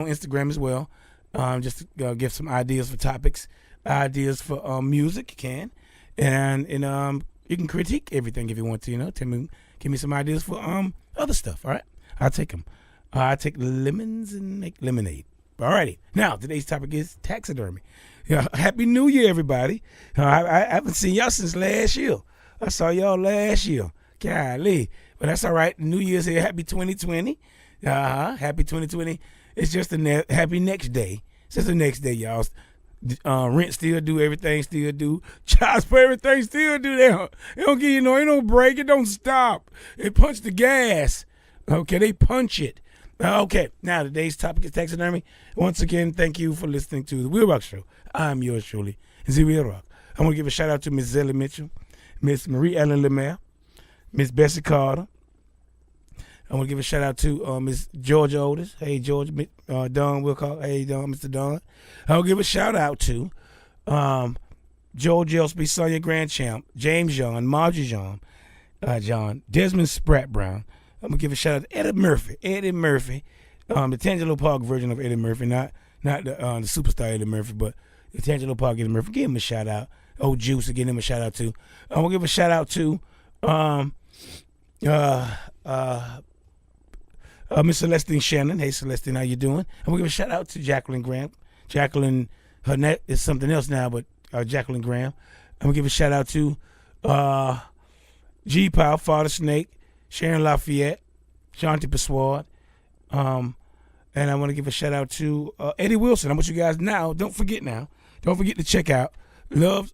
on Instagram as well. Just to give some ideas for topics, ideas for music. You can, and you can critique everything if you want to. Give me some ideas for other stuff. All right, I'll take them. I take lemons and make lemonade. Alrighty. Now today's topic is taxidermy. Yeah, Happy New Year, everybody. I haven't seen y'all since last year. I saw y'all last year. Golly. But that's all right. New Year's here. Happy 2020. Happy 2020. It's just a happy next day. It's just the next day, y'all. Rent still do, everything still do. Child support, everything still do. They don't give you ain't no break. It don't stop. They punch the gas. Okay, they punch it. Okay, now today's topic is taxidermy. Once again, thank you for listening to the WILROC Show. I'm yours truly, the WILROC. I want to give a shout out to Miss Zelly Mitchell, Miss Marie Ellen Lemaire, Miss Bessie Carter. I want to give a shout out to Miss Georgia Otis. Hey, Georgia. Don Wilcox. Hey, Don, Mr. Don. I'll give a shout out to Joel Gillespie, Sonia Grandchamp, James John, Margie John, Desmond Spratt Brown. I'm going to give a shout out to Eddie Murphy. The Tangelo Park version of Eddie Murphy, not the superstar Eddie Murphy, but the Tangelo Park Eddie Murphy. Give him a shout out. Oh, Juice, give him a shout out too. I'm going to give a shout out to Miss Celestine Shannon. Hey, Celestine, how you doing? I'm going to give a shout out to Jacqueline Graham. Jacqueline, her net is something else now, but Jacqueline Graham. I'm going to give a shout out to G. Powell, Father Snake, Sharon Lafayette, Shanti Paswad, and I want to give a shout out to Eddie Wilson. I want you guys now, don't forget to check out Love.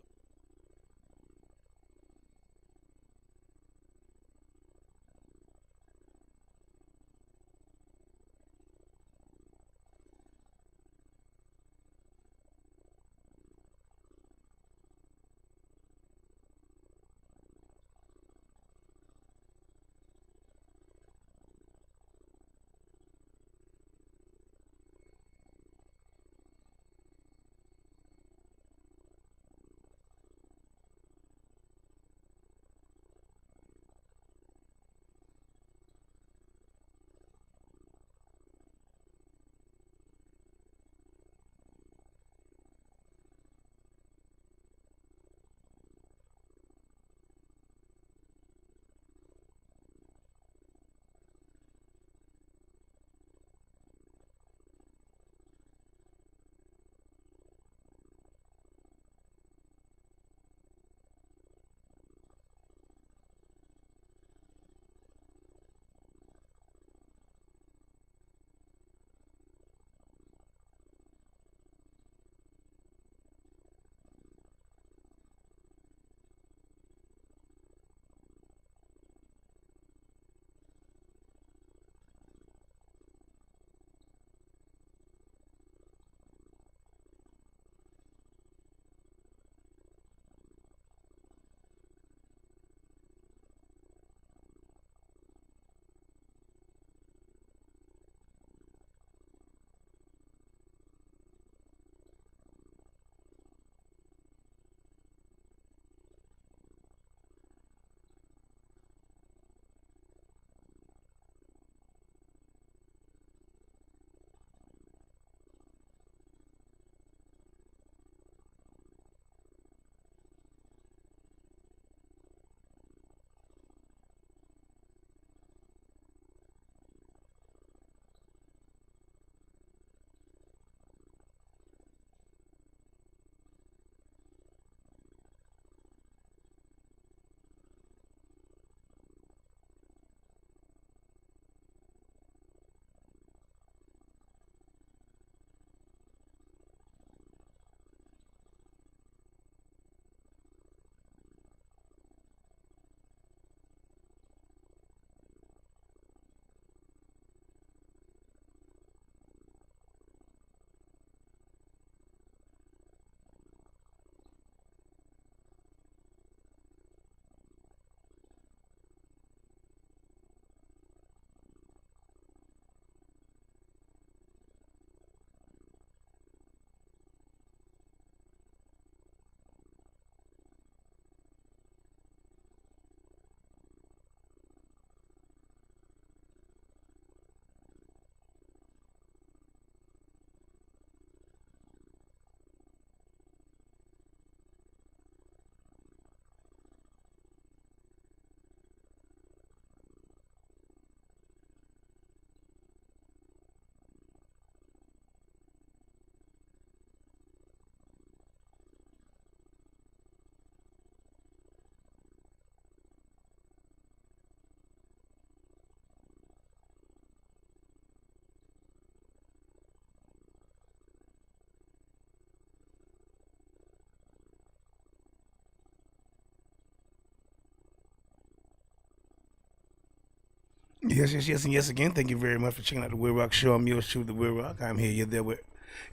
Yes, and yes again. Thank you very much for checking out the WILROC Show. I'm yours truly, the WILROC. I'm here. You're there with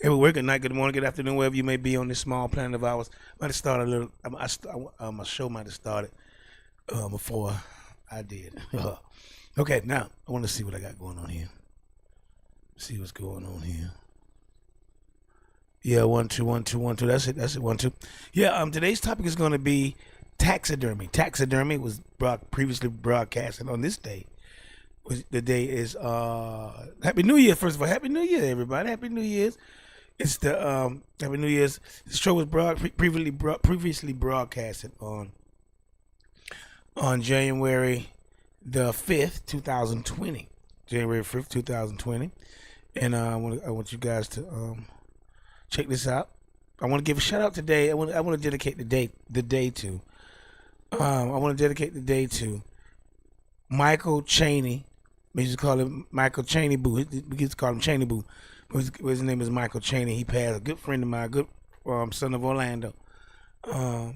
everywhere. Good night, good morning, good afternoon, wherever you may be on this small planet of ours. Might have started a little. My show might have started before I did. Okay, now I want to see what I got going on here. See what's going on here. Yeah, 1 2 1 2 1 2. That's it. 1 2. Yeah. Today's topic is going to be taxidermy. Taxidermy was previously broadcasted on this day. The day is Happy New Year. First of all, Happy New Year, everybody. Happy New Year's. It's the Happy New Year's. The show was previously broadcasted on January the 5th, 2020. January 5th, 2020. And I want you guys to check this out. I want to give a shout out today. I want to dedicate the day to. I want to dedicate the day to Michael Chaney. We used to call him Michael Chaney Boo. We used to call him Chaney Boo. His name is Michael Chaney. He passed. A good friend of mine, a good son of Orlando.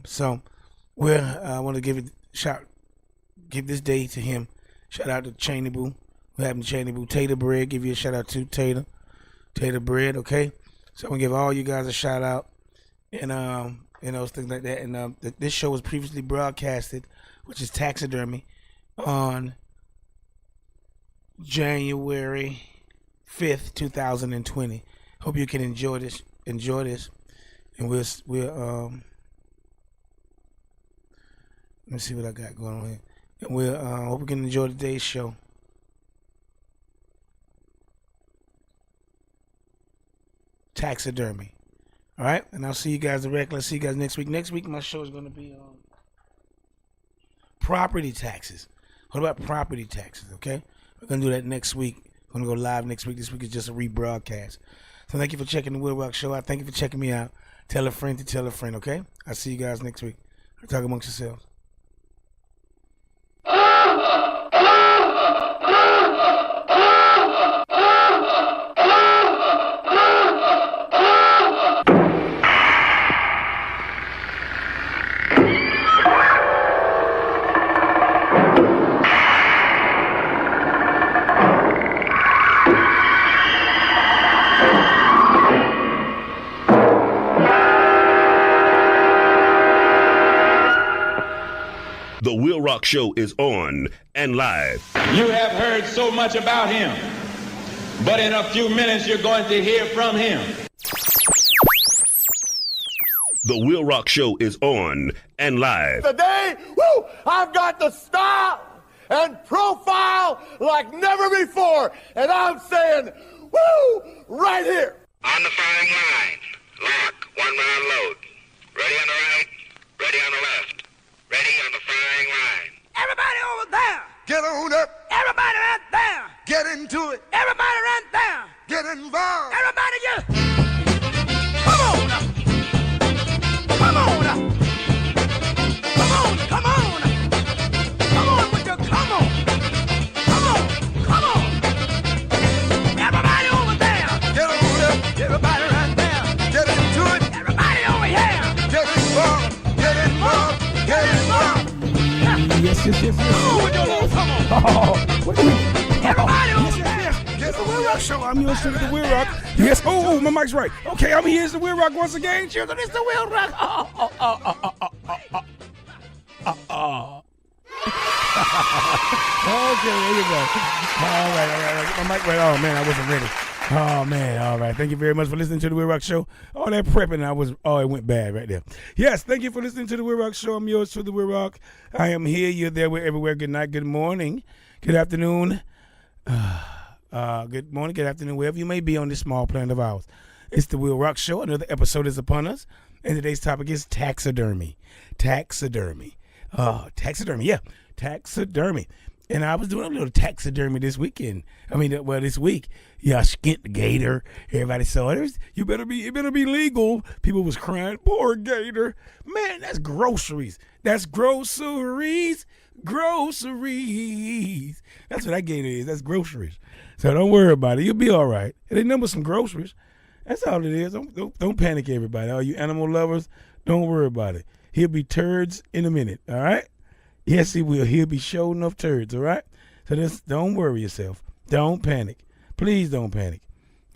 So I want to give this day to him. Shout out to Chaney Boo. What happened to Chaney Boo? Tater Bread. Give you a shout out to Tater Bread. Okay. So I'm gonna give all you guys a shout out, and things like that. And this show was previously broadcasted, which is Taxidermy, on January 5th, 2020. Hope you can enjoy this. And we'll let me see what I got going on here. And we'll hope we can enjoy today's show. Taxidermy. All right, and I'll see you guys directly. I'll see you guys next week. Next week, my show is going to be on property taxes. What about property taxes? Okay, we're going to do that next week. We're going to go live next week. This week is just a rebroadcast. So thank you for checking the WILROC Show out. Thank you for checking me out. Tell a friend to tell a friend. Okay, I'll see you guys next week. Talk amongst yourselves. The WILROC Show is on and live. You have heard so much about him, but in a few minutes you're going to hear from him. The WILROC Show is on and live. Today, I've got the style and profile like never before, and I'm saying, right here. On the firing line, lock, 1 round load. Ready on the right, ready on the left. Ready on the firing line. Everybody over there. Get on up. Everybody right there. Get into it. Everybody right there. Get involved. Everybody just come on. Come on. Come on. Come on. Come on with your come on. Come on. Come on. Everybody over there. Get on up. Everybody right there. Get into it. Everybody over here. Get involved. Get involved. Get involved. Yes. Come on with your little come on. Oh, what do you mean? Everybody over there. Yes, the WILROC Show. I'm yours truly, the WILROC. Yes. Oh, my mic's right. Okay, I'm here. It's the WILROC once again. Children, it's the WILROC. Okay, there you go. All right. My mic right. Oh, man, I wasn't ready. Oh, man. All right. Thank you very much for listening to the WILROC Show. All that prepping, it went bad right there. Yes, thank you for listening to the WILROC Show. I'm yours truly, the WILROC. I am here. You're there. We're everywhere. Good night. Good morning. Good afternoon. Good morning, good afternoon, wherever you may be on this small planet of ours. It's the WILROC Show. Another episode is upon us, and today's topic is taxidermy. Taxidermy. Yeah, taxidermy. And I was doing a little taxidermy this weekend. This week. Yeah, I skint the gator. Everybody saw it. It better be legal. People was crying, poor gator. Man, that's groceries. That's groceries. Groceries. That's what that gator is. That's groceries. So don't worry about it. You'll be all right. And they number some groceries. That's all it is. Don't panic, everybody. All you animal lovers, don't worry about it. He'll be turds in a minute, all right? Yes, he will. He'll be showing enough turds, all right? So just don't worry yourself. Don't panic. Please don't panic.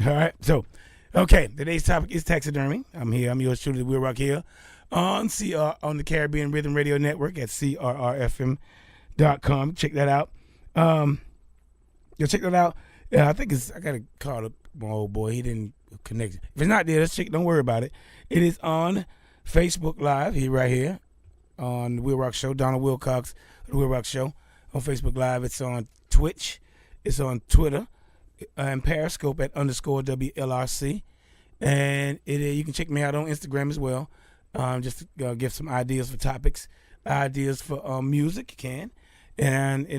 All right. So, okay. Today's topic is taxidermy. I'm here. I'm yours truly, the WILROC here on the Caribbean Rhythm Radio Network at crrfm.com. Check that out. Check that out. Yeah, I think I got to call up my old boy. He didn't connect. If it's not there, let's check. Don't worry about it. It is on Facebook Live. Right here on the WILROC Show. Donald Wilcox, the WILROC Show on Facebook Live. It's on Twitch. It's on Twitter and Periscope at _WLRC. And you can check me out on Instagram as well. Just to give some ideas for topics, ideas for music. You can, and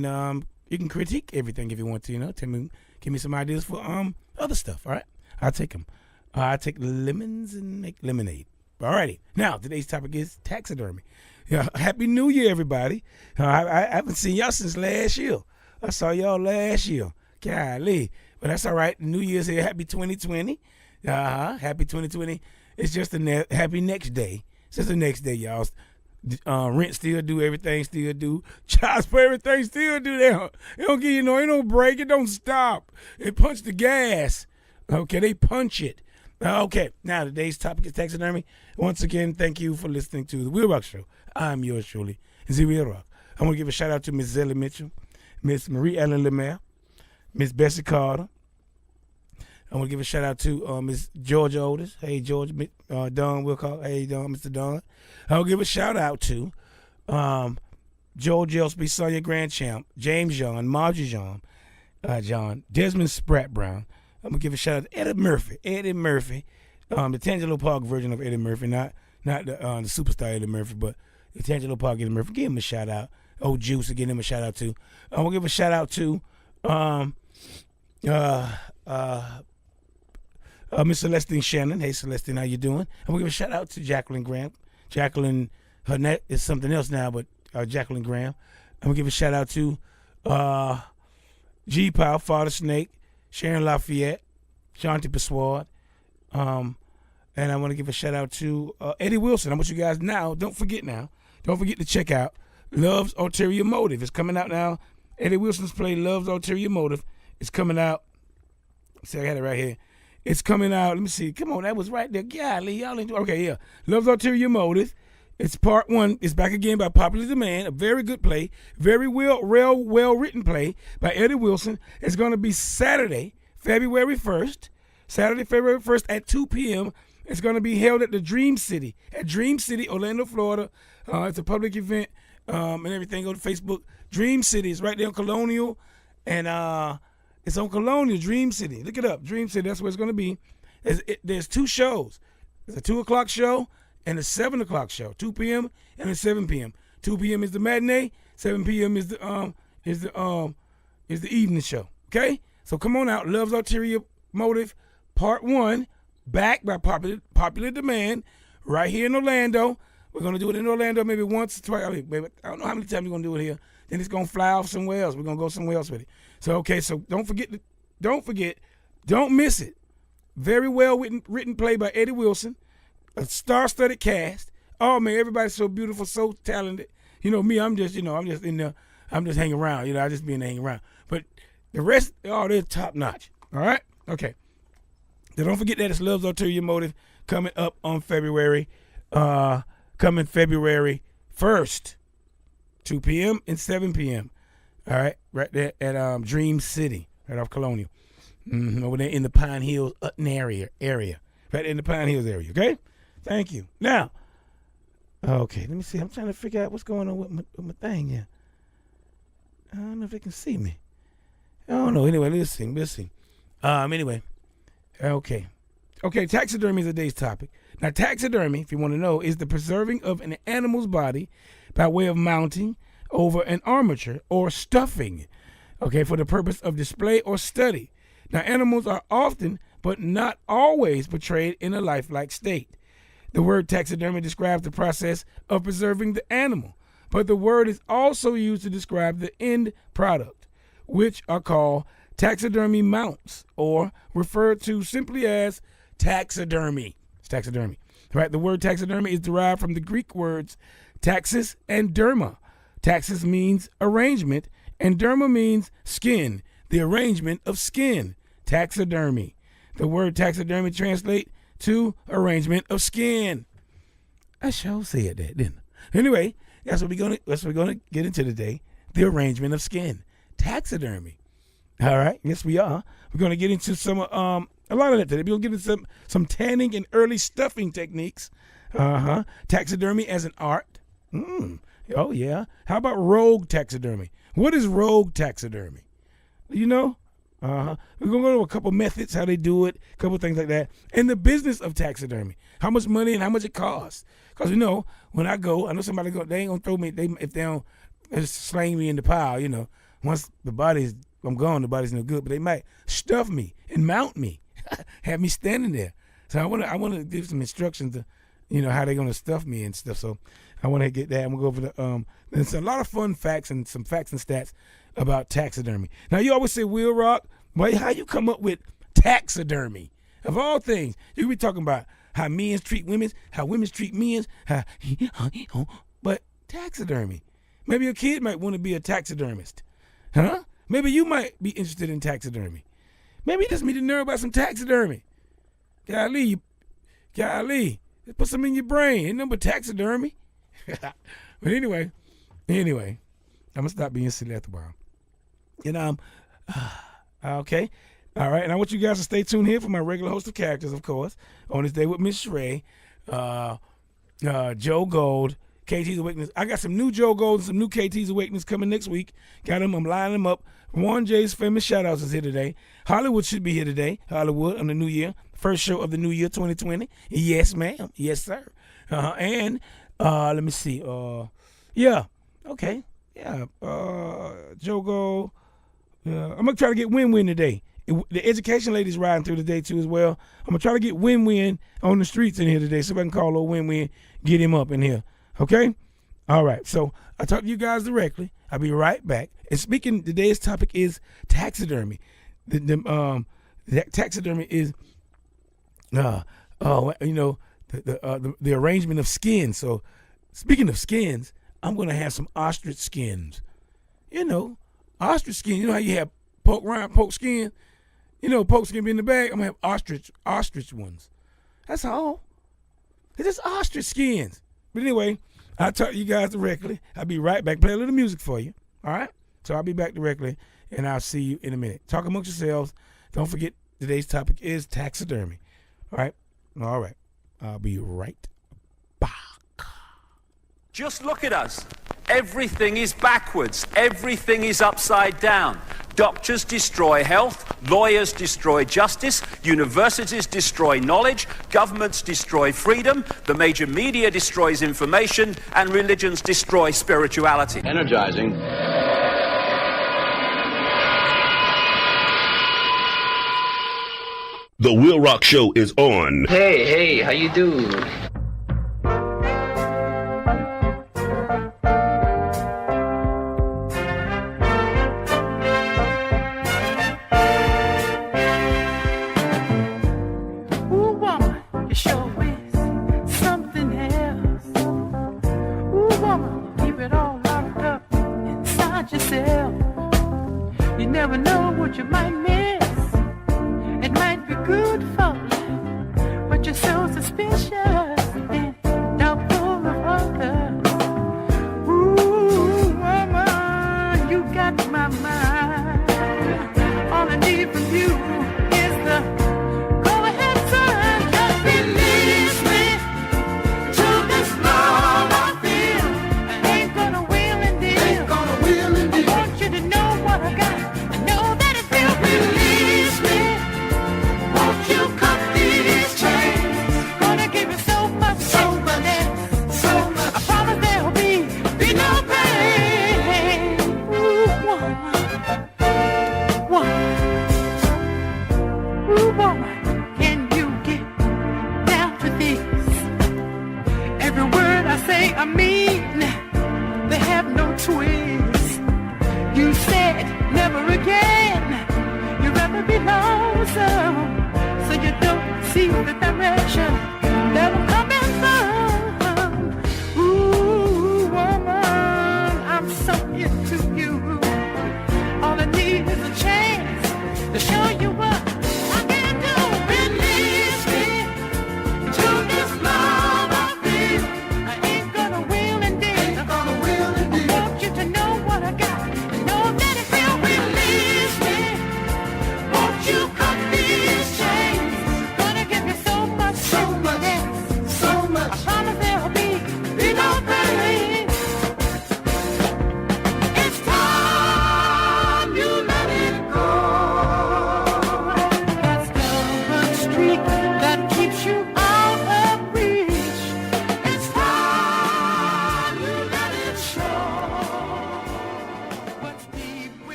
you can critique everything if you want to. Give me some ideas for other stuff. All right, I'll take them. I take lemons and make lemonade. Alrighty. Now today's topic is taxidermy. Yeah, Happy New Year, everybody. I haven't seen y'all since last year. I saw y'all last year. Golly, but that's all right. New Year's here. Happy 2020. Happy 2020. It's just a happy next day. It's just the next day, y'all. Rent still do, everything still do. Child support, everything still do. They don't give you ain't no break. It don't stop. It punch the gas. Okay, they punch it. Okay, now today's topic is taxidermy. Once again, thank you for listening to the WILROC Show. I'm yours truly, the WILROC. I want to give a shout out to Miss Zelly Mitchell, Miss Marie Ellen Lemaire, Miss Bessie Carter. I want to give a shout out to Miss Georgia Otis. Hey, Georgia. Don Wilcox. Hey, Don, Mr. Don. I'll give a shout out to Joel Gillespie, Sonia Grandchamp, James John, Margie John, Desmond Spratt Brown. I'm going to give a shout out to Eddie Murphy. The Tangelo Park version of Eddie Murphy, not the superstar Eddie Murphy, but the Tangelo Park Eddie Murphy. Give him a shout out. Oh, Juice, give him a shout out too. I'm going to give a shout out to Miss Celestine Shannon. Hey, Celestine, how you doing? I'm going to give a shout out to Jacqueline Graham. Jacqueline, her net is something else now, but Jacqueline Graham. I'm going to give a shout out to G. Powell, Father Snake, Sharon Lafayette, Shanti Persuade. And I want to give a shout out to Eddie Wilson. I want you guys don't forget to check out Love's Ulterior Motive. It's coming out now. Eddie Wilson's play Love's Ulterior Motive. It's coming out. See, I got it right here. It's coming out. Let me see. Come on, that was right there. Golly, y'all ain't. Okay, yeah. Love's Ulterior Motive. It's part one. It's back again by popular demand. A very good play. Very well written play by Eddie Wilson. It's going to be Saturday, February 1st. Saturday, February 1st at 2 p.m. It's going to be held at the Dream City, Orlando, Florida. It's a public event and everything. Go to Facebook. Dream City is right there on Colonial. And it's on Colonial, Dream City. Look it up, Dream City. That's where it's going to be. There's two shows. There's a 2 o'clock show and a 7 o'clock show. 2 p.m. and a 7 p.m. 2 p.m. is the matinee. 7 p.m. is the evening show. Okay, so come on out. Love's Ulterior Motive, Part 1, back by popular demand, right here in Orlando. We're going to do it in Orlando maybe once, twice. I don't know how many times we're going to do it here. Then it's going to fly off somewhere else. We're going to go somewhere else with it. So, okay, so don't miss it. Very well written play by Eddie Wilson, a star-studded cast. Oh, man, everybody's so beautiful, so talented. Me, I'm just in there. I'm just hanging around. I just being there hanging around. But the rest, they're top-notch. All right? Okay. So don't forget that it's Love's Ulterior Motive coming up on February 1st, 2 p.m. and 7 p.m. All right, right there at Dream City, right off Colonial, over there in the Pine Hills area, right in the Pine Hills area. Okay, thank you. Now, okay, let me see. I'm trying to figure out what's going on with my thing here. I don't know if they can see me. I don't know. Anyway, let's see. Anyway, okay. Taxidermy is today's topic. Now, taxidermy, if you want to know, is the preserving of an animal's body by way of mounting over an armature or stuffing, for the purpose of display or study. Now, animals are often, but not always, portrayed in a lifelike state. The word taxidermy describes the process of preserving the animal, but the word is also used to describe the end product, which are called taxidermy mounts, or referred to simply as taxidermy. It's taxidermy. Right? The word taxidermy is derived from the Greek words taxis and derma. Taxis means arrangement, And derma means skin, the arrangement of skin. Taxidermy. The word taxidermy translate to arrangement of skin. I sure said that, didn't I? Anyway, that's what we're gonna get into today. The arrangement of skin. Taxidermy. All right, yes we are. We're gonna get into some a lot of that today. We're gonna get into some tanning and early stuffing techniques. Taxidermy as an art. Oh yeah. How about rogue taxidermy? What is rogue taxidermy? You know? We're gonna go to a couple methods, how they do it, a couple things like that, and the business of taxidermy. How much money and how much it costs? Because you know, when I know somebody they ain't gonna throw me. If they don't just slang me in the pile. You know, once I'm gone, the body's no good. But they might stuff me and mount me, have me standing there. So I wanna give some instructions to, you know, how they're gonna stuff me and stuff. So I want to get that. I'm gonna go over the there's a lot of fun facts and some facts and stats about taxidermy. Now you always say WILROC, but how you come up with taxidermy? Of all things, you be talking about how men treat women, how women treat men, but taxidermy. Maybe your kid might want to be a taxidermist, huh? Maybe you might be interested in taxidermy. Maybe you just need to know about some taxidermy. Golly, just put some in your brain. Ain't nothing but taxidermy. But anyway, I'm gonna stop being silly after a while. You know, okay, all right. And I want you guys to stay tuned here for my regular host of characters, of course, on this day with Miss Sheree, Joe Gold, KT's Awakenings. I got some new Joe Gold and some new KT's Awakenings coming next week. Got them. I'm lining them up. Warren J's famous shout-outs is here today. Hollywood should be here today. Hollywood on the new year. First show of the new year, 2020. Yes, ma'am. Yes, sir. And let me see. Yeah. Okay. Yeah. Joe Gold. I'm going to try to get Win-Win today. The education lady's riding through today, too, as well. I'm going to try to get Win-Win on the streets in here today. So if I can call old Win-Win, get him up in here. Okay? All right. So I talk to you guys directly. I'll be right back. And speaking, today's topic is taxidermy. The taxidermy is, the arrangement of skins. So speaking of skins, I'm going to have some ostrich skins. You know, ostrich skin. You know how you have poke skin? You know, poke skin be in the bag. I'm going to have ostrich ones. That's all. It's just ostrich skins. But anyway, I'll talk to you guys directly. I'll be right back. Play a little music for you. All right? So I'll be back directly, and I'll see you in a minute. Talk amongst yourselves. Don't forget, today's topic is taxidermy. All right? All right. I'll be right back. Just look at us. Everything is backwards. Everything is upside down. Doctors destroy health, lawyers destroy justice, universities destroy knowledge, governments destroy freedom, the major media destroys information, and religions destroy spirituality. Energizing. The WILROC Show is on. Hey, how you do?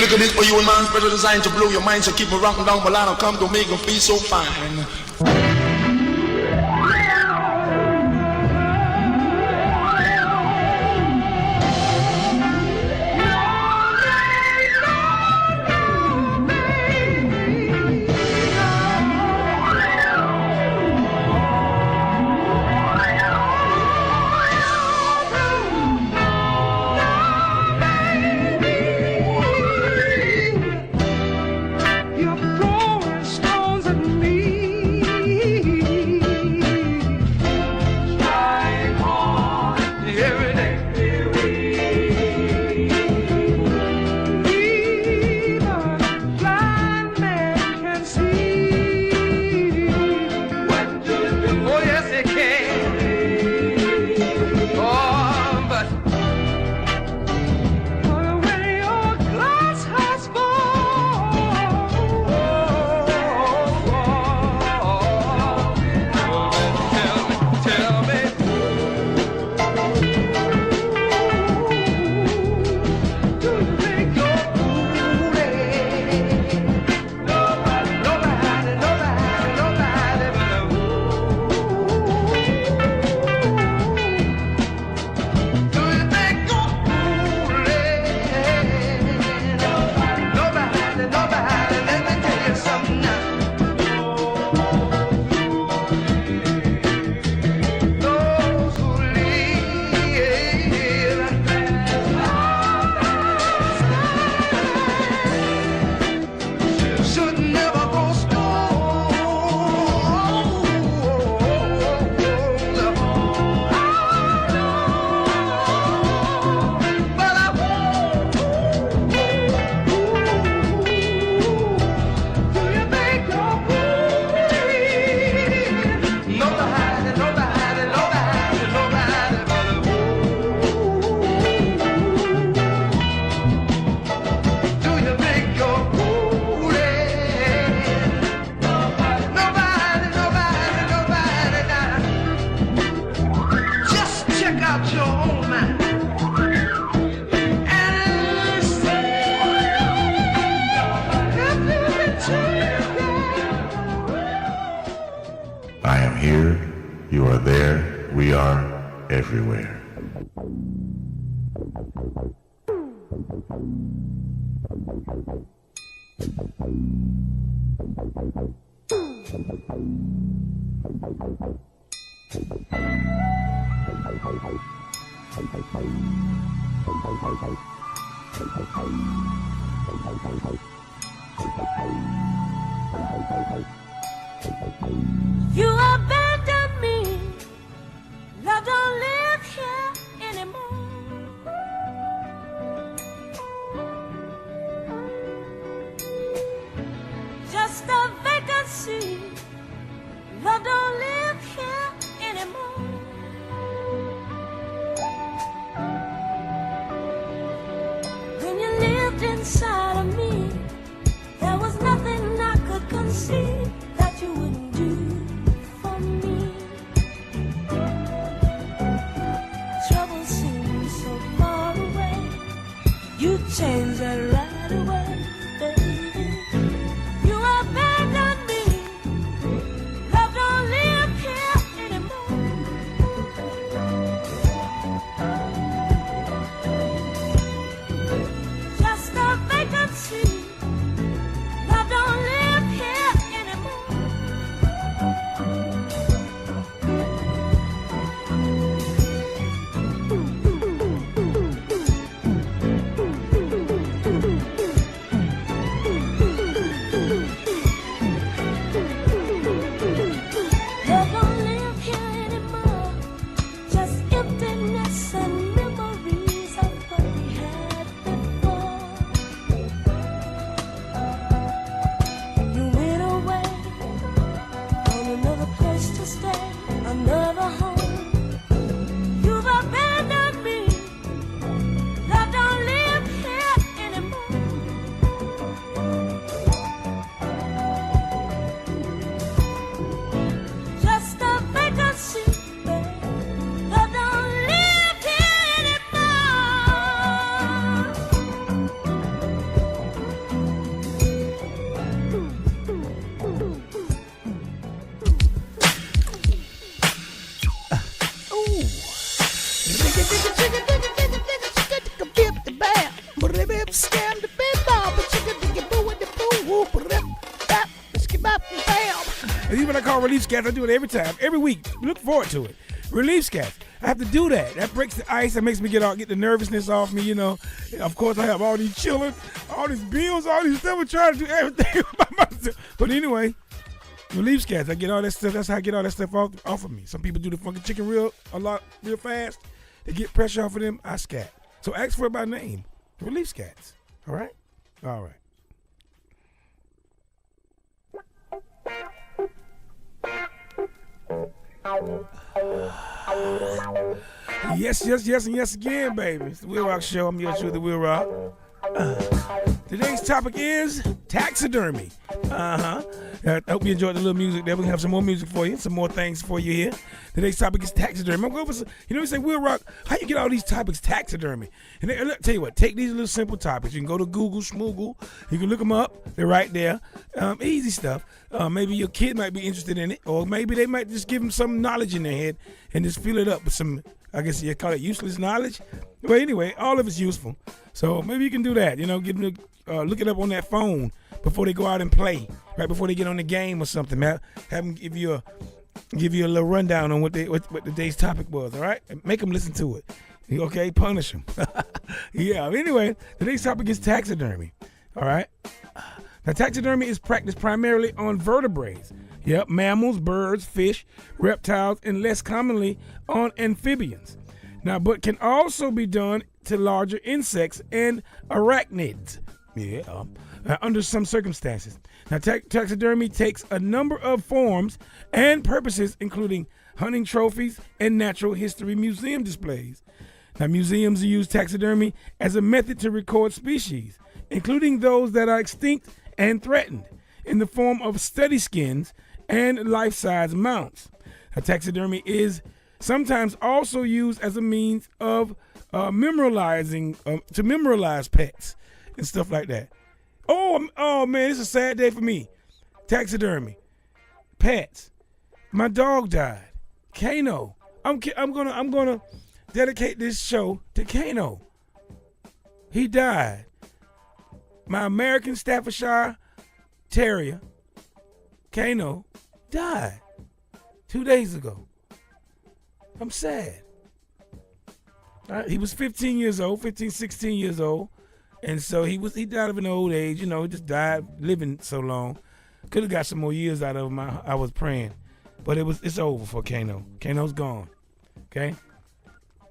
lyrical is for you and mine, special designed to blow your mind. So keep me rocking down my line, come to make me feel so fine. I am here, you are there, we are everywhere. You abandoned me, love don't live here anymore. Just a vacancy, love don't live here anymore. When you lived inside of me, there was nothing I could conceive that you wouldn't do for me. Trouble seems so far away, you changed that right away, baby. You abandoned me, love don't live here anymore. Just a vacant called Relief Scats. I do it every time, every week. Look forward to it. Relief Scats. I have to do that. That breaks the ice. That makes me get the nervousness off me, you know. Of course, I have all these children, all these bills, all these stuff. I'm trying to do everything by myself. But anyway, Relief Scats. I get all that stuff. That's how I get all that stuff off of me. Some people do the funky chicken real fast. They get pressure off of them. I scat. So ask for it by name. Relief Scats. All right? All right. Yes, and yes again, baby. It's the WILROC Show. I'm yours truly, WILROC. Today's topic is taxidermy. I hope you enjoyed the little music there. We're going to have some more music for you, some more things for you here. Today's topic is taxidermy. I'm going over some, we say, WILROC, how you get all these topics taxidermy? And I'll tell you what, take these little simple topics. You can go to Google, Schmoogle. You can look them up. They're right there. Easy stuff. Maybe your kid might be interested in it, or maybe they might just give them some knowledge in their head and just fill it up with some, I guess you call it useless knowledge. Well, anyway, all of it's useful. So maybe you can do that. Give them look it up on that phone before they go out and play, right before they get on the game or something. Have them give you a little rundown on what the day's topic was. All right, and make them listen to it. Okay, punish them. Yeah. Anyway, today's topic is taxidermy. All right. Now, taxidermy is practiced primarily on vertebrates. Yep, mammals, birds, fish, reptiles, and less commonly on amphibians. Now, but can also be done to larger insects and arachnids. Yeah, under some circumstances. Now, taxidermy takes a number of forms and purposes, including hunting trophies and natural history museum displays. Now, museums use taxidermy as a method to record species, including those that are extinct and threatened, in the form of study skins and life-size mounts. Now, taxidermy is sometimes also used as a means of to memorialize pets and stuff like that. Oh man, it's a sad day for me. Taxidermy, pets. My dog died. Kano. I'm gonna dedicate this show to Kano. He died. My American Staffordshire Terrier, Kano, died 2 days ago. I'm sad. He was 16 years old. And so he died of an old age, he just died living so long. Could have got some more years out of him. I was praying. But it's over for Kano. Kano's gone. Okay?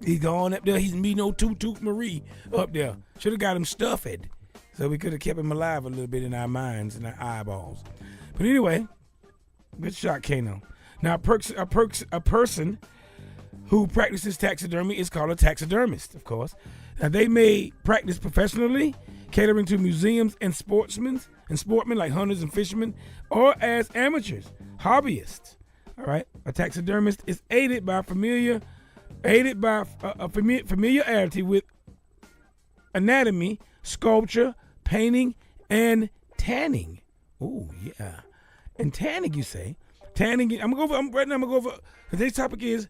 He's gone up there. He's meeting old Toot Marie up there. Should have got him stuffed. So we could have kept him alive a little bit in our minds and our eyeballs. But anyway, good shot, Kano. Now, a person who practices taxidermy is called a taxidermist, of course. Now, they may practice professionally, catering to museums and sportmen like hunters and fishermen, or as amateurs, hobbyists. All right, a taxidermist is aided by familiarity with anatomy, sculpture, painting, and tanning. Oh yeah, and tanning, you say? Tanning. Right now I'm gonna go over. Today's topic is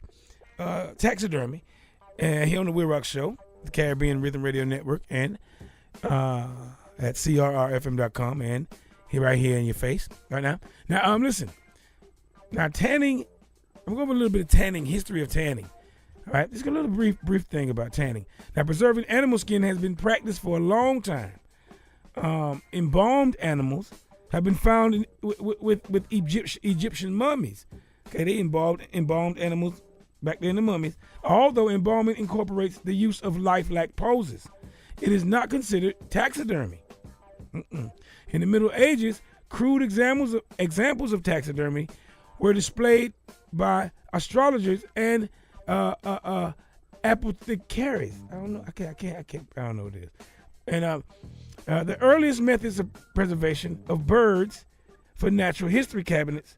taxidermy, and here on the WILROC Show, the Caribbean Rhythm Radio Network, and at crrfm.com, and right here in your face right now. Now, listen. Now, tanning. I'm going to go over a little bit of tanning, history of tanning. All right, just a little brief thing about tanning. Now, preserving animal skin has been practiced for a long time. Embalmed animals have been found with Egyptian mummies. Okay, they embalmed animals back then, the mummies. Although embalming incorporates the use of lifelike poses, it is not considered taxidermy. In the Middle Ages, crude examples of taxidermy were displayed by astrologers and apothecaries. I don't know. I don't know what it is. And the earliest methods of preservation of birds for natural history cabinets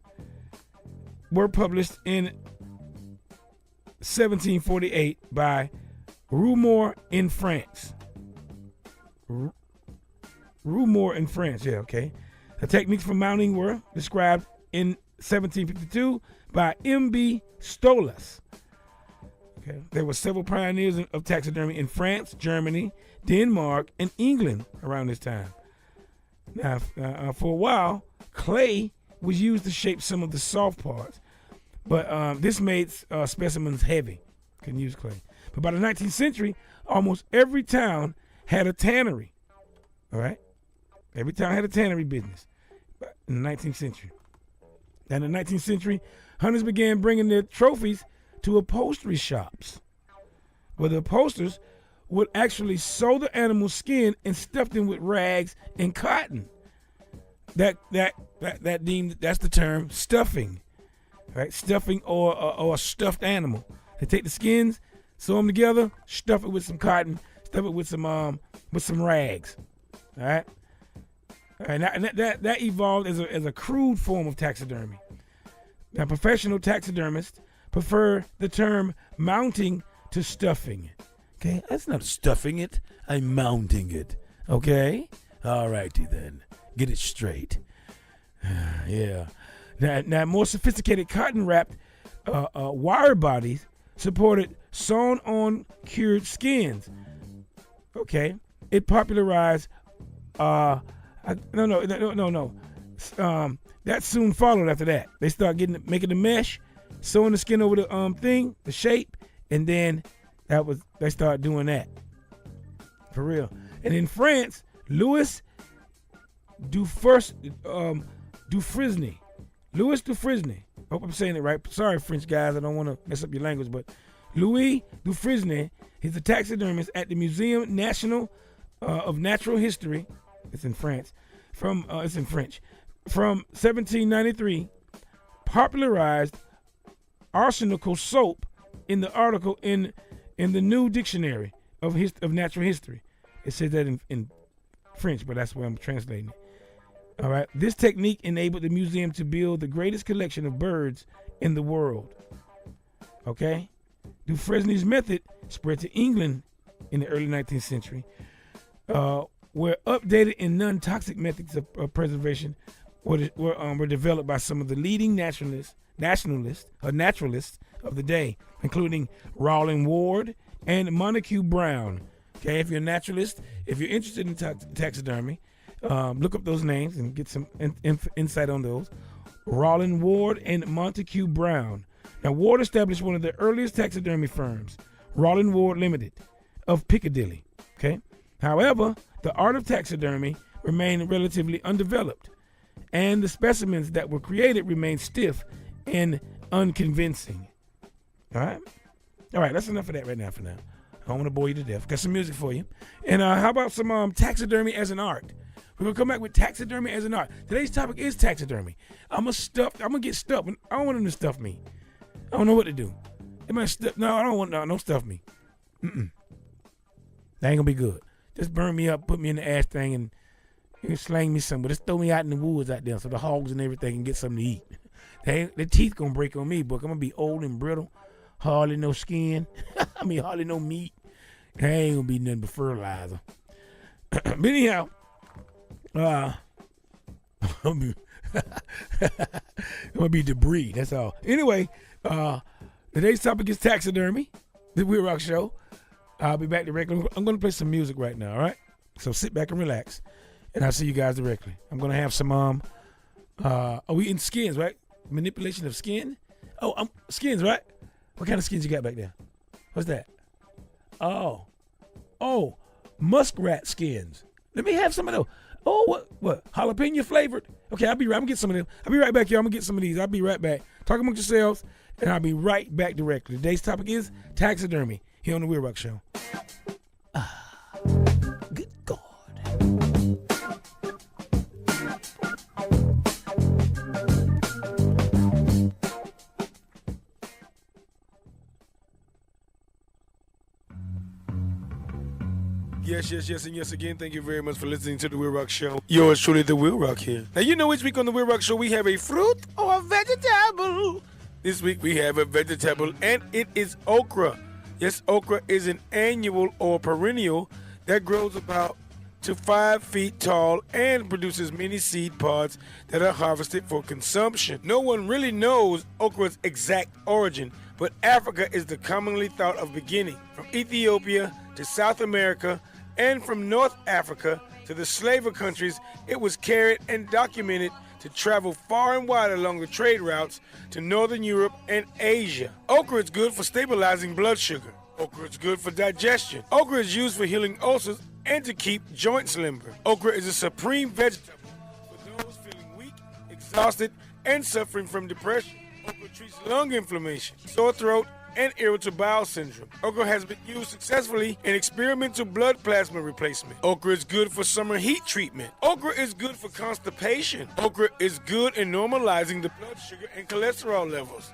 were published in 1748 by Rumor in France. Rumor in France, yeah, okay. The techniques for mounting were described in 1752 by M.B. Stolas. Okay. There were several pioneers of taxidermy in France, Germany, Denmark, and England around this time. Now, for a while, clay was used to shape some of the soft parts, but this made specimens heavy. Couldn't use clay. But by the 19th century, almost every town had a tannery. All right? Every town had a tannery business in the 19th century. And in the 19th century, hunters began bringing their trophies to upholstery shops, where the upholsterers would actually sew the animal's skin and stuff them with rags and cotton. That's the term stuffing, right? Stuffing or a stuffed animal. They take the skins, sew them together, stuff it with some cotton, stuff it with some rags. All right. And that evolved as a crude form of taxidermy. Now, professional taxidermists prefer the term mounting to stuffing. Okay, that's not stuffing it. I'm mounting it. Okay, all righty then. Get it straight. Yeah. Now, more sophisticated cotton-wrapped wire bodies supported sewn-on cured skins. Okay, it popularized. No. That soon followed after that. They started making the mesh, sewing the skin over the thing, the shape, and then they started doing that. For real. And in France, Louis Dufresne. Louis Dufresne. Hope I'm saying it right. Sorry, French guys. I don't want to mess up your language, but Louis Dufresne is a taxidermist at the Museum National of Natural History. It's in France. It's in French. From 1793, popularized arsenical soap in the article in the New Dictionary of Natural History. It says that in French, but that's where I'm translating it. All right. This technique enabled the museum to build the greatest collection of birds in the world. Okay. Dufresne's method spread to England in the early 19th century, where updated and non-toxic methods of preservation were developed by some of the leading naturalists of the day, including Rollin Ward and Montague Brown. Okay, if you're a naturalist, if you're interested in taxidermy, look up those names and get some insight on those. Rollin Ward and Montague Brown. Now, Ward established one of the earliest taxidermy firms, Rollin Ward Limited, of Piccadilly. Okay, however, the art of taxidermy remained relatively undeveloped, and the specimens that were created remained stiff and unconvincing. All right, that's enough of that right now for now. I don't want to bore you to death. Got some music for you. And how about some taxidermy as an art? We're going to come back with taxidermy as an art. Today's topic is taxidermy. I'm going to get stuffed. I don't want them to stuff me. I don't know what to do. No, I don't want no stuff me. That ain't going to be good. Just burn me up, put me in the ash thing, and you slang me somewhere. Just throw me out in the woods out there so the hogs and everything can get something to eat. The teeth going to break on me, but I'm going to be old and brittle. Hardly no skin. Hardly no meat. There ain't going to be nothing but fertilizer. But anyhow, I'm going to be debris. That's all. Anyway, today's topic is taxidermy, the WILROC Show. I'll be back directly. I'm going to play some music right now, all right? So sit back and relax, and I'll see you guys directly. I'm going to have some, we in skins, right? Manipulation of skin? Skins, right? What kind of skins you got back there? What's that? Oh, muskrat skins. Let me have some of those. Oh, what? Jalapeno flavored? Okay, I'm going to get some of them. I'll be right back, y'all. I'm going to get some of these. I'll be right back. Talk amongst yourselves, and I'll be right back directly. Today's topic is taxidermy here on the WILROC Show. Good God. Yes, and yes again. Thank you very much for listening to the WILROC Show. Yours truly, the WILROC here. Now, you know each week on the WILROC Show we have a fruit or a vegetable. This week we have a vegetable, and it is okra. Yes, okra is an annual or perennial that grows about to 5 feet tall and produces many seed pods that are harvested for consumption. No one really knows okra's exact origin, but Africa is the commonly thought of beginning. From Ethiopia to South America, and from North Africa to the slaver countries, it was carried and documented to travel far and wide along the trade routes to Northern Europe and Asia. Okra is good for stabilizing blood sugar. Okra is good for digestion. Okra is used for healing ulcers and to keep joints limber. Okra is a supreme vegetable for those feeling weak, exhausted, and suffering from depression. Okra treats lung inflammation, sore throat, and irritable bowel syndrome. Okra has been used successfully in experimental blood plasma replacement. Okra is good for summer heat treatment. Okra is good for constipation. Okra is good in normalizing the blood sugar and cholesterol levels.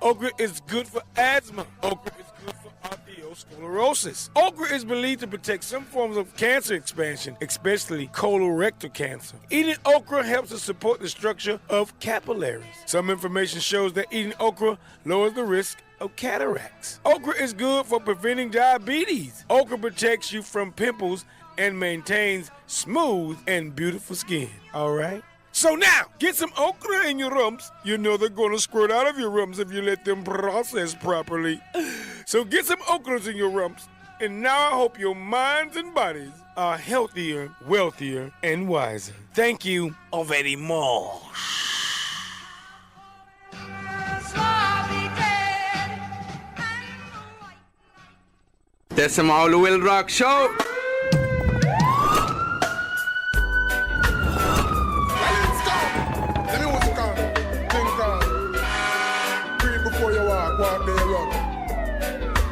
Okra is good for asthma. Okra is good for osteosclerosis. Okra is believed to protect some forms of cancer expansion, especially colorectal cancer. Eating okra helps to support the structure of capillaries. Some information shows that eating okra lowers the risk of cataracts. Okra is good for preventing diabetes. Okra protects you from pimples and maintains smooth and beautiful skin. All right? So now, get some okra in your rumps. You know they're going to squirt out of your rumps if you let them process properly. So get some okras in your rumps. And now I hope your minds and bodies are healthier, wealthier, and wiser. Thank you very much. That's some all the WILROC show.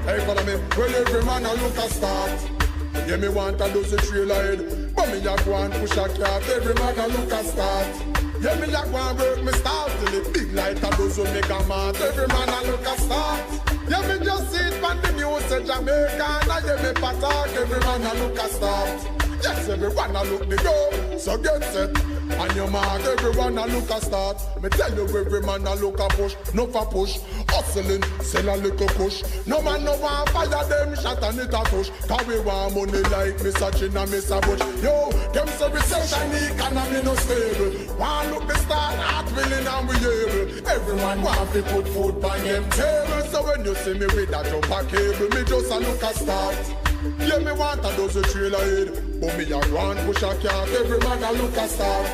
Hey, follow me. Well, every man a look a start. Yeah, me want a dozen trailer head, but me a go and push a cart. Every man a look a start. Yeah, me a go and work me start till it big like a dozen mega mart. Every man a look a start. Yeah, me just see it on the news in Jamaica, and I hear me patak. Every man a look a start. Yes, everyone a look the go. So get set. On your mark, everyone a look a start. Me tell you, every man a look a push, no for push. Hustling, sell a little push. No man no want fire them shot and it a push. Cause we want money like Mr. Chin and Mr. Bush. Yo, them say recession, the economy no stable. Want look the start, heart willing and we able. Everyone want to put food on them table. So when you see me with that jumper cable, me just a look a start. Yeah, me want a dozen trailer head, but me a go and push a cart. Every man a look a start.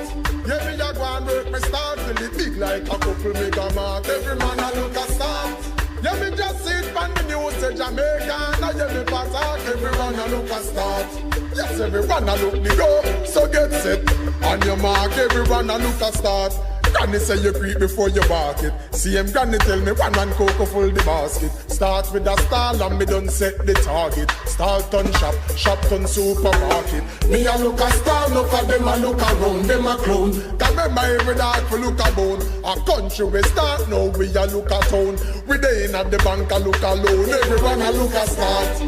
Yeah, me a go and work me start till it big like a couple mega mart. Every man a look a start. Yeah, me just see it on the news in Jamaica, and I hear me patak. Everyone a look a start. Yes, everyone a look the go. So get set on your mark. Everyone a look a start. Granny say you creep before you bark it. See him granny tell me one man cocoa full the basket. Start with a stall and me done set the target. Start on shop, shop on supermarket. Me a look a star, look at them a look around, them a clown. Cause remember every dog for look a bone. A country we start now, we a look a town. We dey in at the bank a look alone. Everyone a look a start.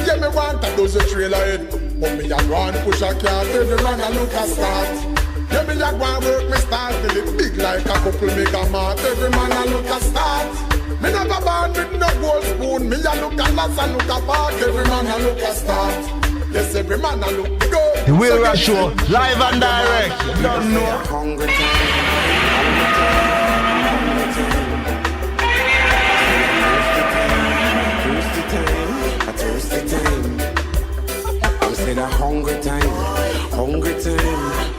Yeah, me want a dozen trailer head, but me a go and push a cart. Everyone a look a start. Yeah, me a go and work me start till it big like a couple mega mart. Every man a look a start. Me never born with no gold spoon. Me a look a loss and look a park. Every man a look a start. Yes, every man a look the go. The WILROC show, live and direct. You don't know. Hungry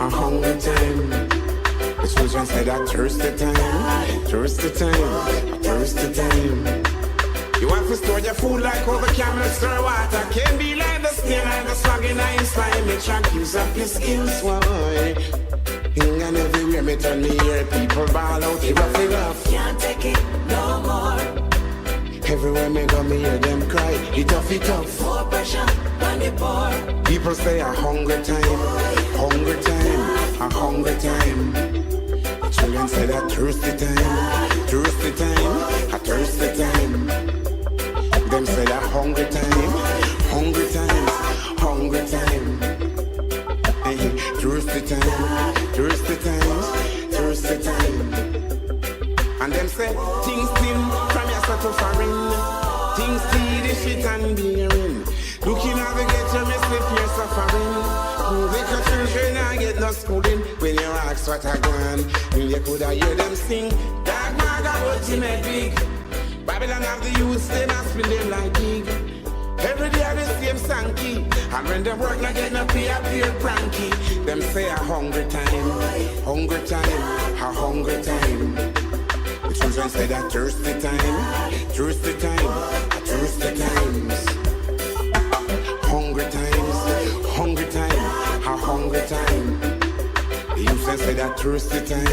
a hungry time. The children said a thirsty time, thirsty time, a thirsty time. You want to store your food like over camel store water. Can't be like the snail and the slug in a slime. Me track use up your skills, why? Hing and everywhere me turn me hear people ball out, it rough. Can't take it no more. Everywhere me go me hear them cry, it tough. More pressure on the poor. People say a hungry time, hungry time, a hungry time. Children say that thirsty time, thirsty time, a thirsty time. Them say that hungry time, hungry time, hungry time. Hey, thirsty time, thirsty time, thirsty time. And them say things thin from your sort of foreign. Things see the shit and bearing. Looking how they get your mess if you're suffering. They cut children and get no schooling. When you ask what I want, you could hear them sing. Dark maga ultimate big. Babylon have the youth, they must spin them like big. Every day I the same sanky. And when them work not get no pay, I feel cranky. Them say a hungry time, a hungry time. The children say that thirsty time, a thirsty times. Hungry time, a hungry time. The youth say that thirsty time.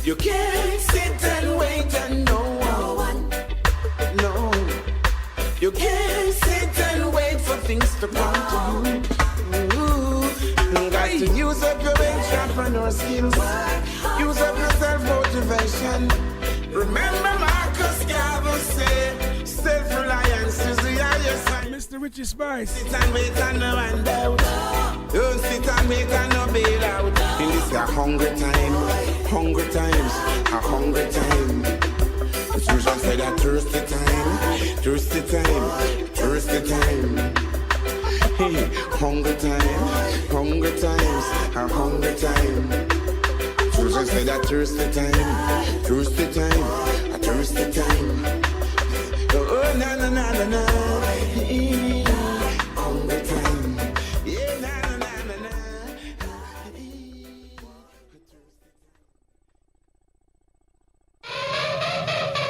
You can't sit and wait and no one. No. You can't sit and wait for things to come to you. You got to use up your entrepreneur skills. Use up your self-motivation. Remember Marcus Garvey said, self-reliance is the highest sign. Mr. Richie Spice. Sit and wait and no hand out. Don't sit and wait and no bail out. In this a hungry times, a hungry time. The children say that thirsty time. Hey, hungry times, a hungry time. Children say that thirsty time. Oh, na. Hungry time. Yeah, na.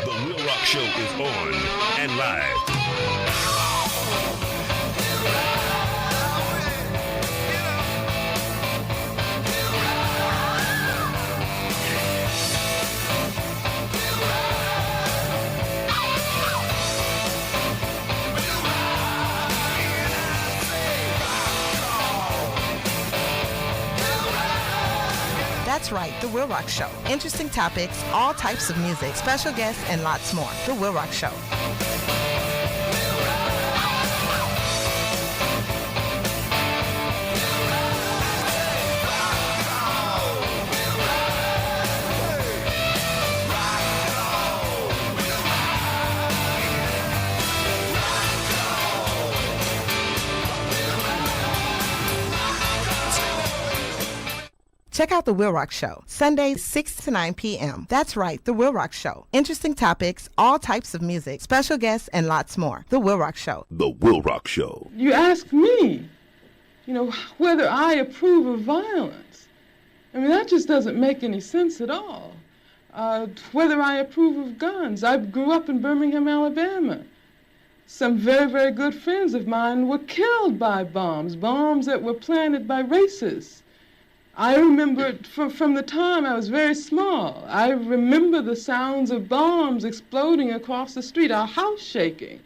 The WILROC Show is on and live. That's right, The WILROC Show. Interesting topics, all types of music, special guests, and lots more. The WILROC Show. Check out The WILROC Show, Sundays 6 to 9 p.m. That's right, The WILROC Show. Interesting topics, all types of music, special guests, and lots more. The WILROC Show. The WILROC Show. You ask me, whether I approve of violence. I mean, that just doesn't make any sense at all. Whether I approve of guns. I grew up in Birmingham, Alabama. Some very, very good friends of mine were killed by bombs that were planted by racists. I remember from the time I was very small, I remember the sounds of bombs exploding across the street, our house shaking.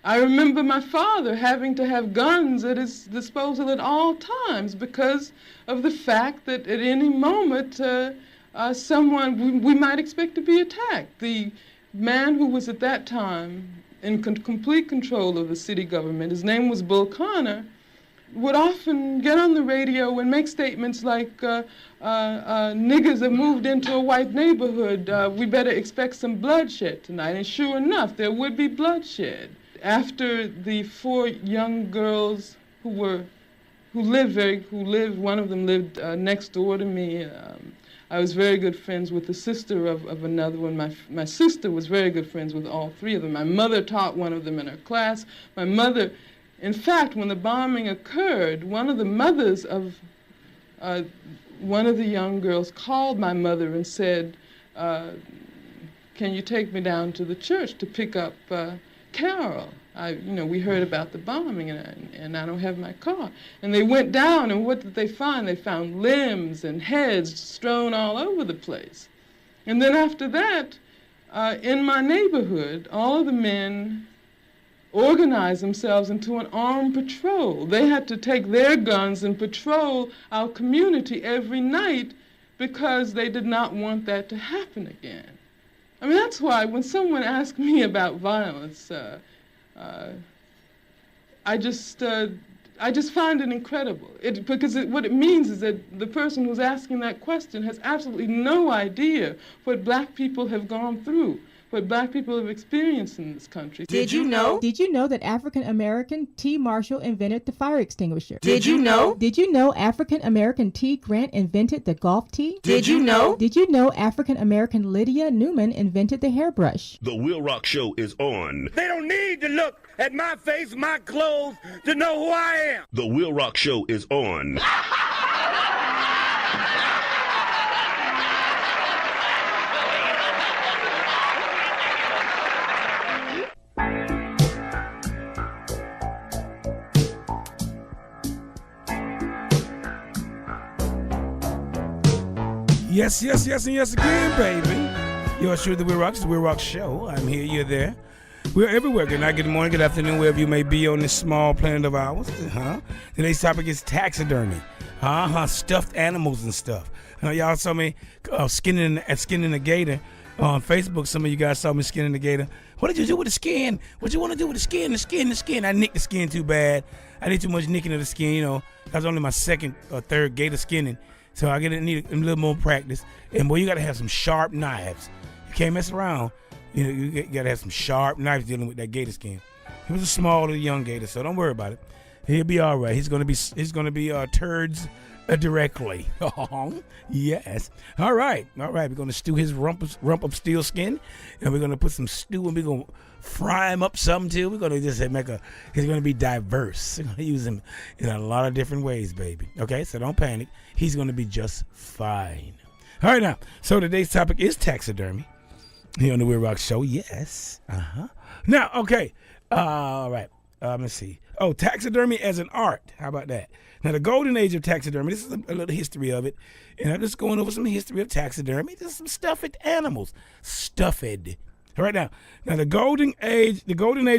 I remember my father having to have guns at his disposal at all times because of the fact that at any moment we might expect to be attacked. The man who was at that time in complete control of the city government, his name was Bull Connor, would often get on the radio and make statements like, niggers have moved into a white neighborhood, we better expect some bloodshed tonight. And sure enough, there would be bloodshed. After the 4 young girls who lived, one of them lived next door to me. I was very good friends with the sister of another one. My sister was very good friends with all 3 of them. My mother taught one of them in her class. My mother, in fact, when the bombing occurred, one of the mothers of one of the young girls called my mother and said, can you take me down to the church to pick up Carol? We heard about the bombing and I don't have my car. And they went down, and what did they find? They found limbs and heads strewn all over the place. And then after that, in my neighborhood, all of the men organized themselves into an armed patrol. They had to take their guns and patrol our community every night because they did not want that to happen again. I mean, that's why when someone asks me about violence, I just find it incredible. What it means is that the person who's asking that question has absolutely no idea what black people have gone through what black people have experienced in this country. Did you know? Did you know that African American T. Marshall invented the fire extinguisher? Did you know? Did you know African American T. Grant invented the golf tee? Did you know? Did you know African American Lydia Newman invented the hairbrush? The WILROC Show is on. They don't need to look at my face, my clothes, to know who I am. The WILROC Show is on. Yes, and yes again, baby. Yours truly, the WILROC. It's the WILROC Show. I'm here, you're there. We're everywhere. Good night, good morning, good afternoon, wherever you may be on this small planet of ours. Today's topic is taxidermy. Stuffed animals and stuff. Y'all saw me skinning a gator on Facebook. Some of you guys saw me skinning the gator. What did you do with the skin? What you want to do with the skin? The skin. I nicked the skin too bad. I did too much nicking of the skin. You know, that was only my second or third gator skinning. So I need a little more practice. And boy, you got to have some sharp knives. You can't mess around. You know, you got to have some sharp knives dealing with that gator skin. He was a small young gator, so don't worry about it. He'll be all right. He's gonna be turds directly. Yes. All right. We're gonna stew his rump of steel skin, and we're gonna put some stew, and we're gonna fry him up some too. We're gonna just he's gonna be diverse. We're gonna use him in a lot of different ways, baby. Okay, so don't panic. He's gonna be just fine. All right, now. So today's topic is taxidermy here on the WILROC Show. Yes. Now, okay. All right. Let's see. Oh, taxidermy as an art. How about that? Now, the golden age of taxidermy, this is a little history of it. And I'm just going over some history of taxidermy. Just some stuffed animals. Stuffed. All right, now the golden age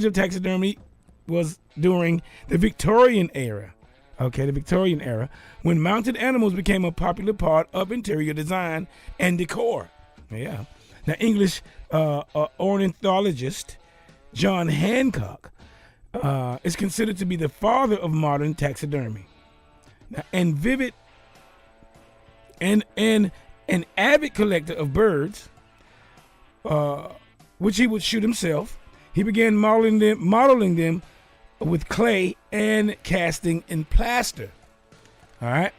of taxidermy was during the Victorian era. Okay, the Victorian era, when mounted animals became a popular part of interior design and decor. Yeah. Now, English ornithologist John Hancock is considered to be the father of modern taxidermy. Now, an avid collector of birds, which he would shoot himself, he began modeling them with clay and casting in plaster. All right.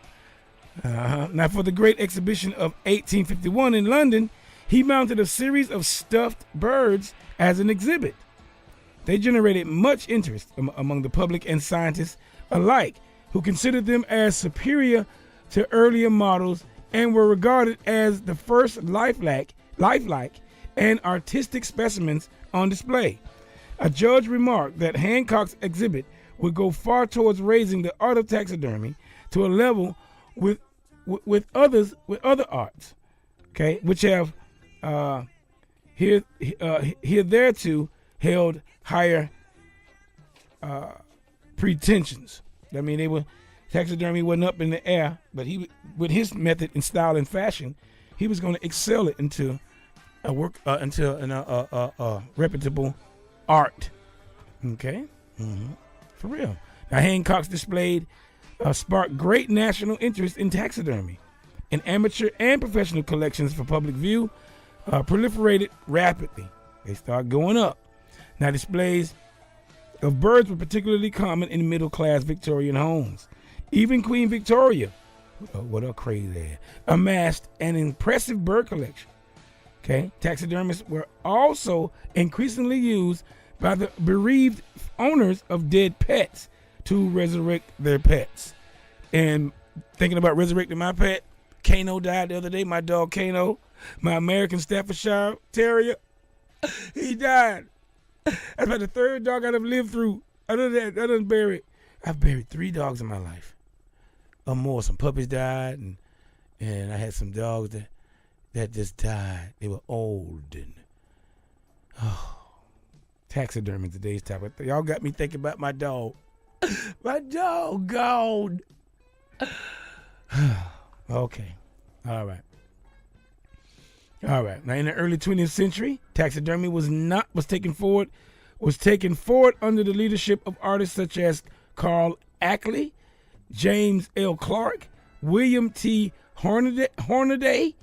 Now, for the Great Exhibition of 1851 in London, he mounted a series of stuffed birds as an exhibit. They generated much interest among the public and scientists alike, who considered them as superior to earlier models and were regarded as the first lifelike and artistic specimens on display. A judge remarked that Hancock's exhibit would go far towards raising the art of taxidermy to a level with other arts, okay, which have hitherto held higher pretensions. I mean, taxidermy wasn't up in the air, but he, with his method and style and fashion, he was going to excel it into a reputable art. Okay, for real. Now, Hancock's displayed sparked great national interest in taxidermy, and amateur and professional collections for public view proliferated rapidly. They start going up. Now, displays of birds were particularly common in middle-class Victorian homes. Even Queen Victoria, what a crazy, amassed an impressive bird collection. Okay, taxidermists were also increasingly used by the bereaved owners of dead pets to resurrect their pets. And thinking about resurrecting my pet, Kano died the other day. My dog Kano, my American Staffordshire Terrier, he died. That's about the third dog I've lived through. I've buried 3 dogs in my life. Or more. Some puppies died, and I had some dogs that just died. They were old. And taxidermy, today's topic. Y'all got me thinking about my dog. My dog gone. Okay. All right. Now, in the early 20th century, taxidermy was taken forward under the leadership of artists such as Carl Ackley, James L. Clark, William T. Hornaday,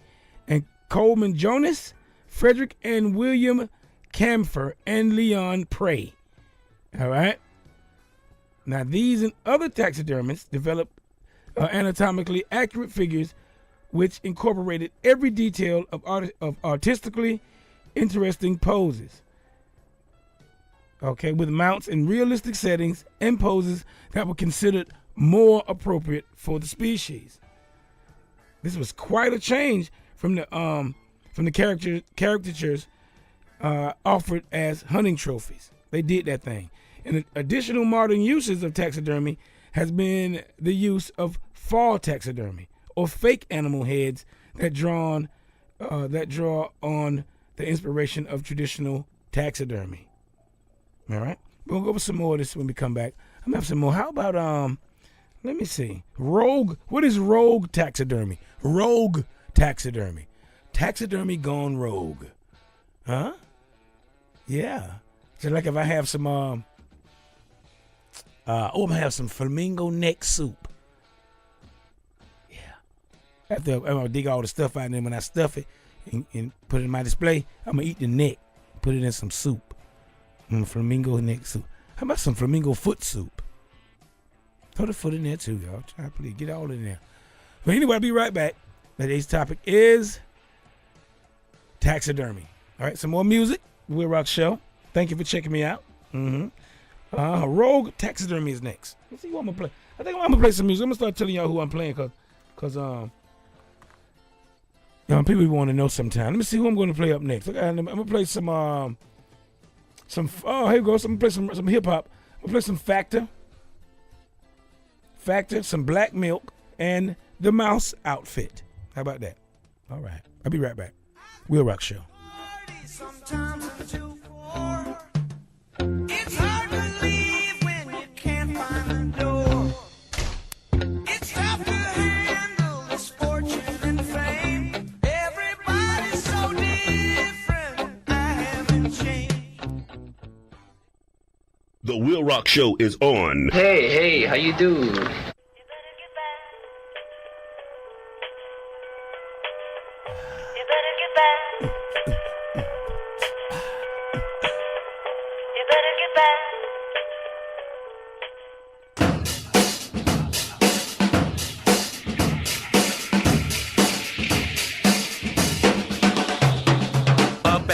and Coleman Jonas, Frederick and William Camphor, and Leon Prey. All right. Now, these and other taxidermists developed anatomically accurate figures which incorporated every detail of artistically interesting poses. Okay, with mounts in realistic settings and poses that were considered more appropriate for the species. This was quite a change from the caricatures offered as hunting trophies. They did that thing. And additional modern uses of taxidermy has been the use of fall taxidermy, or fake animal heads that draw on the inspiration of traditional taxidermy. All right, we'll go over some more of this when we come back. I'm gonna have some more. How about let me see. Rogue. What is rogue taxidermy? Rogue taxidermy. Taxidermy gone rogue. Huh? Yeah. So like if I have some I'm gonna have some flamingo neck soup. Yeah. After I'm gonna dig all the stuff out, and then when I stuff it and put it in my display, I'm gonna eat the neck, put it in some soup. Flamingo neck soup. How about some flamingo foot soup? Throw the foot in there too, y'all. Try to please get all in there. But anyway, I'll be right back. Today's topic is taxidermy. All right, some more music. WILROC Show. Thank you for checking me out. Rogue taxidermy is next. Let's see what I'm gonna play. I think I'm gonna play some music. I'm gonna start telling y'all who I'm playing, cause people want to know sometime. Let me see who I'm gonna play up next. I'm gonna play some here we go. So I'm gonna play some hip hop. I'm gonna play some Factor, some Black Milk, and the Mouse Outfit. How about that? All right, I'll be right back. WILROC Show. It's hard to leave when you can't find the door. It's tough to handle this fortune and fame. Everybody's so different, I haven't changed. The WILROC Show is on. Hey, how you do?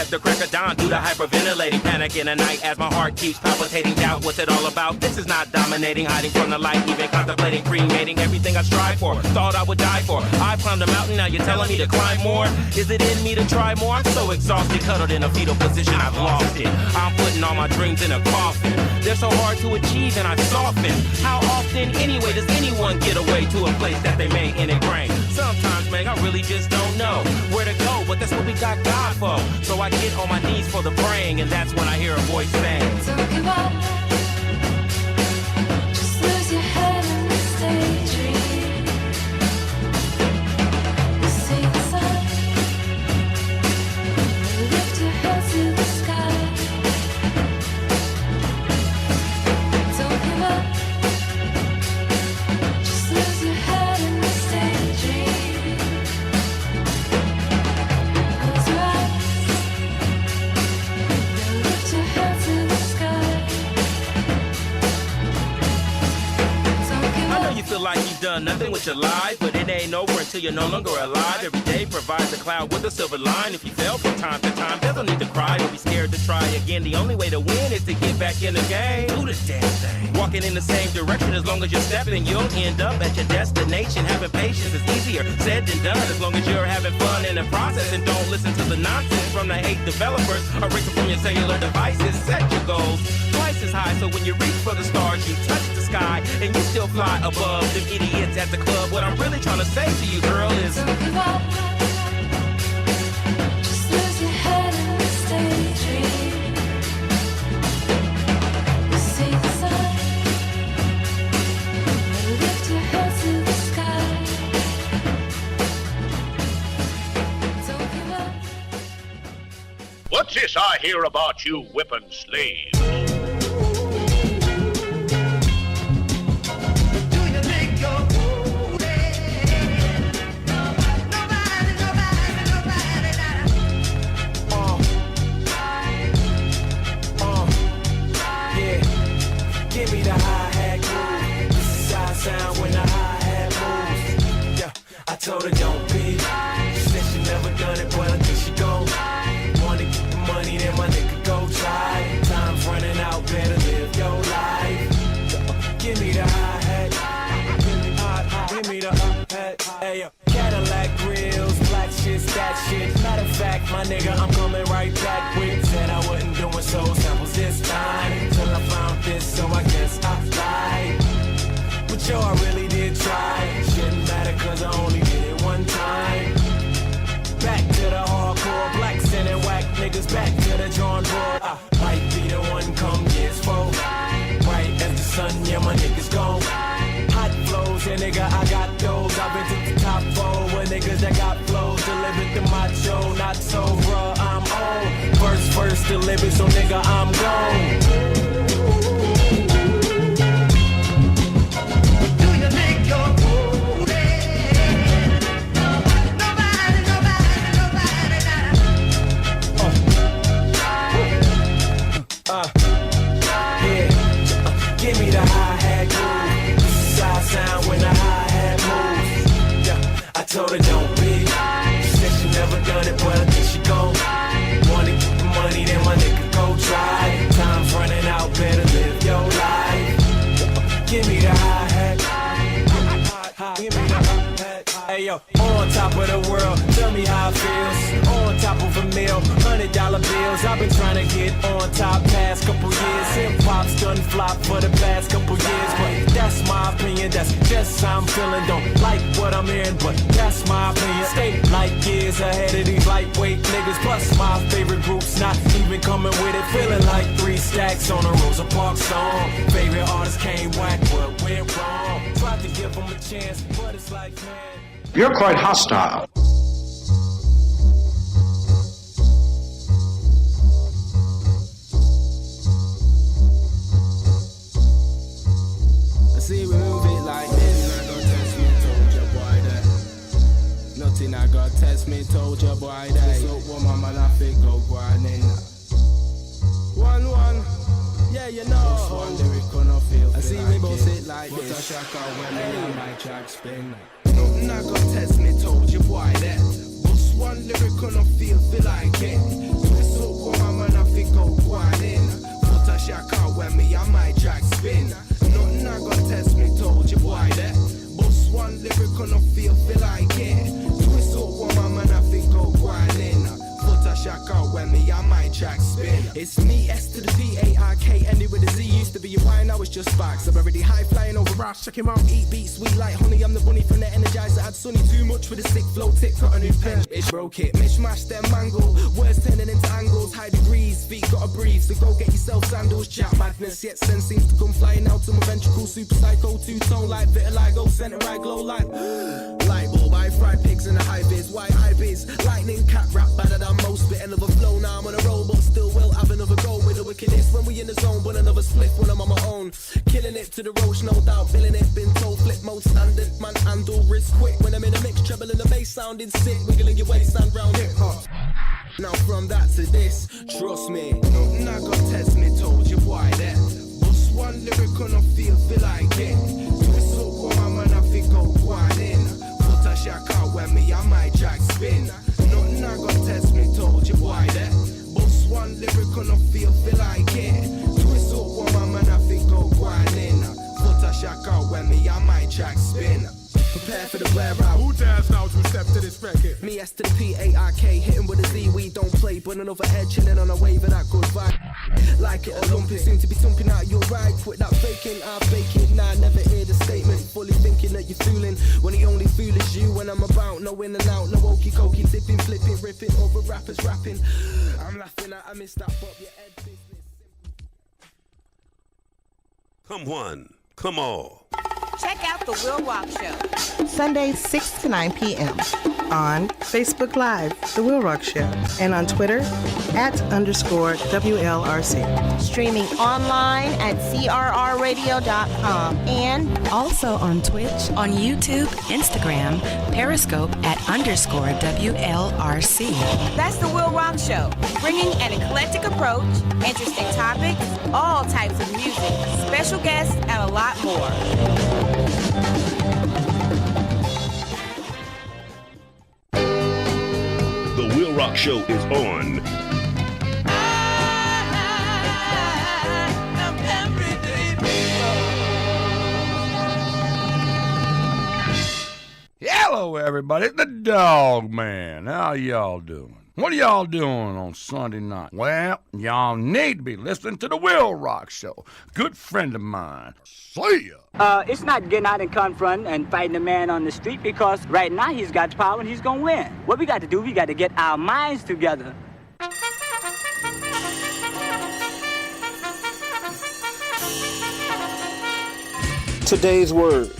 The crack of dawn due to hyperventilating, panic in the night as my heart keeps palpitating. Doubt what's it all about? This is not dominating, hiding from the light, even contemplating cremating everything I strive for, thought I would die for. I climbed a mountain, now you're telling me to climb more. Is it in me to try more? I'm so exhausted, cuddled in a fetal position, I've lost it. I'm putting all my dreams in a coffin. They're so hard to achieve and I soften. How often anyway does anyone get away to a place that they may in it brain? Sometimes, man, I really just don't know where to go, but that's what we got God for. So I get on my knees for the praying, and that's when I hear a voice saying, Don't give up. Just lose your head in this daydream. You see the sun. Lift your head to the sky. Don't give up. Just lose your head in this daydream. Close your eyes. You feel like you've done nothing with your life, but it ain't over until you're no longer alive. Every day provides a cloud with a silver line. If you fail from time to time, there's no need to cry or be scared to try again. The only way to win is to get back in the game. Do the damn thing. Walking in the same direction, as long as you're stepping, you'll end up at your destination. Having patience is easier said than done, as long as you're having fun in the process and don't listen to the nonsense from the hate developers. Erasing from your cellular devices. Set your goals twice as high, so when you reach for the stars, you touch the sky and you still fly above them idiots at the club. What I'm really trying to say to you, girl, is don't give up. Just lose your head in this daydream. You see the sun. Lift your head to the sky. Don't give up. What's this I hear about you whipping slaves? my nigga, I'm coming right back with. Said I wasn't doing soul samples this time, till I found this, so I guess I lied. But yo, I really did try. Shouldn't matter cause I only did it one time. Back to the hardcore, blacks and whack niggas, back to the drawing board. I might be the one come years for. Right as the sun, yeah, my niggas gone. Hot flows, yeah, nigga, I got those. I've been to the top 4 with niggas that got flows. Delivered the macho, not so raw, I'm on. First delivered, so nigga, I'm gone. Give me the hi-hat groove. This is how I sound when the hi-hat moves. Yeah, I told her don't be. She said she never done it, but I think she gon'. Wanna get the money, then my nigga go try. Time's running out, better live your life. Give me the hi-hat. Give me the hi-hat. Hey yo, on top of the world, tell me how it feels. On top of a meal, $100 bills. I've been trying to get on top past couple years. Hip-hop's done flop for the past couple years, but that's my opinion, that's just how I'm feeling. Don't like what I'm hearing, but that's my opinion. Stay like years ahead of these lightweight niggas. Plus my favorite group's not even coming with it. Feeling like 3 stacks on a Rosa Parks song. Favorite artist came whack, what went wrong? Tried to give them a chance, but it's like, man, you're quite hostile. See, we move it like this. I got test me, told ya boy that. Nothing I got test me, told ya boy that. So woman, man, I think go whining. 1-1, yeah, you know. One lyric gonna feel. I see we both sit like this. But I shock out when me and my track spin. Nothing I got test me, told ya boy that. Bust one lyric gonna feel like it. So woman, man, I think go whining. But I shock out when me and my track spin. Nothing I got test me, told you boy that. Bust one lyric on a feel like it. Twist up one man, I think go whining. Put a shock out when me on my track spin. It's me, S to the P-A-R-K, ending with a Z. Used to be a Y, now it's just sparks. I'm already high flying over rocks, check him out, eat beats, sweet like honey. I'm the bunny from the Energizer. Had Sunny too much with a sick flow, tick, cut a new pen. Bitch broke it, mishmash them mangle. Words turning into angles, high degrees, feet gotta breathe. So go get yourself sandals, chat madness. Yet sense seems to come flying out to my ventricle. Super psycho, two-tone like vitiligo, center right glow like light bulb. I fry pigs in the high biz, white high biz. Lightning cat rap better than most. Bit another flow, now I'm on a roll, but still will have another go with the wickedness when we in the zone. But another split when I'm on my own. Killing it to the roach, no doubt. Billing it, been told, flip mode standard. Man, handle wrist quick when I'm in a mix, treble in the bass sounding sick. Wiggling your waist and round hip hop. Now from that to this, trust me. Nothing I got test me, told you why that. Bust one lyric on a feel like it. Twist up one man, I think go whining. Put a shock out when me on my track spin. Nothing I got test me, told you why that. Bust one lyric on a feel like it. Twist up one man, I think go whining. Put a shock out when me on my track spin. Prepare for the wear out. Who dares now to step to this record? Me, S to the P-A-R-K, hitting with a Z, we don't play. But another head chilling on a wave of that good vibe. Like it or lump it, seem to be thumping out your ride. Quit that faking, I'm faking. Nah, never hear the statement. Fully thinking that you're fooling. When the only fool is you. When I'm about, no in and out, no okey cokey. Dipping, flipping, ripping, over rappers rapping. I'm laughing at, I missed that pop, your head business. Come one, come all. Check out The WILROC Show. Sundays 6 to 9 p.m. on Facebook Live, The WILROC Show, and on Twitter @_WLRC. Streaming online at crrradio.com and also on Twitch, on YouTube, Instagram, Periscope @_WLRC. That's The WILROC Show, bringing an eclectic approach, interesting topics, all types of music, special guests, and a lot more. The WILROC Show is on. Hello, everybody. It's the Dog Man. How y'all doing? What are y'all doing on Sunday night? Well, y'all need to be listening to the WILROC show. Good friend of mine. See ya. It's not getting out and confronting and fighting a man on the street because right now he's got the power and he's gonna win. What we got to do, we got to get our minds together. Today's word,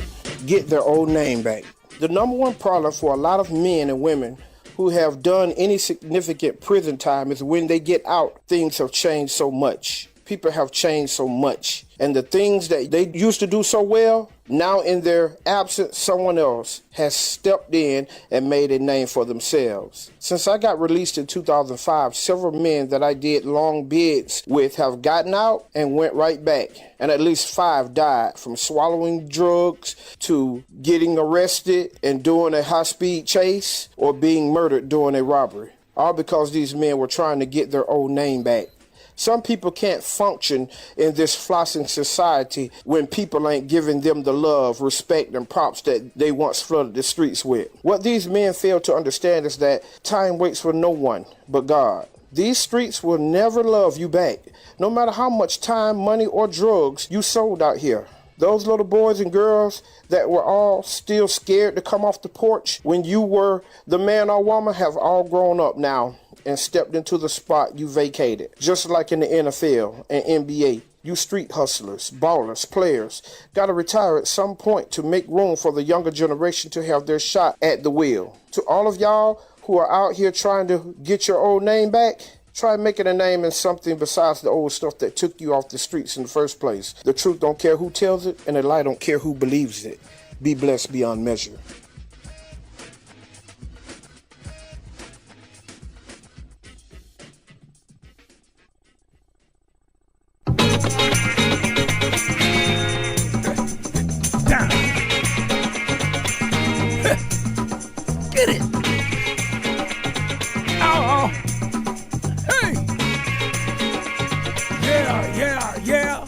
get their old name back. The number one problem for a lot of men and women who have done any significant prison time is when they get out, things have changed so much. People have changed so much. And the things that they used to do so well, now in their absence, someone else has stepped in and made a name for themselves. Since I got released in 2005, several men that I did long bids with have gotten out and went right back. And at least 5 died from swallowing drugs to getting arrested and doing a high-speed chase or being murdered during a robbery. All because these men were trying to get their old name back. Some people can't function in this flossing society when people ain't giving them the love, respect, and props that they once flooded the streets with. What these men fail to understand is that time waits for no one but God. These streets will never love you back, no matter how much time, money, or drugs you sold out here. Those little boys and girls that were all still scared to come off the porch when you were the man or woman have all grown up now and stepped into the spot you vacated. Just like in the NFL and NBA, you street hustlers, ballers, players, gotta retire at some point to make room for the younger generation to have their shot at the wheel. To all of y'all who are out here trying to get your old name back, try making a name in something besides the old stuff that took you off the streets in the first place. The truth don't care who tells it, and the lie don't care who believes it. Be blessed beyond measure. Get it! Oh! Hey! Yeah!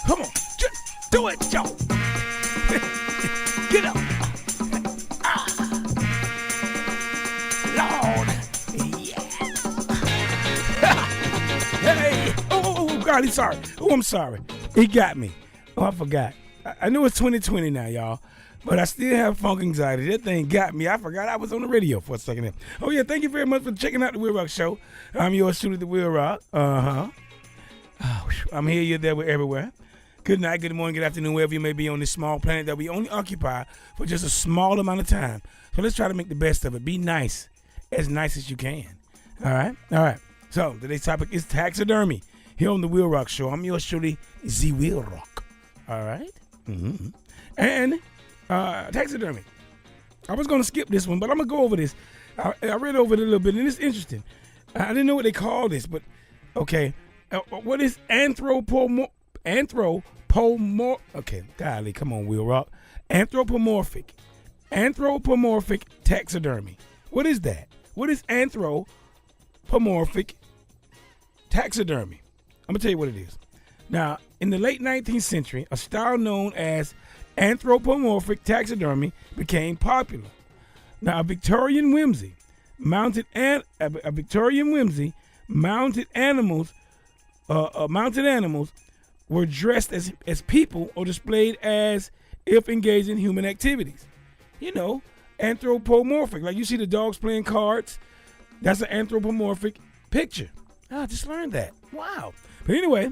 Come on, just do it, Joe! Get up! Lord! Yeah! Hey! Oh, God, he's sorry. Oh, I'm sorry. He got me. Oh, I forgot. I knew it's 2020 now, y'all, but I still have funk anxiety. That thing got me. I forgot I was on the radio for a second there. Oh, yeah, thank you very much for checking out the WILROC show. I'm yours truly, the WILROC. Oh, I'm here, you're there, we're everywhere. Good night, good morning, good afternoon, wherever you may be on this small planet that we only occupy for just a small amount of time. So let's try to make the best of it. Be nice as you can. All right. So today's topic is taxidermy here on the WILROC show. I'm yours truly, the WILROC. All right. Mm-hmm. And taxidermy. I was going to skip this one, but I'm going to go over this. I read over it a little bit, and it's interesting. I didn't know what they call this, but okay. What is okay, golly, come on, WILROC. Anthropomorphic taxidermy. What is that? What is anthropomorphic taxidermy? I'm going to tell you what it is. Now, in the late 19th century, a style known as anthropomorphic taxidermy became popular. Now, a Victorian whimsy mounted animals were dressed as people or displayed as if engaged in human activities. You know, anthropomorphic. Like you see the dogs playing cards. That's an anthropomorphic picture. I just learned that. Wow. But anyway,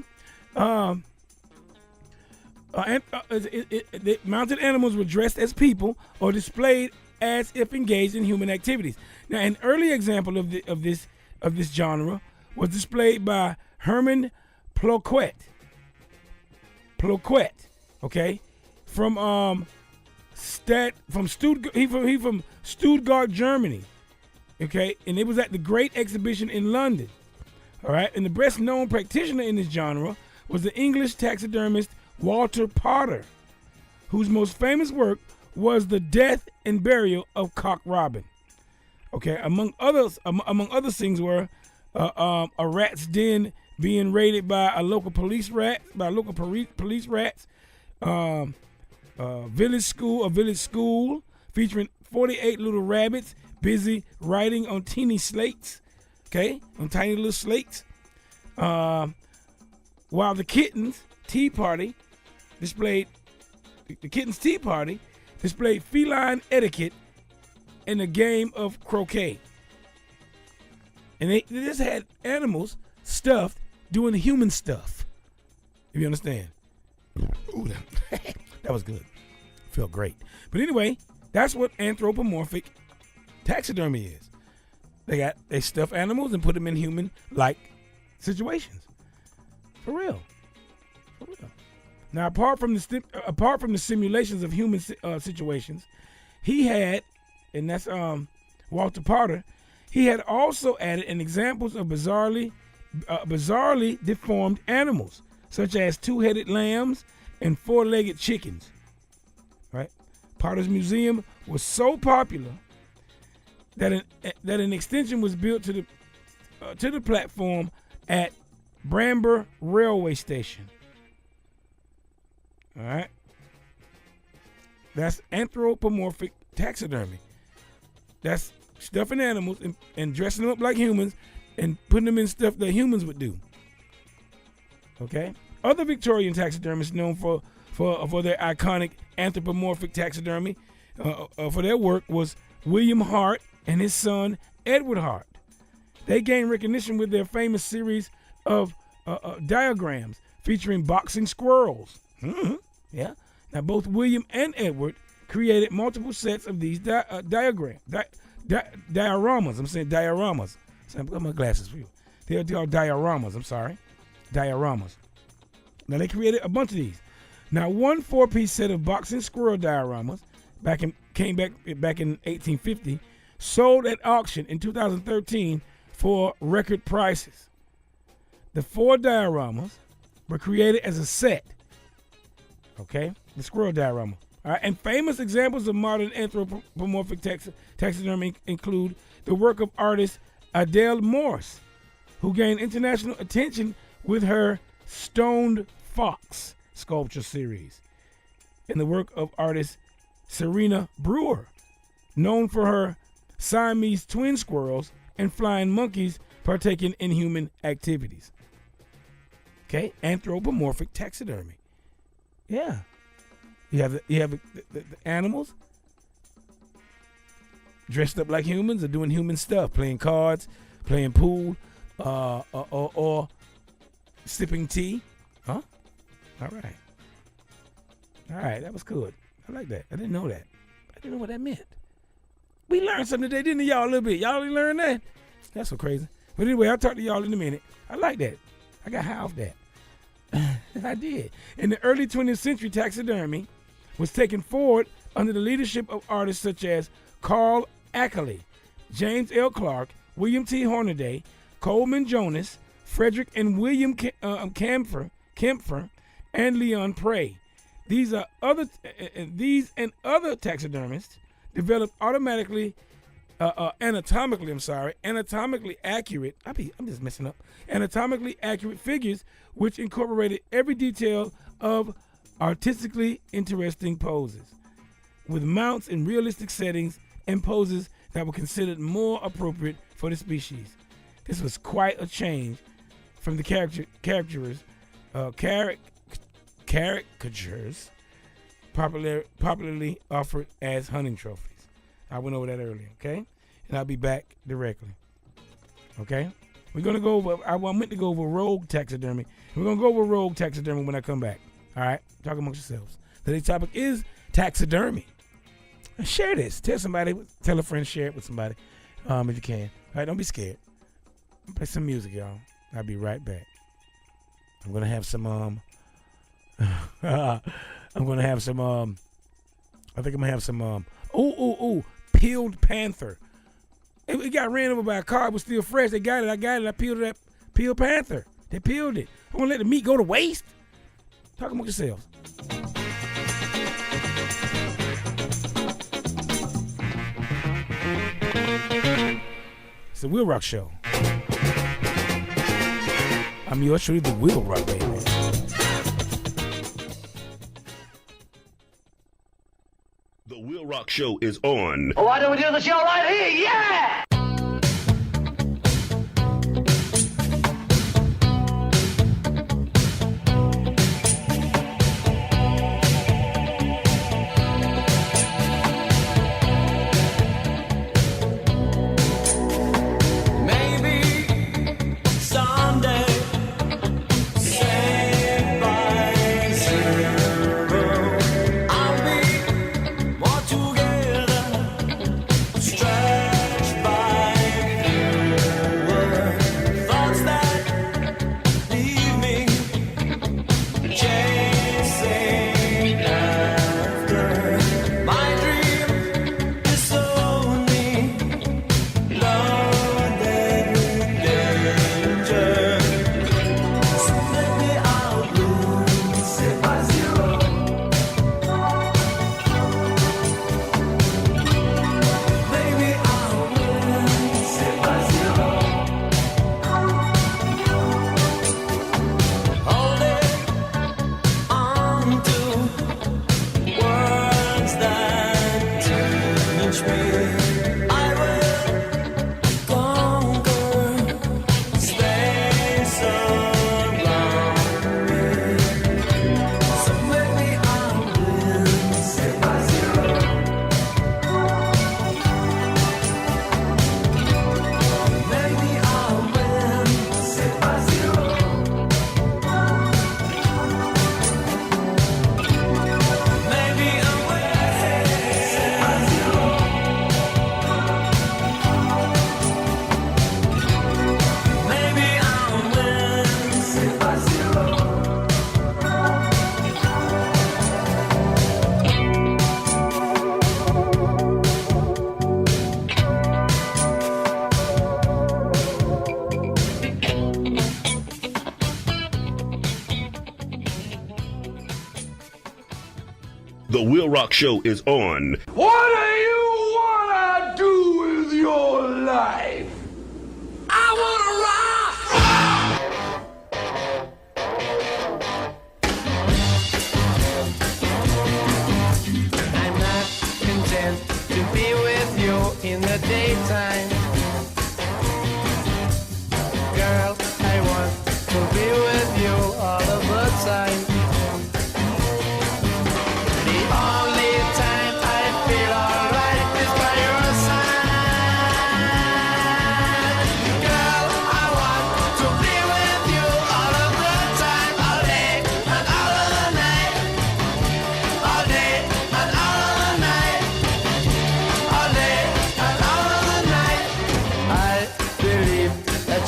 mounted animals were dressed as people or displayed as if engaged in human activities. Now, an early example of this genre was displayed by Herman Ploquet, okay, from Stuttgart, Germany, okay, and it was at the Great Exhibition in London. All right, and the best known practitioner in this genre was the English taxidermist Walter Potter, whose most famous work was the death and burial of Cock Robin. Okay, among other things were a rat's den being raided by local police rats, village school featuring 48 little rabbits busy writing on teeny slates, okay, on tiny little slates. While the kittens' tea party displayed feline etiquette in a game of croquet. And they just had animals stuffed doing human stuff, if you understand. Ooh, that was good. Felt great. But anyway, that's what anthropomorphic taxidermy is. They stuff animals and put them in human-like situations. For real. Now, apart from the simulations of human situations, he had, and that's Walter Potter, he had also added in examples of bizarrely deformed animals, such as two-headed lambs and four-legged chickens. Right? Potter's museum was so popular that an extension was built to the platform at Bramber Railway Station. All right. That's anthropomorphic taxidermy. That's stuffing animals and dressing them up like humans and putting them in stuff that humans would do. Okay. Other Victorian taxidermists known for their iconic anthropomorphic taxidermy for their work was William Hart and his son Edward Hart. They gained recognition with their famous series of diagrams featuring boxing squirrels. Mm-hmm. Yeah. Now both William and Edward created multiple sets of these dioramas. I'm saying dioramas. So I've got my glasses for you. They're dioramas. I'm sorry. Dioramas. Now they created a bunch of these. Now one 4-piece set of boxing squirrel dioramas came back in 1850, sold at auction in 2013 for record prices. The 4 dioramas were created as a set. Okay, the squirrel diorama. All right, and famous examples of modern anthropomorphic taxidermy include the work of artist Adele Morse, who gained international attention with her Stoned Fox sculpture series, and the work of artist Serena Brewer, known for her Siamese twin squirrels and flying monkeys partaking in human activities. Okay, anthropomorphic taxidermy. Yeah, you have the animals dressed up like humans or doing human stuff, playing cards, playing pool, or sipping tea. Huh? All right, that was good. I like that. I didn't know that. I didn't know what that meant. We learned something today, didn't y'all, a little bit? Y'all learned that? That's so crazy. But anyway, I'll talk to y'all in a minute. I like that. I got high off that. I did. In the early 20th century, taxidermy was taken forward under the leadership of artists such as Carl Ackley, James L. Clark, William T. Hornaday, Coleman Jonas, Frederick and William Kempfer, and Leon Prey. These and other taxidermists developed anatomically accurate. I'm just messing up. Anatomically accurate figures, which incorporated every detail of artistically interesting poses, with mounts in realistic settings and poses that were considered more appropriate for the species. This was quite a change from the caricatures popularly offered as hunting trophies. I went over that earlier, okay? And I'll be back directly. Okay? We're going to go over, I meant to go over rogue taxidermy. We're going to go over rogue taxidermy when I come back. All right? Talk amongst yourselves. Today's topic is taxidermy. Share this. Tell somebody, tell a friend, share it with somebody if you can. All right? Don't be scared. Play some music, y'all. I'll be right back. I'm going to have some, I think I'm going to have some, peeled panther. It got ran over by a car. It was still fresh. They got it. I got it. I peeled that peeled panther. They peeled it. I want to let the meat go to waste. Talk among yourselves. It's the WILROC Show. I'm yours truly, the WILROC, baby. The WILROC Show is on. Well, why don't we do the show right here? Yeah! The WILROC Show is on. What do you wanna do with your life? I wanna rock! I'm not content to be with you in the daytime. Girl, I want to be with you all of the time.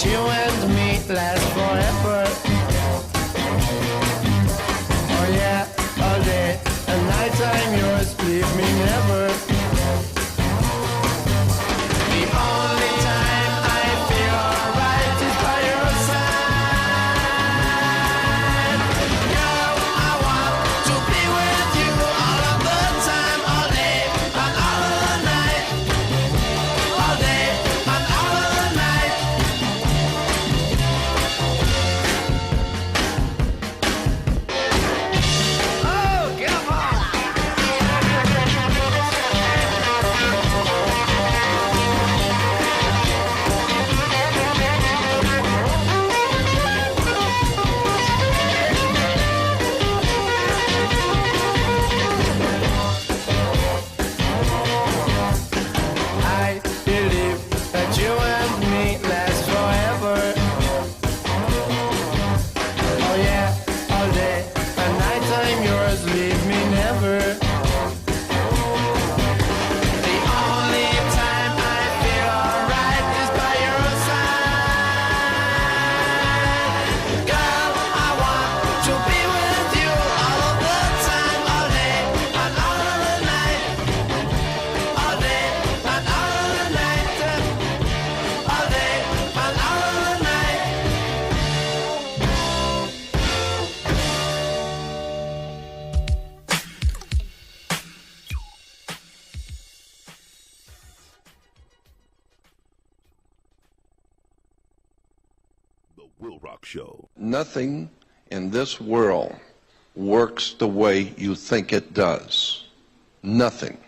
You and me last forever. Oh yeah, all day and night I'm yours, leave me never. The only time I feel alright is by your side. Girl, I want to be with you all of the time, all day and all of the night. All day and all of the night. I believe that you and me last forever. Oh yeah, all day and night I'm yours, leave me never. The only time I feel alright is by your side. Girl, I want to be with you all of the time, all day and all of the night. All day and all of the night. All day and all of the night. The WILROC Show. Nothing in this world works the way you think it does. Nothing.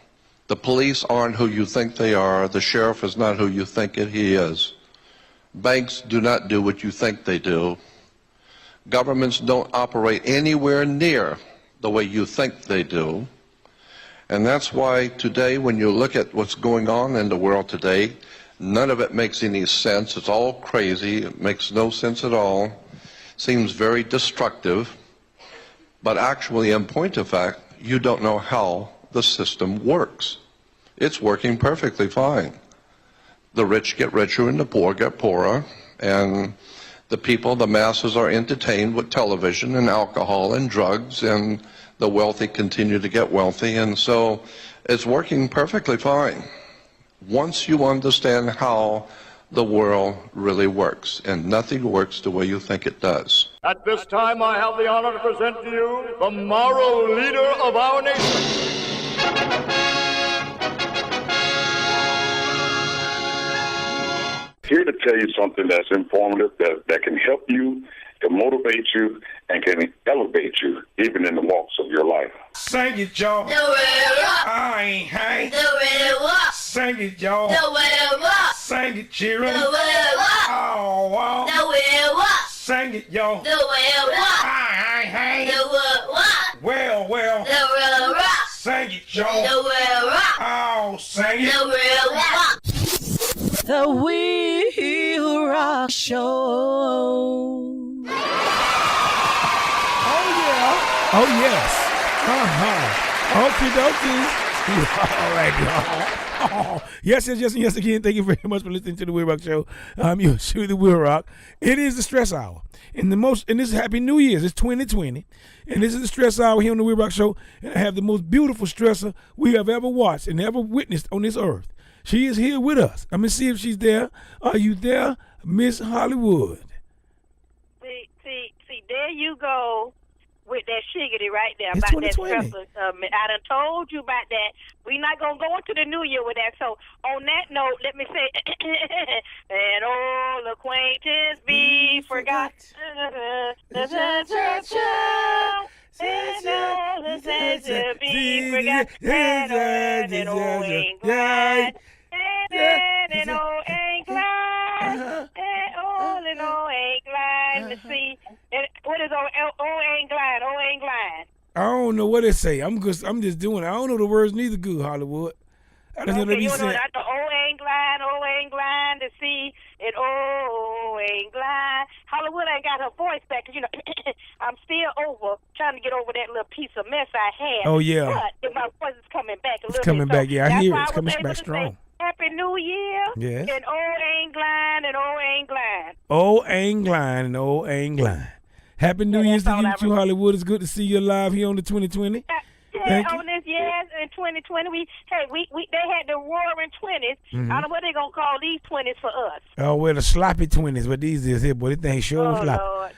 The police aren't who you think they are. The sheriff is not who you think he is. Banks do not do what you think they do. Governments don't operate anywhere near the way you think they do. And that's why today, when you look at what's going on in the world today, none of it makes any sense. It's all crazy. It makes no sense at all. Seems very destructive. But actually, in point of fact, you don't know how the system works. It's working perfectly fine. The rich get richer and the poor get poorer. And the people, the masses, are entertained with television and alcohol and drugs, and the wealthy continue to get wealthy. And so it's working perfectly fine once you understand how the world really works, and nothing works the way you think it does. At this time, I have the honor to present to you the moral leader of our nation. Here to tell you something that's informative, that can help you, to motivate you, and can elevate you, even in the walks of your life. Sing it, Joe. The WILROC. I ain't hang. The WILROC. Sing it, Joe. The WILROC. Sing it, children. The WILROC. Oh, wow. The WILROC. Sing it, yo. The WILROC. I ain't hang. The WILROC. Well. The WILROC. Sing it, Joe. The WILROC. Oh, sing it. The WILROC. The WILROC Show. Oh, yes. Okie dokie. All right, y'all. Oh, yes, again. Thank you very much for listening to the WILROC Show. I'm your Shoot the WILROC. It is the stress hour. And this is Happy New Year's. It's 2020. And this is the stress hour here on the WILROC Show. And I have the most beautiful stresser we have ever watched and ever witnessed on this earth. She is here with us. I'm going to see if she's there. Are you there, Miss Hollywood? See, there you go with that shiggity right there. It's about 2020. that stressor. I done told you about that. We're not going to go into the new year with that. So, on that note, let me say, an old acquaintance be forgot. Be forgot. And old England. And old England. And old England. Let's see. What is old England? Old England. I don't know what it say. I'm just doing it. I don't know the words neither, good Hollywood. I just know that You he know said. that's the old England to see it. Old England. Hollywood ain't got her voice back. 'Cause, I'm still trying to get over that little piece of mess I had. Oh, yeah. But my voice is coming back a little bit. It's coming back. Yeah, I hear it. It's coming able back to strong. say Happy New Year. Yes. And old England and old England. Old England and old England. Happy New Year's to you too, Hollywood. It's good to see you live here on the 2020. Yeah, on this year in 2020, we they had the Roaring 20s. Mm-hmm. I don't know what they gonna call these 20s for us. Oh, well, the sloppy 20s, but these is here, boy. This thing sure sloppy. Lord.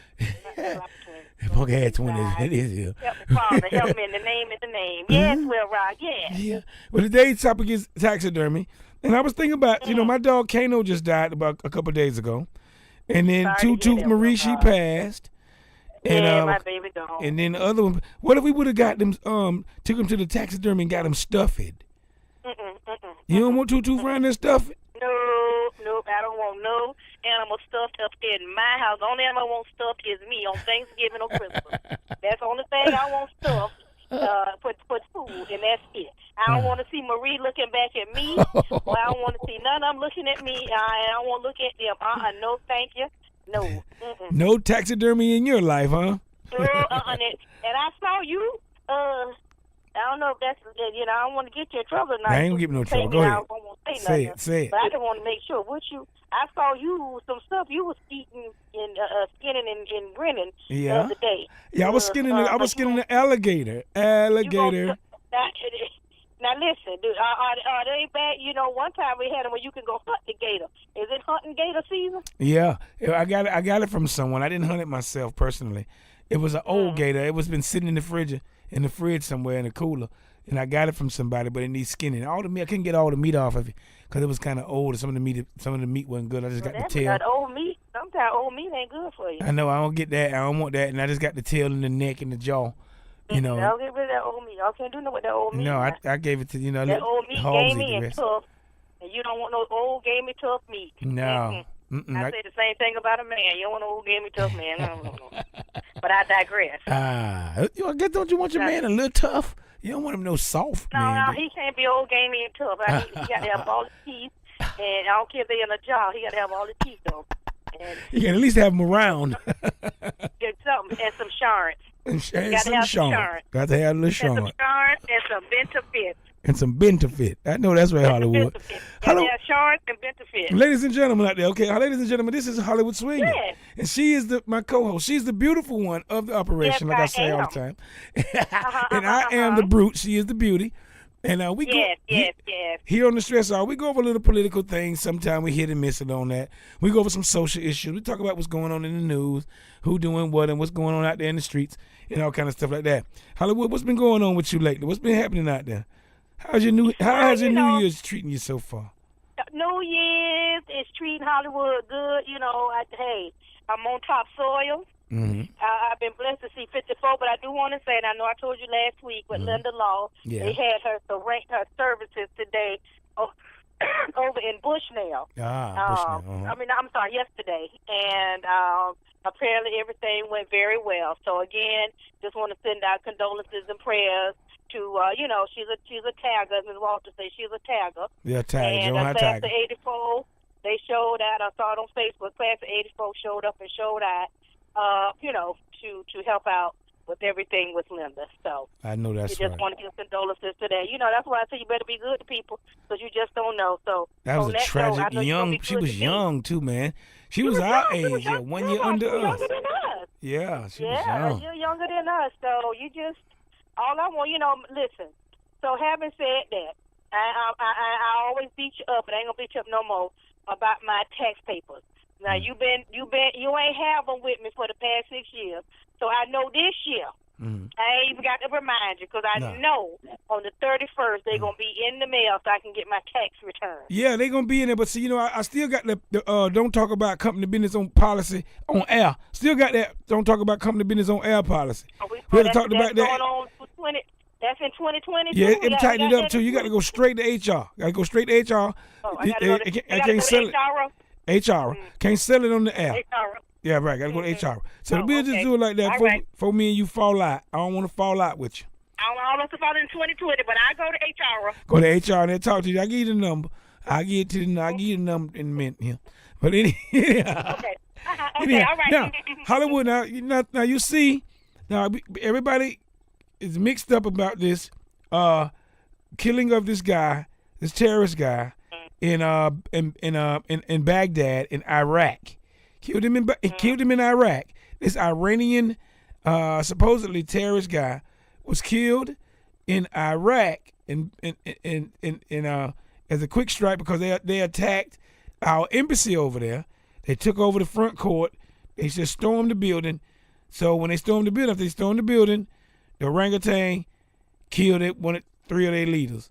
Punk had 20s. It is here. Help me, Father. Help me in the name of the name. Yes, WILROC. Yes. Yeah. Well, today's topic is taxidermy. And I was thinking about, my dog Kano just died about a couple of days ago. And then Two-Tooth Marie, she passed. And, my baby dog. And then the other one, what if we would have got them, took them to the taxidermy and got them stuffed? You don't want Two-Tooth around there stuffed? Nope. I don't want no animal stuffed up in my house. The only animal I want stuffed is me on Thanksgiving or Christmas. That's the only thing I want stuffed. Put food, and that's it. I don't want to see Marie looking back at me, or I don't want to see none of them looking at me. I don't want to look at them. No, thank you. No. No taxidermy in your life, huh? And I saw you. I don't know if that's, I don't want to get you in trouble tonight. I ain't gonna get me no trouble. Go ahead. I don't want to say nothing. Say it. But I just want to make sure. I saw you, some stuff you was eating and skinning and grinning the other day. Yeah, I was skinning the alligator. Now listen, dude, are they bad? One time we had them where you can go hunt the gator. Is it hunting gator season? Yeah, I got it from someone. I didn't hunt it myself personally. It was an old gator. It was been sitting in the fridge somewhere in the cooler, and I got it from somebody, but it needs skinning. All the meat, I couldn't get all the meat off of it because it was kind of old. Some of the meat wasn't good. I just got the tail. That old meat. Sometimes old meat ain't good for you. I know. I don't get that. I don't want that, and I just got the tail and the neck and the jaw. You know. Y'all get rid of that old meat. Y'all can't do nothing with that old meat. No, I gave it to that old meat gamey and rest. tough, and you don't want no old gamey tough meat. No. I say the same thing about a man. You don't want no old gamey tough man. No. But I digress. I guess don't you want your man a little tough? You don't want him no soft man. No, he can't be old gamey and tough. He got to have all the teeth, and I don't care if they're in a jar. He got to have all the teeth though. And you can at least have him around. get something and some shards. And some Sean. Got to have a little Sean. And some shards and some benefits. And some benefit. I know that's right, Hollywood. Yeah, shards and benefits. Ladies and gentlemen out there, okay? Ladies and gentlemen, this is Hollywood Swinging. Yes. And she is my co-host. She's the beautiful one of the operation, yes, like I say all the time. And I am the brute. She is the beauty. And we yes. Here on the Stress Hour, we go over a little political things. Sometimes we hit and miss it on that. We go over some social issues. We talk about what's going on in the news, who doing what, and what's going on out there in the streets, and all kind of stuff like that. Hollywood, what's been going on with you lately? What's been happening out there? How has your New Year's treating you so far? New Year's is treating Hollywood good. You know, hey, I'm on top soil. Mm-hmm. I've been blessed to see 54, but I do want to say, and I know I told you last week with Linda Law, they had her services today over in Bushnell. Bushnell. I mean, I'm sorry, yesterday, and apparently everything went very well. So again, just want to send out condolences and prayers to, she's a tagger, as Ms. Walter says, she's a tagger. Yeah, tagger. And Class of 84, they showed out. I saw it on Facebook. Class of 84 showed up and showed out. To help out with everything with Linda. So I know that's you just want to give condolences today. That's why I say you better be good to people because you just don't know. So that was a tragic young. She was young too, man. She was our age, 1 year under us. Younger than us. Yeah, she was young. You're younger than us. So you just all I want, listen. So having said that, I always beat you up, but I ain't gonna beat you up no more about my tax papers. Now you ain't have them with me for the past 6 years, so I know this year. I ain't even got to remind you because I know on the 31st they're gonna be in the mail so I can get my tax return. Yeah, they're gonna be in there, but see, I still got the don't talk about company business on policy on air. Still got that don't talk about company business on air policy. We have to talk about that. Going on for that's in 2020. Yeah, it tightened it up too. You got to go straight to HR. Got to go straight to HR. I can't sell it. HR. Can't sell it on the air. HR. Yeah, right. Got to go to HR. So we'll just do it like that before me and you fall out. I don't want to fall out with you. I don't know if it's in 2020, but I go to HR. Go to HR and they talk to you. I give you the number. I give you the number in a minute. Yeah. But anyway. Okay, all right. Now, Hollywood. Now you see. Now everybody is mixed up about this killing of this guy, this terrorist guy. In Baghdad in Iraq, killed him in Iraq. This Iranian supposedly terrorist guy was killed in Iraq as a quick strike because they attacked our embassy over there. They took over the front court. They just stormed the building. So when they stormed the building, the orangutan killed three of their leaders.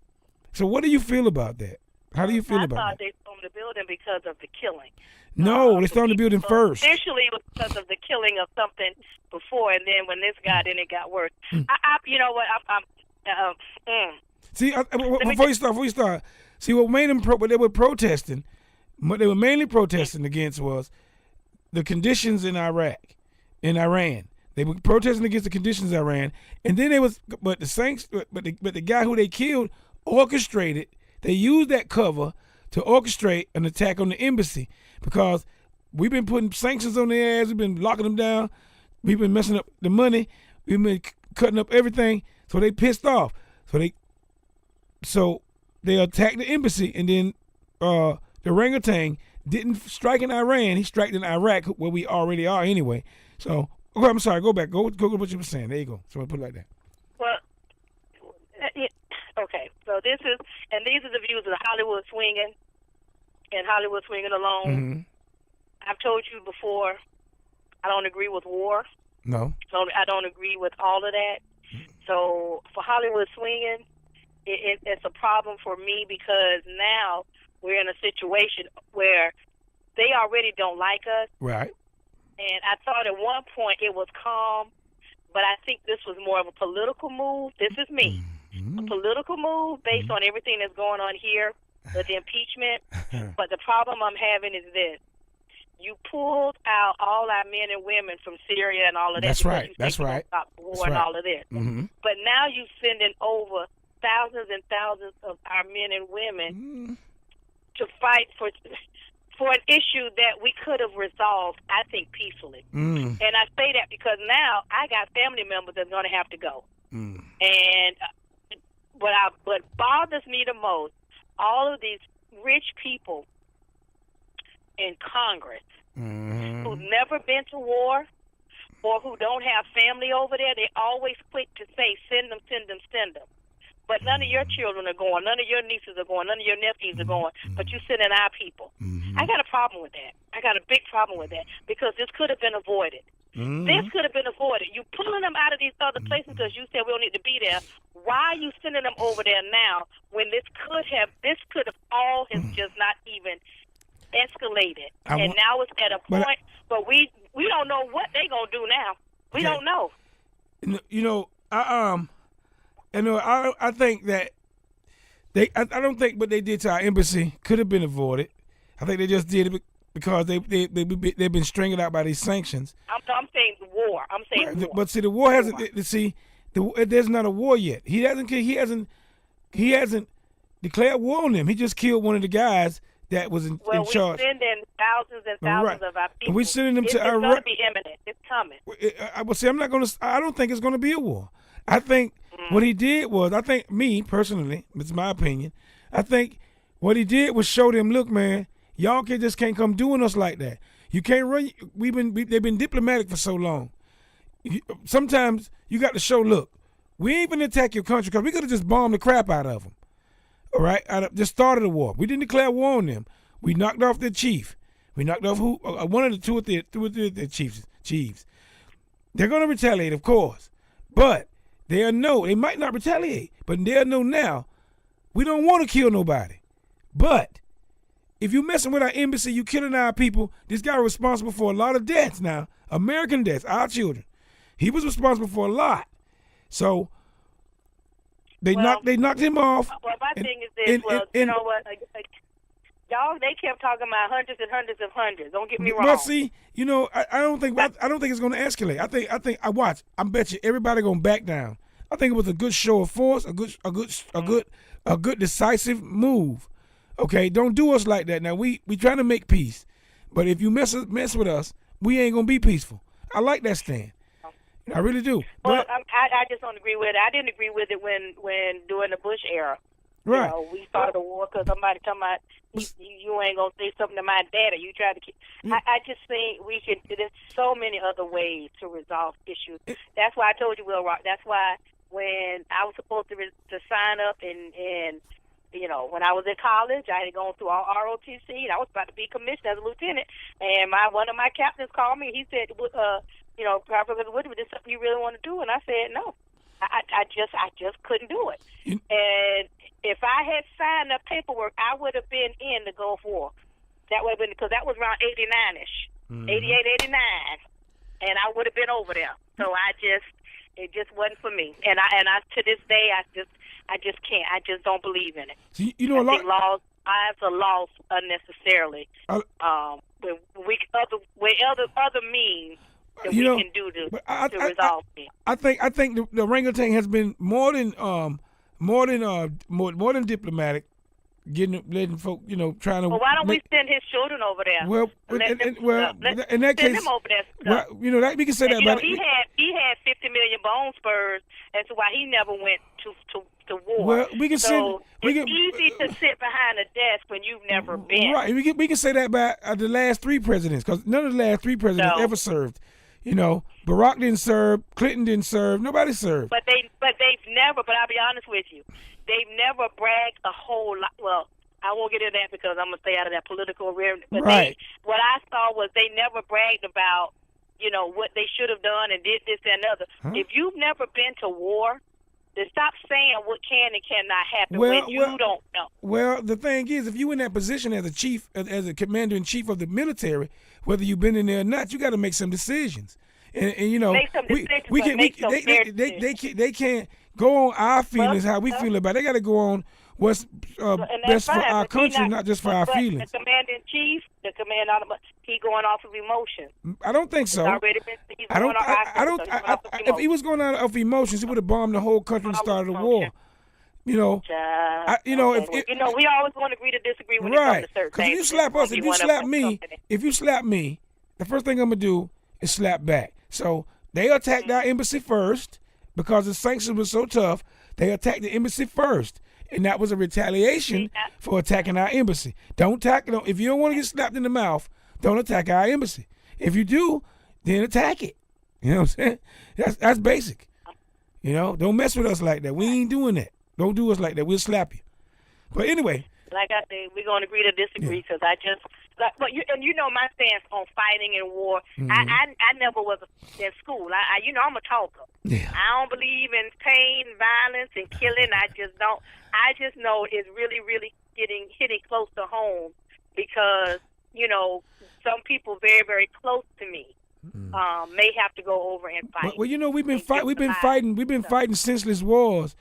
So what do you feel about that? How do you feel about that? I thought they stormed the building because of the killing. No, they stormed the building first. Initially, it was because of the killing of something before, and then when this got in, it got worse. You know what? See, before you start, see what made them what they were protesting. What they were mainly protesting against was the conditions in Iran. They were protesting against the conditions in Iran, and then but the guy who they killed orchestrated. They used that cover to orchestrate an attack on the embassy because we've been putting sanctions on their ass. We've been locking them down. We've been messing up the money. We've been cutting up everything. So they pissed off. So they attacked the embassy, and then the orangutan didn't strike in Iran. He struck in Iraq, where we already are anyway. So, okay, I'm sorry. Go back. Go to what you were saying. There you go. So I put it like that. Well, okay. So these are the views of Hollywood Swinging and Hollywood Swinging alone. Mm-hmm. I've told you before, I don't agree with war. No. So I don't agree with all of that. So for Hollywood Swinging, it's a problem for me because now we're in a situation where they already don't like us. Right. And I thought at one point it was calm, but I think this was more of a political move. This is me. A political move based on everything that's going on here with the impeachment. But the problem I'm having is this. You pulled out all our men and women from Syria and all of that. That's right. That's right. Stop the war That's and right. all of this. Mm-hmm. But now you're sending over thousands and thousands of our men and women to fight for an issue that we could have resolved, I think, peacefully. And I say that because now I got family members that's going to have to go. And what bothers me the most, all of these rich people in Congress who've never been to war or who don't have family over there, they always quick to say, send them, send them, send them. But none of your children are going, none of your nieces are going, none of your nephews are going, but you sending our people. I got a problem with that. I got a big problem with that because this could have been avoided. This could have been avoided. You pulling them out of these other places because you said we don't need to be there. Why are you sending them over there now when this could have all has just not even escalated, and now it's at a point, but we don't know what they gonna do now. We don't know. I think that I don't think what they did to our embassy could have been avoided. I think they just did it because they've been strangled out by these sanctions. I'm saying the war. I'm saying war. But see, the war hasn't. There's not a war yet. He hasn't declared war on them. He just killed one of the guys that was in charge. We're sending thousands and thousands of our people. And we're sending them to Iraq. It's going to be imminent. It's coming. I don't think it's going to be a war. I think what he did was, me personally, it's my opinion, I think what he did was show them, look, man, y'all just can't come doing us like that. You can't run. They've been diplomatic for so long. Sometimes you got to show, look, we ain't gonna attack your country because we could have just bombed the crap out of them. All right, just started a war. We didn't declare war on them. We knocked off their chief. We knocked off one of the two of their chiefs. They're gonna retaliate, of course, but they might not retaliate, but they'll know now. We don't want to kill nobody, but if you messing with our embassy, you killing our people. This guy was responsible for a lot of deaths now, American deaths, our children. He was responsible for a lot, so. They knocked him off. Well, my thing is this. You know what? Y'all, they kept talking about hundreds and hundreds of hundreds. Don't get me wrong. Well, see, I don't think it's going to escalate. I bet you everybody going to back down. I think it was a good show of force, a good decisive move. Okay, don't do us like that. Now we trying to make peace, but if you mess with us, we ain't going to be peaceful. I like that stand. I really do. Well, I just don't agree with it. I didn't agree with it when during the Bush era. Right. We started a war because somebody talking about you ain't gonna say something to my daddy. You try to keep. I just think we can. There's so many other ways to resolve issues. That's why I told you, WILROC. That's why when I was supposed to sign up and when I was in college, I had gone through all ROTC. I was about to be commissioned as a lieutenant, and one of my captains called me. He said, Professor Woodward, is this something you really want to do? And I said, no. I just couldn't do it. And if I had signed the paperwork, I would have been in the Gulf War. That would have been, because that was around 89-ish, 88, 89. And I would have been over there. So it just wasn't for me. And I to this day, I just can't. I just don't believe in it. So, I think lives are lost unnecessarily. Other means that we can do to resolve it. I think the orangutan has been more than diplomatic, letting folk trying to. Well, why don't we send his children over there? Well, in that case, send him over there. That we can say that. He had 50 million bone spurs, and so why he never went to war. Well, we can it's easy to sit behind a desk when you've never been. Right, we can say that about the last three presidents, because none of the last three presidents ever served. Barack didn't serve, Clinton didn't serve, nobody served. But they've never. But I'll be honest with you, they've never bragged a whole lot. Well, I won't get into that because I'm gonna stay out of that political arena. But right. What I saw was they never bragged about what they should have done and did this and other. If you've never been to war, then stop saying what can and cannot happen when you don't know. Well, the thing is, if you're in that position as a chief, as a commander in chief of the military, whether you've been in there or not, you got to make some decisions. and you know, Make some we decisions, can, make some fair they can't go on our feelings, how we feel about it. They got to go on what's best for our country, not just for our feelings. The commander-in-chief, he going off of emotion. I don't think so. If he was going out of emotions, he would have bombed the whole country and started a war. You know, we always want to agree to disagree when it comes to certain things. Because if you slap us, if you slap me, the first thing I'm gonna do is slap back. So they attacked our embassy first because the sanctions were so tough. They attacked the embassy first, and that was a retaliation for attacking our embassy. Don't attack. If you don't want to get slapped in the mouth, don't attack our embassy. If you do, then attack it. You know what I'm saying? That's basic. You know, don't mess with us like that. We ain't doing that. Don't do us like that. We'll slap you. But anyway. Like I said, we're going to agree to disagree because I just, you know my stance on fighting and war. Mm-hmm. I never was in school. I'm a talker. Yeah. I don't believe in pain, violence, and killing. I just don't. I just know it's really, really hitting close to home because, you know, some people very, very close to me may have to go over and fight. Well, you know, we've been fighting senseless wars.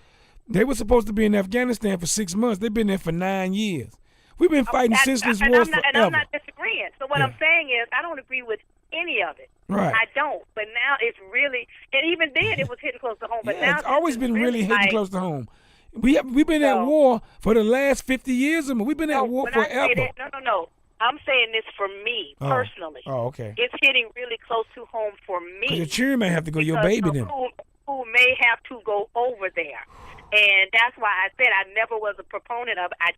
They were supposed to be in Afghanistan for 6 months. They've been there for 9 years. We've been fighting senseless wars forever. And I'm not disagreeing. So what I'm saying is I don't agree with any of it. Right. I don't. But now it's really, and even then it was hitting close to home. But now it's always been really hitting close to home. We've been at war for the last 50 years. We've been at war forever. No. I'm saying this for me personally. Oh, okay. It's hitting really close to home for me. Because your children may have to go. Your baby then. Who may have to go over there. And that's why I said I never was a proponent of it. I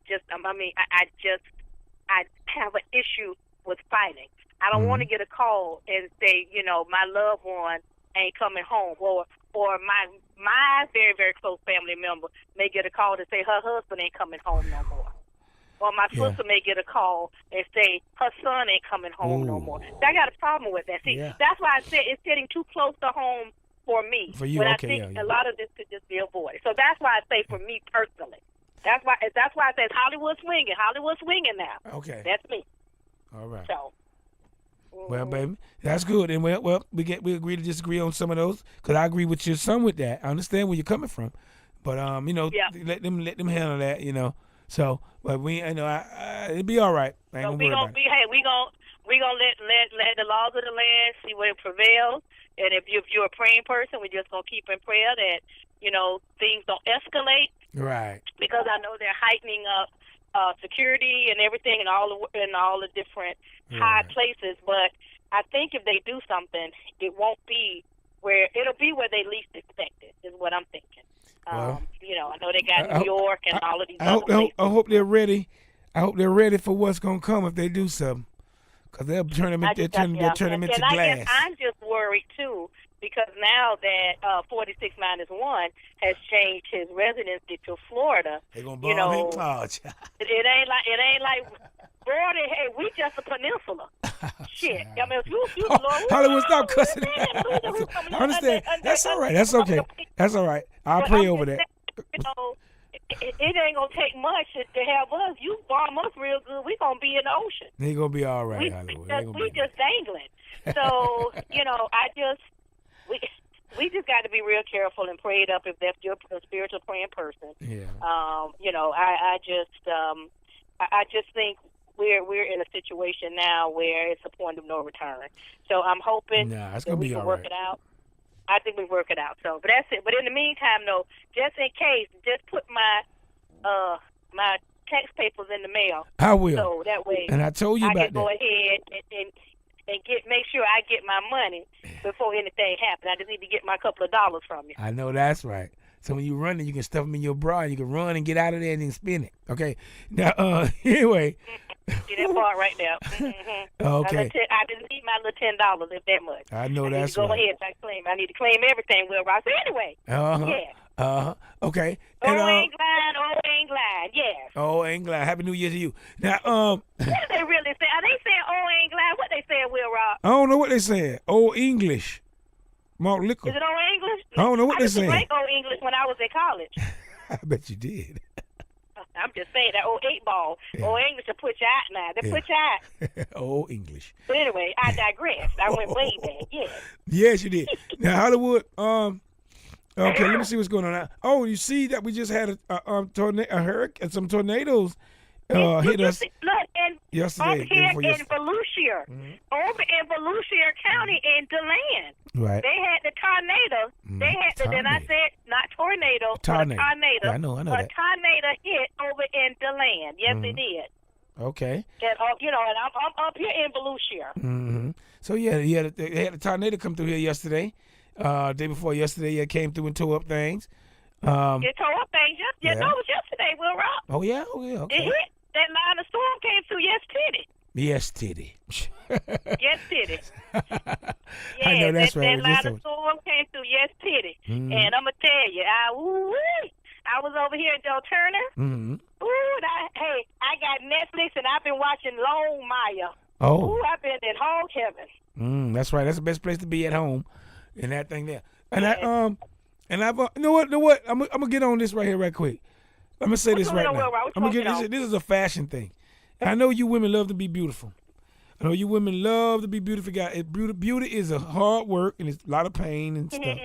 have an issue with fighting. I don't want to get a call and say, you know, my loved one ain't coming home, or my very, very close family member may get a call to say her husband ain't coming home no more. Or my sister may get a call and say her son ain't coming home no more. I got a problem with that. See, that's why I said it's getting too close to home for me. For you, but okay, I think a lot of this could just be avoided. So that's why I say for me personally. That's why I say Hollywood swinging now. Okay. That's me. All right. So. Well, baby, that's good. And we agree to disagree on some of those because I agree with your son with that. I understand where you're coming from, but you know, let them handle that. You know. So, but it'll be all right. I ain't we gonna let the laws of the land see what prevails. And if you're a praying person, we're just gonna keep in prayer that, you know, things don't escalate. Right. Because I know they're heightening up security and everything in all the different high places. But I think if they do something, it'll be where they least expect it. Is what I'm thinking. Well, you know, I know they got New York and all of these other places. I hope they're ready. I hope they're ready for what's gonna come if they do something. Because they'll turn them into glass. I'm just worried, too, because now that 46-1 has changed his residency to Florida, they're going to bomb him? Oh, it ain't like, Brody, hey, we just a peninsula. Shit. I mean, you Hollywood, stop cussing. I understand. That's all right. That's okay. That's all right. I'll pray over that. You know, it ain't gonna take much to have us. You bomb us real good, we gonna be in the ocean. They gonna be all right, we just dangling. So you know, we just got to be real careful and prayed up if that's your spiritual praying person. Yeah. You know, I just think we're in a situation now where it's a point of no return. So I'm hoping it's that gonna we be can all work right. it out. I think we work it out. So, but that's it. But in the meantime, though, just in case, just put my tax papers in the mail. I will. So that way, and I told you about that. I can go ahead and make sure I get my money before anything happens. I just need to get my couple of dollars from you. I know that's right. So when you run it, you can stuff them in your bra. You can run and get out of there and then spin it. Okay. Now, anyway. See that part right there. Mm-hmm. Okay. I just need my little $10, if that much. I know that's right. Go ahead and claim. I need to claim everything, WILROC. So anyway. Yeah. Okay. And, England. Yes. Oh, England. Happy New Year to you. Now, what do they really say? Are they saying England? What they saying, WILROC? I don't know what they saying. Old English. Malt liquor. Is it Old English? I don't know what they saying. I drank Old English when I was in college. I bet you did. I'm just saying that old 8-ball, old English to put you out now. They put you out. Old English. But anyway, I digress. I went way back. Yes. Yes, you did. Now Hollywood. Okay, let me see what's going on now. Oh, you see that we just had a hurricane, some tornadoes hit us yesterday. Over here in Volusia, over in Volusia County in DeLand, right? They had the tornado. They had the. Then I said not tornado, tornado. Yeah, I know a that. tornado hit over in DeLand. Yes, it did. Okay. And and I'm up here in Volusia. Mm-hmm. So they had a tornado come through here yesterday. Day before yesterday, it came through and tore up things. It tore up things. No, it was yesterday. Will Rock. Oh yeah. Okay. It hit. That line of storm came through yesterday. Yes, titty. Yes, titty. Yeah, I know that's right. That line of storm came through yesterday. And I'm going to tell you, I was over here in Del Turner. I got Netflix and I've been watching Lone Maya. Oh. I've been in hog heaven. That's right. That's the best place to be, at home. And that thing there. And I've you know what? I'm gonna get on this right here right quick. I'm gonna say this right now. I'm gonna get this is a fashion thing. And I know you women love to be beautiful. I know you women love to be beautiful. Beauty is a hard work and it's a lot of pain and stuff.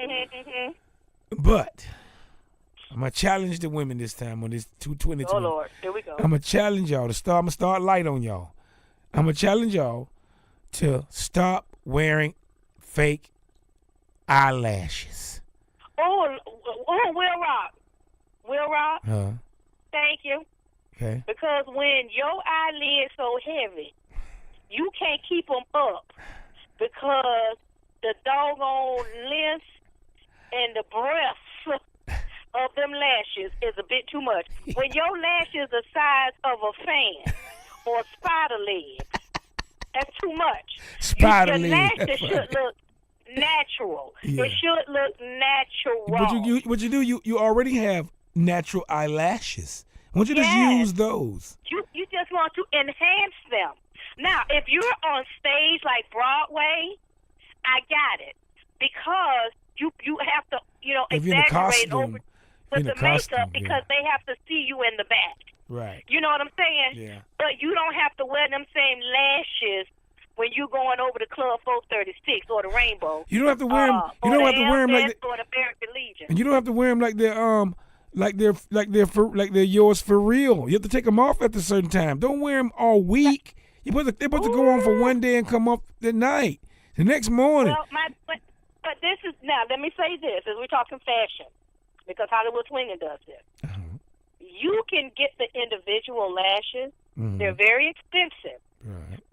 But I'm gonna challenge the women this time on this 222. Oh Lord, here we go. I'm gonna challenge y'all to start. I'm gonna start light on y'all. I'm gonna challenge y'all to stop wearing fake eyelashes. Oh, Will Rock. Thank you. Okay. Because when your eyelids so heavy, you can't keep them up because the doggone length and the breadth of them lashes is a bit too much. When your lashes the size of a fan or spider legs, that's too much. Spider your legs. lashes should look natural. Yeah. It should look natural. But what you do, you already have natural eyelashes. Why don't you just use those? You just want to enhance them. Now, if you're on stage like Broadway, I got it. Because you have to, If you're in a exaggerate costume, with the makeup because they have to see you in the back. Right. You know what I'm saying? Yeah. But you don't have to wear them same lashes when you going over the Club 436 or the Rainbow. You don't have to wear them. You don't have to wear them like or the American Legion. and you don't have to wear them like they're yours for real. You have to take them off at a certain time. Don't wear them all week. They're supposed to go on for one day and come off at night. The next morning. Well, but this is now. Let me say this as we're talking fashion, because Hollywood Swinging does this. You can get the individual lashes. They're very expensive,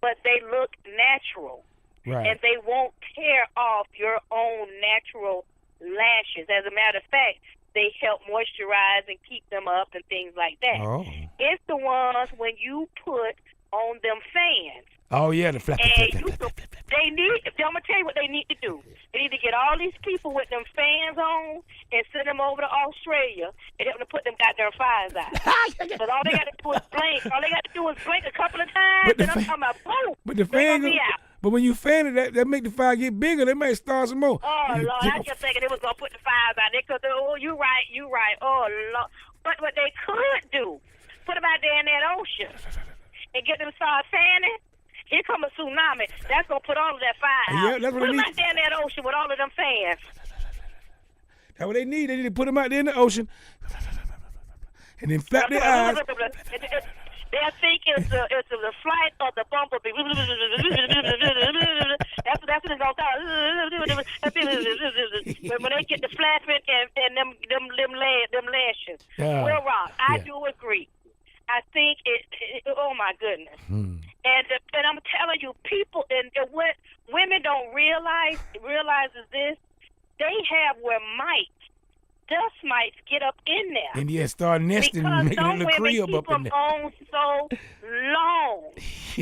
but they look natural, and they won't tear off your own natural lashes. As a matter of fact, they help moisturize and keep them up and things like that. It's the ones when you put on them fans. Oh yeah, the flap. They need. I'm gonna tell you what they need to do. They need to get all these people with them fans on and send them over to Australia and help them put them goddamn fires out. Because all they got to do is blink. All they got to do is blink a couple of times, and I'm talking about boom. But the fan, but when you fan it, that make the fire get bigger. They may start some more. Oh Lord, I just thinking they was gonna put the fires out there because you right. Oh Lord, but what they could do, put them out there in that ocean and get them start fanning. Here come a tsunami. That's going to put all of that fire out. Yeah, that's what put they them need. out there in that ocean with all of them fans. That's what they need. They need to put them out there in the ocean and then flap their eyes. They'll think it's the flight of the bumblebee. That's what it's going to do. When they get the flapping and them lashes. Will Rock, I do agree. I think oh my goodness. And I'm telling you, people and what women don't realize is this: they have where dust mites get up in there. And start nesting and making a little crib up in there. Because some women keep them on so long,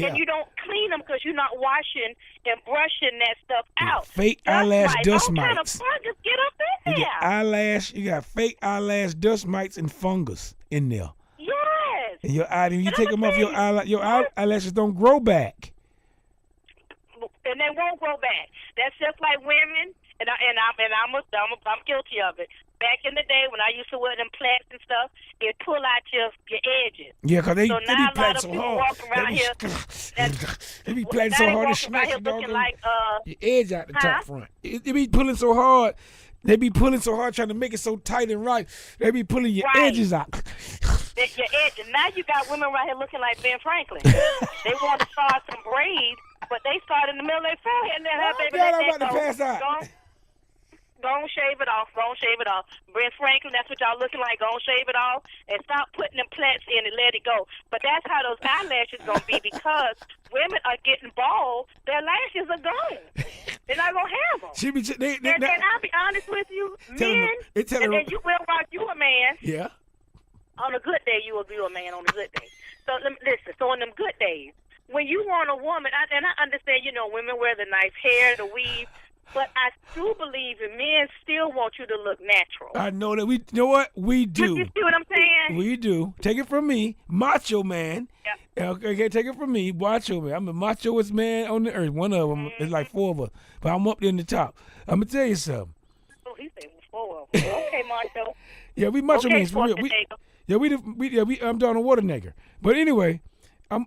and you don't clean them because you're not washing and brushing that stuff out. Fake eyelash dust mites. All kind of fungus get up in there. You got fake eyelash dust mites and fungus in there. Yes. And when you take them off, your eyelashes don't grow back. And they won't grow back. That's just like women, and I'm guilty of it. back in the day when I used to wear them plaits and stuff, it pull out your edges. Yeah, because they so be now a lot plating of so people hard. walking around here. They be plating so hard to smack here looking like your edge out the top front. They be pulling so hard. They be pulling so hard trying to make it so tight and right. They be pulling your edges out. Your edges. Now you got women right here looking like Ben Franklin. They want to start some braids, but they start in the middle of their forehead and then have baby. I'm about to pass out. Go on, shave it off. Go on, shave it off. Ben Franklin, that's what y'all looking like. Go on, shave it off and stop putting them plaits in and let it go. But that's how those eyelashes going to be because women are getting bald. Their lashes are gone. They're not going to have them. And I'll be honest with you, men, and then you will rock, you a man. Yeah. On a good day, you will be a man on a good day. So listen, so on them good days, when you want a woman, and I understand, women wear the nice hair, the weave, but I do believe that men still want you to look natural. I know that. You know what? We do. You see what I'm saying? We do. Take it from me, macho man. Yep. Okay, take it from me, macho man. I'm the machoest man on the earth. One of them. There's like 4 of us, but I'm up there in the top. I'm going to tell you something. Oh, he said 4 of them. Okay, macho. Yeah, we macho men for real. I'm down a water nigger. But anyway, I'm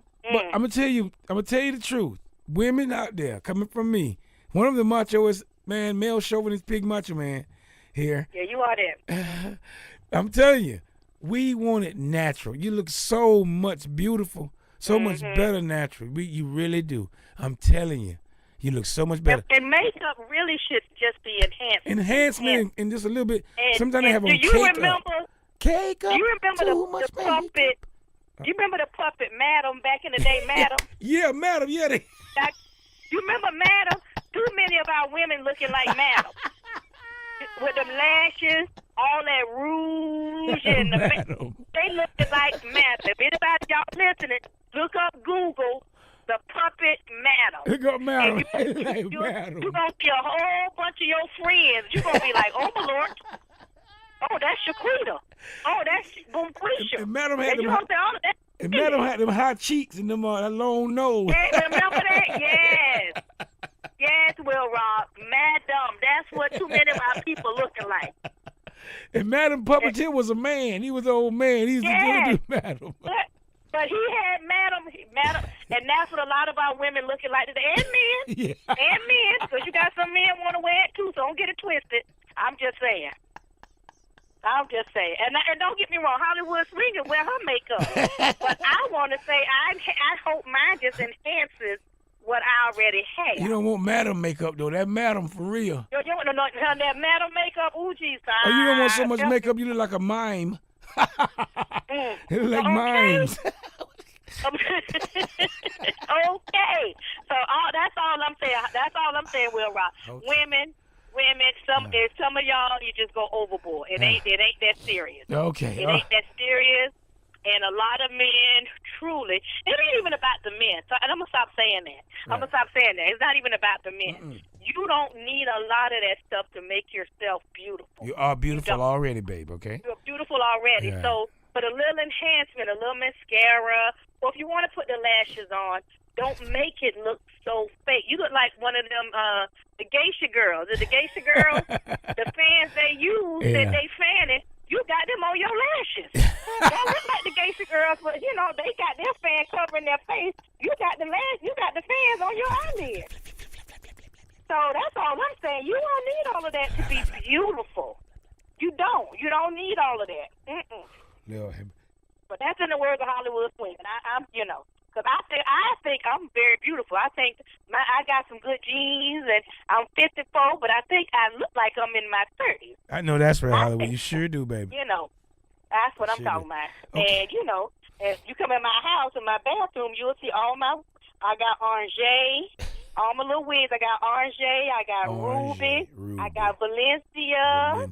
gonna tell you the truth. Women out there coming from me. One of the machoest man, male chauvinist pig macho man here. Yeah, you are there. I'm telling you, we want it natural. You look so much beautiful, so much better natural. You really do. I'm telling you, you look so much better. And makeup really should just be enhanced. Enhancement and just a little bit. Sometimes they have on cake up. Cake up. Do you remember the puppet? Do you remember the puppet Madam back in the day, Madam? Yeah, Madam. Yeah. You remember Madam? Too many of our women looking like Madam. With them lashes, all that rouge, and they look like Madam. If anybody y'all listening, look up Google the puppet Madam. Look up Madam. You're going to see a whole bunch of your friends. You're going to be like, oh, my Lord. Oh, that's Shaquita. Oh, that's Boomquisha. And Madam had them high cheeks and them that long nose. Hey, remember that? Yes. Yes, WILROC. Madam. That's what too many of our people looking like. And Madam Puppeteer was a man. He was an old man. He used to do Madam. But he had Madam, and that's what a lot of our women looking like today. And men. Yeah. And men. Because you got some men want to wear it too, so don't get it twisted. I'm just saying. And don't get me wrong, Hollywood Swinger wear her makeup. But I want to say I hope mine just enhances what I already have. You don't want Madam makeup, though. That Madam for real. You don't want that Madam makeup? Ooh, geez. Oh, you don't want so much makeup, you look like a mime. You look like mimes. Okay. So that's all I'm saying. That's all I'm saying, WILROC. Okay. Women, some of y'all, you just go overboard. It ain't that serious. Okay. It ain't that serious. And a lot of men, truly, it ain't even about the men. So, and I'm going to stop saying that. I'm going to stop saying that. It's not even about the men. You don't need a lot of that stuff to make yourself beautiful. You are beautiful already, babe, okay? You're beautiful already. Yeah. So, put a little enhancement, a little mascara, or if you want to put the lashes on, don't make it look so fake. You look like one of them, the geisha girls. The geisha girls, the fans they use, that they fanning, you got them on your lashes. Don't look like the geisha girls, but, they got their fan covering their face. You got the fans on your eyelids. So that's all I'm saying. You don't need all of that to be beautiful. You don't. You don't need all of that. No. But that's in the words of Hollywood Swing. And I'm because I think I'm very beautiful. I think I got some good genes, and I'm 54, but I think I look like I'm in my 30s. I know that's right, Hollywood. You sure do, baby. That's what I'm talking about. Okay. And, if you come in my house, in my bathroom, you'll see I got orange, all my little wigs. I got orange, I got Ruby, I got Valencia.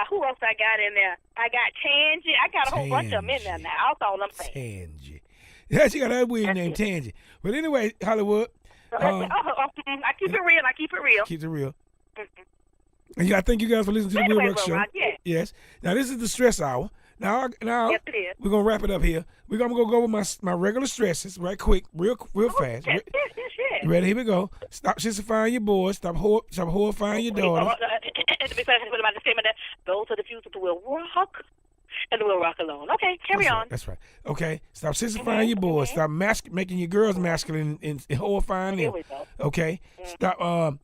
Who else I got in there? I got Tangy. I got a whole bunch of them in there now. That's all I'm saying. Tangy. Yeah, she got that weird name, Tangy. But anyway, Hollywood. I keep it real. Keep it real. And I thank you guys for listening to the WILROC Show. Yes. Now, this is the stress hour. Now yes, it is. We're going to wrap it up here. We're going to go over my regular stresses right quick, real fast. Yes. Ready? Here we go. Stop sissifiing your boys. Stop horrifying your daughter. And to be fair, about the statement that those are the views of the Will Rock and the Will Rock alone. Okay, carry on. That's right. Okay, stop sexifying your boys. Stop making your girls masculine and horrifying them. Okay, stop.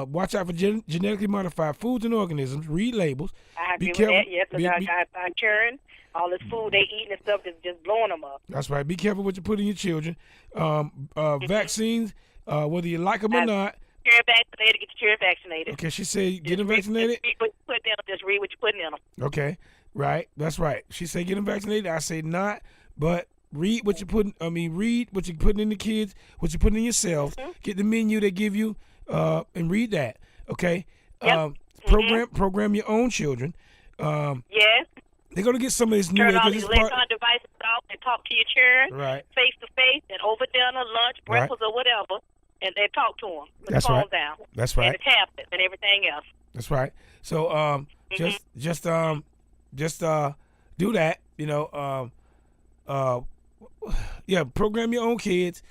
Watch out for genetically modified foods and organisms. Read labels. I agree with that. Yes, because I'm curing all this food they eating and stuff is just blowing them up. That's right. Be careful what you put in your children. Vaccines, whether you like them or not. Children vaccinated, get your children vaccinated. Okay, she said get them vaccinated. Just read what you're putting in them. Okay, right. That's right. She said get them vaccinated. I say not, but read what you're putting. Read what you're putting in the kids, what you're putting in yourself. Get the menu they give you, and read that. Okay. Yep. Program your own children. Yes. They're gonna get some of this new. Turn all these electronic devices off and talk to your children, face to face, and over dinner, lunch, breakfast, or whatever, and they talk to them. Put the phone down. That's right. And the tablet and everything else. That's right. So just do that. Program your own kids.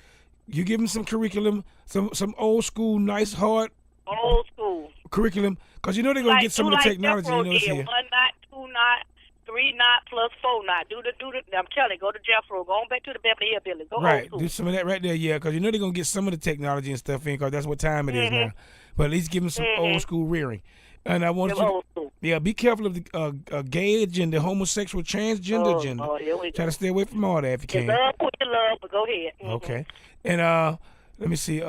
You give them some curriculum, some old school, nice, hard. Old school curriculum, because they're gonna get some of the technology. Jeffro did. 1 knot, 2 knot, 3 knot plus 4 knot. Do the. I'm telling you, go to Jeffro. Go on back to the Beverly Hill building. Go right. Old school. Do some of that right there, yeah, because they're gonna get some of the technology and stuff in, because that's what time it is now. But at least give them some old school rearing. And I want you, be careful of the gay agenda, homosexual, transgender agenda. Try to stay away from all that if you can. Love what you love, but go ahead. Okay. And let me see,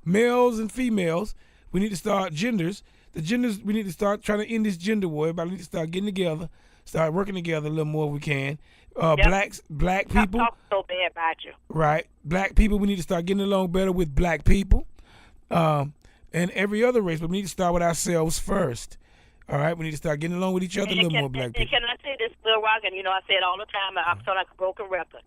males and females. We need to start genders. The genders, we need to start trying to end this gender war. Everybody need to start getting together, start working together a little more if we can. Black people. Talk so bad about you. Right. Black people, we need to start getting along better with black people. And every other race, but we need to start with ourselves first. All right? We need to start getting along with each other a little more, black people. Can I say this, Will Rock? And, I say it all the time. I sound like a broken record.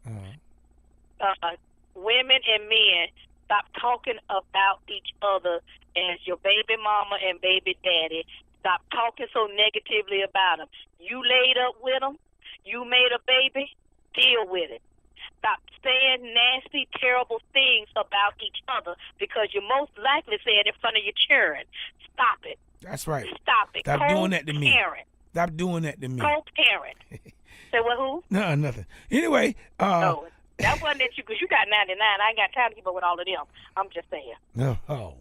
Women and men, stop talking about each other as your baby mama and baby daddy. Stop talking so negatively about them. You laid up with them. You made a baby. Deal with it. Stop saying nasty, terrible things about each other, because you're most likely saying it in front of your children. Stop it. That's right. Stop it. Stop doing that to me. Co-parent. Stop doing that to me. Co-parent. Say what, who? No, nothing. Anyway. No, that wasn't at you, because you got 99. I ain't got time to keep up with all of them. I'm just saying. No. Oh.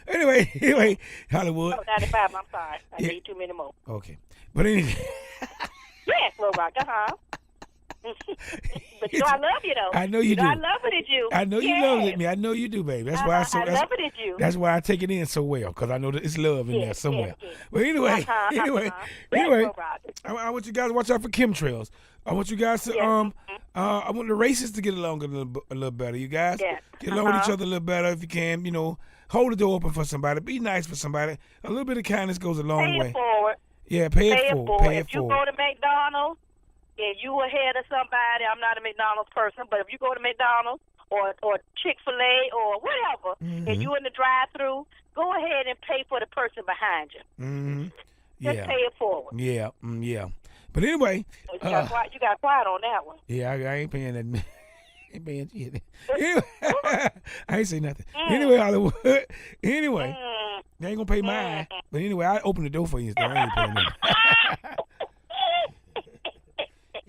Anyway, Hollywood. Oh, 95, I'm sorry. I need too many more. Okay. But anyway. Yes, Will Rock, But I love you, though. I know you do. I love it at you. I know you love it at me. I know you do, baby. That's why I love it at you. That's why I take it in so well, because I know that it's love in there somewhere. But anyway, anyway, I want you guys to watch out for chemtrails. I want you guys to I want the racists to get along a little better. You guys get along with each other a little better if you can. Hold the door open for somebody. Be nice for somebody. A little bit of kindness goes a long way. Pay it forward. Yeah, pay it forward. If you go to McDonald's and you ahead of somebody, I'm not a McDonald's person, but if you go to McDonald's or Chick-fil-A or whatever, and you in the drive-thru, go ahead and pay for the person behind you. Just pay it forward. Yeah. But anyway, you got quiet on that one. Yeah, I ain't paying that. Ain't paying shit. Anyway, I ain't say nothing. Anyway, Hollywood. Anyway, they ain't gonna pay mine. But anyway, I open the door for you. I ain't paying nothing.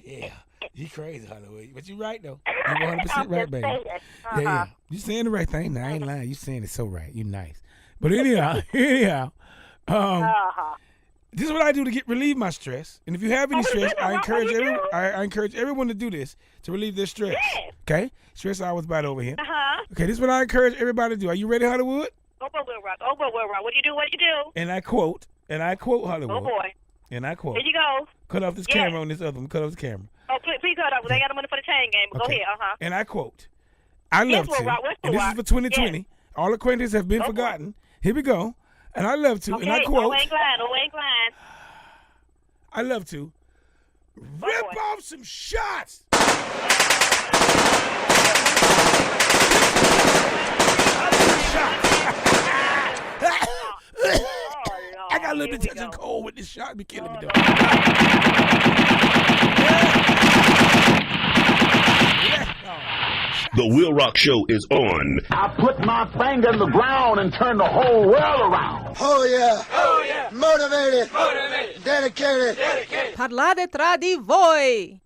Yeah, you crazy, Hollywood. But you right though. You 100% right, baby. Yeah. You saying the right thing. Nah, I ain't lying. You saying it so right. You nice. But anyhow, this is what I do to relieve my stress. And if you have any stress, I encourage everyone to do this to relieve their stress. Okay? Stress hours about over here. Okay, this is what I encourage everybody to do. Are you ready, Hollywood? Will Rock. What do you do? And I quote Hollywood. Oh boy. And I quote. Here you go. Cut off this camera on this other one. Cut off this camera. Oh, please cut off. They got the money for the chain game. But go ahead. And I quote. I love to. And this is for 2020. Yes. All acquaintances have been forgotten. Here we go. And I love to. Okay. And I quote. Wayne Klein. I love to rip off some shots. I got a little bit of cold with this shot. Be killing me though. The WILROC Show is on. I put my finger in the ground and turn the whole world around. Oh yeah. Oh yeah. Motivated. Motivated. Dedicated. Dedicated. Parlate tra di voi.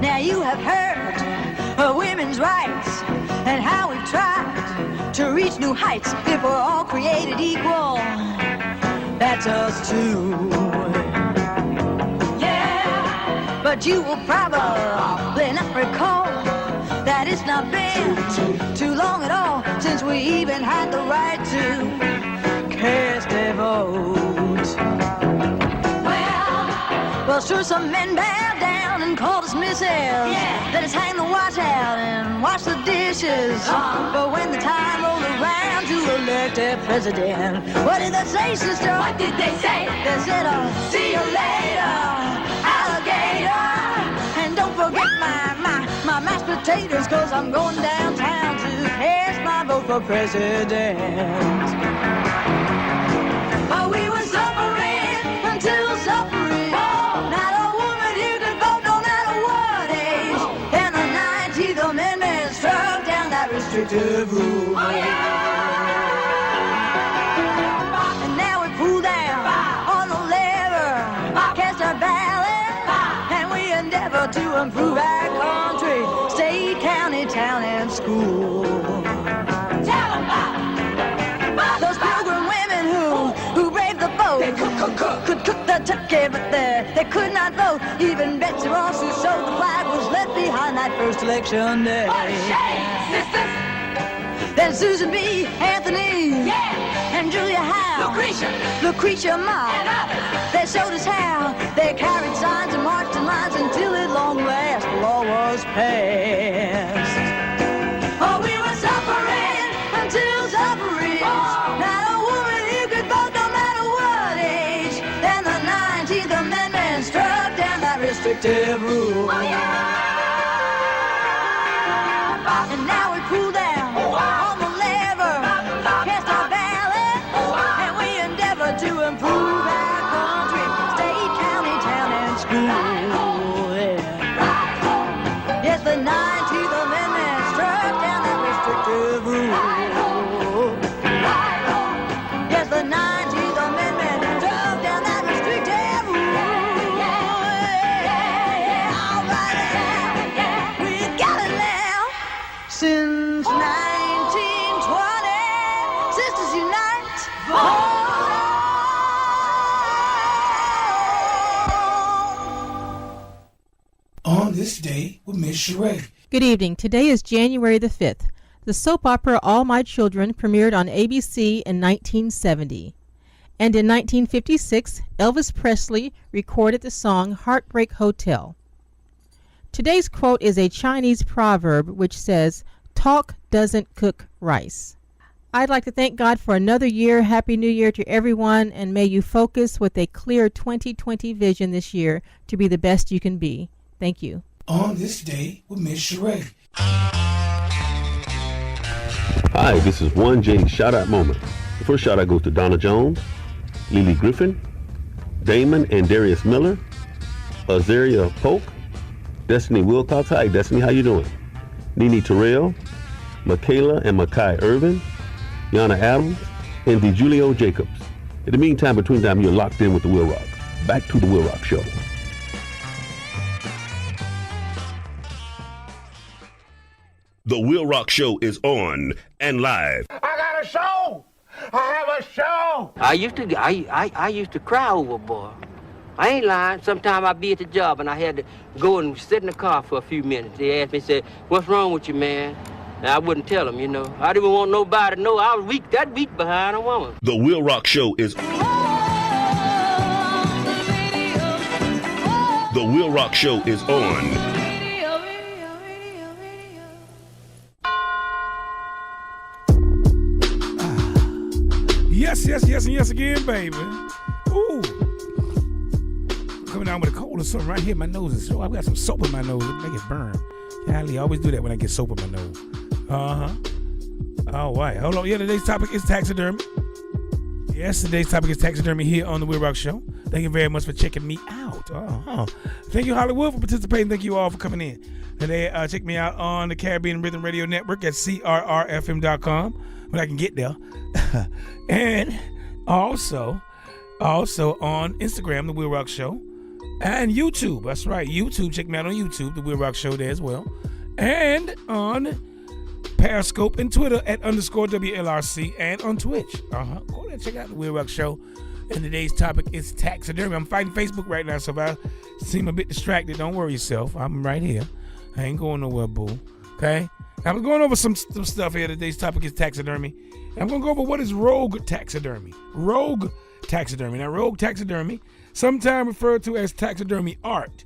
Now you have heard of women's rights and how we've tried to reach new heights. If we're all created equal, that's us too. Yeah, but you will probably not recall that it's not been too long at all since we even had the right to cast a vote. Well, sure, some men bowed down and called us misses. Yeah. Let us hang the wash out and wash the dishes. But when the time rolled around to elect a president, what did they say, sister? What did they say? They said, see you later, alligator. And don't forget my mashed potatoes, cause I'm going downtown to cast my vote for president. Oh, we were suffering until suffering. Restrictive rule. Oh, yeah. And now we pull down on the lever, cast our ballot, and we endeavor to improve our country, state, county, town, and school. Tell them about those pilgrim women who braved the boat. They could cook the turkey, but they could not vote. Even Betsy Ross, who showed the flag, was left behind that first election day. What a shame, sisters! Then Susan B., Anthony, yeah, and Julia Howe, Lucretia Mott, and others. They showed us how they carried signs and marched in lines until at long last the law was passed. Oh, we were suffering until suffering. Oh. Not a woman who could vote no matter what age. Then the 19th Amendment struck down that restrictive rule. Oh, yeah. And now we cool down on the lever, cast our ballot, and we endeavor to improve our country, state, county, town, and school. Yeah. Yes, the 19th Amendment struck down that restrictive rule. Yes, the 19th Amendment struck down that restrictive rule. Yeah. All right, now, we got it now. Since 1920, sisters unite. On this day with Miss Sheree. Good evening. Today is January the 5th. The soap opera All My Children premiered on ABC in 1970. And in 1956, Elvis Presley recorded the song Heartbreak Hotel. Today's quote is a Chinese proverb which says, "Talk doesn't cook rice." I'd like to thank God for another year. Happy New Year to everyone, and may you focus with a clear 2020 vision this year to be the best you can be. Thank you. On this day with Miss Sheree. Hi, this is 1J Shout Out Moment. The first shout out goes to Donna Jones, Lily Griffin, Damon and Darius Miller, Azaria Polk, Destiny Wilcox. Hi, Destiny, how you doing? Nene Terrell, Michaela and Makai Irvin, Yana Adams, and DeJulio Jacobs. In the meantime, between time, you're locked in with the WILROC. Back to the WILROC Show. The WILROC Show is on and live. I got a show. I have a show. I used to cry over, boy. I ain't lying. Sometimes I'd be at the job and I had to go and sit in the car for a few minutes. They asked me, said, "What's wrong with you, man?" And I wouldn't tell them, you know. I didn't want nobody to know I was weak behind a woman. The WILROC Show is... The WILROC Show is on. Yes again, baby. Ooh. Coming down with a cold or something right here in my nose. So I've got some soap in my nose. It make it burn. Golly, I always do that when I get soap in my nose. All right. Hold on. Yeah, today's topic is taxidermy. Yes, today's topic is taxidermy here on the WILROC Show. Thank you very much for checking me out. Thank you, Hollywood, for participating. Thank you all for coming in. Today, check me out on the Caribbean Rhythm Radio Network at crrfm.com when I can get there. And also on Instagram, the WILROC Show, and YouTube. That's right, YouTube. Check me out on YouTube, the WILROC Show there as well. And on Periscope and Twitter at _WLRC and on Twitch. Go there and check out the WILROC Show. And today's topic is taxidermy. I'm fighting Facebook right now, so if I seem a bit distracted, don't worry yourself. I'm right here. I ain't going nowhere, boo. Okay? I was going over some stuff here. Today's topic is taxidermy. And I'm going to go over what is rogue taxidermy. Rogue taxidermy. Now, rogue taxidermy, sometimes referred to as taxidermy art,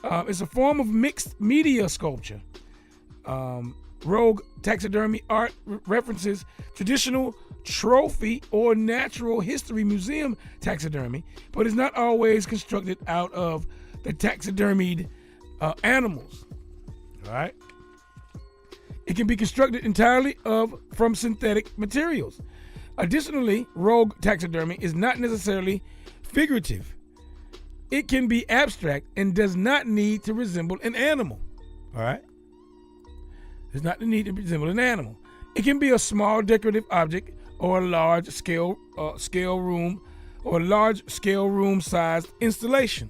it's a form of mixed media sculpture. Rogue taxidermy art references traditional trophy or natural history museum taxidermy, but is not always constructed out of the taxidermied animals. All right. It can be constructed entirely from synthetic materials. Additionally, rogue taxidermy is not necessarily figurative. It can be abstract and does not need to resemble an animal. All right. Does not need to resemble an animal. It can be a small decorative object or a large scale room sized installation.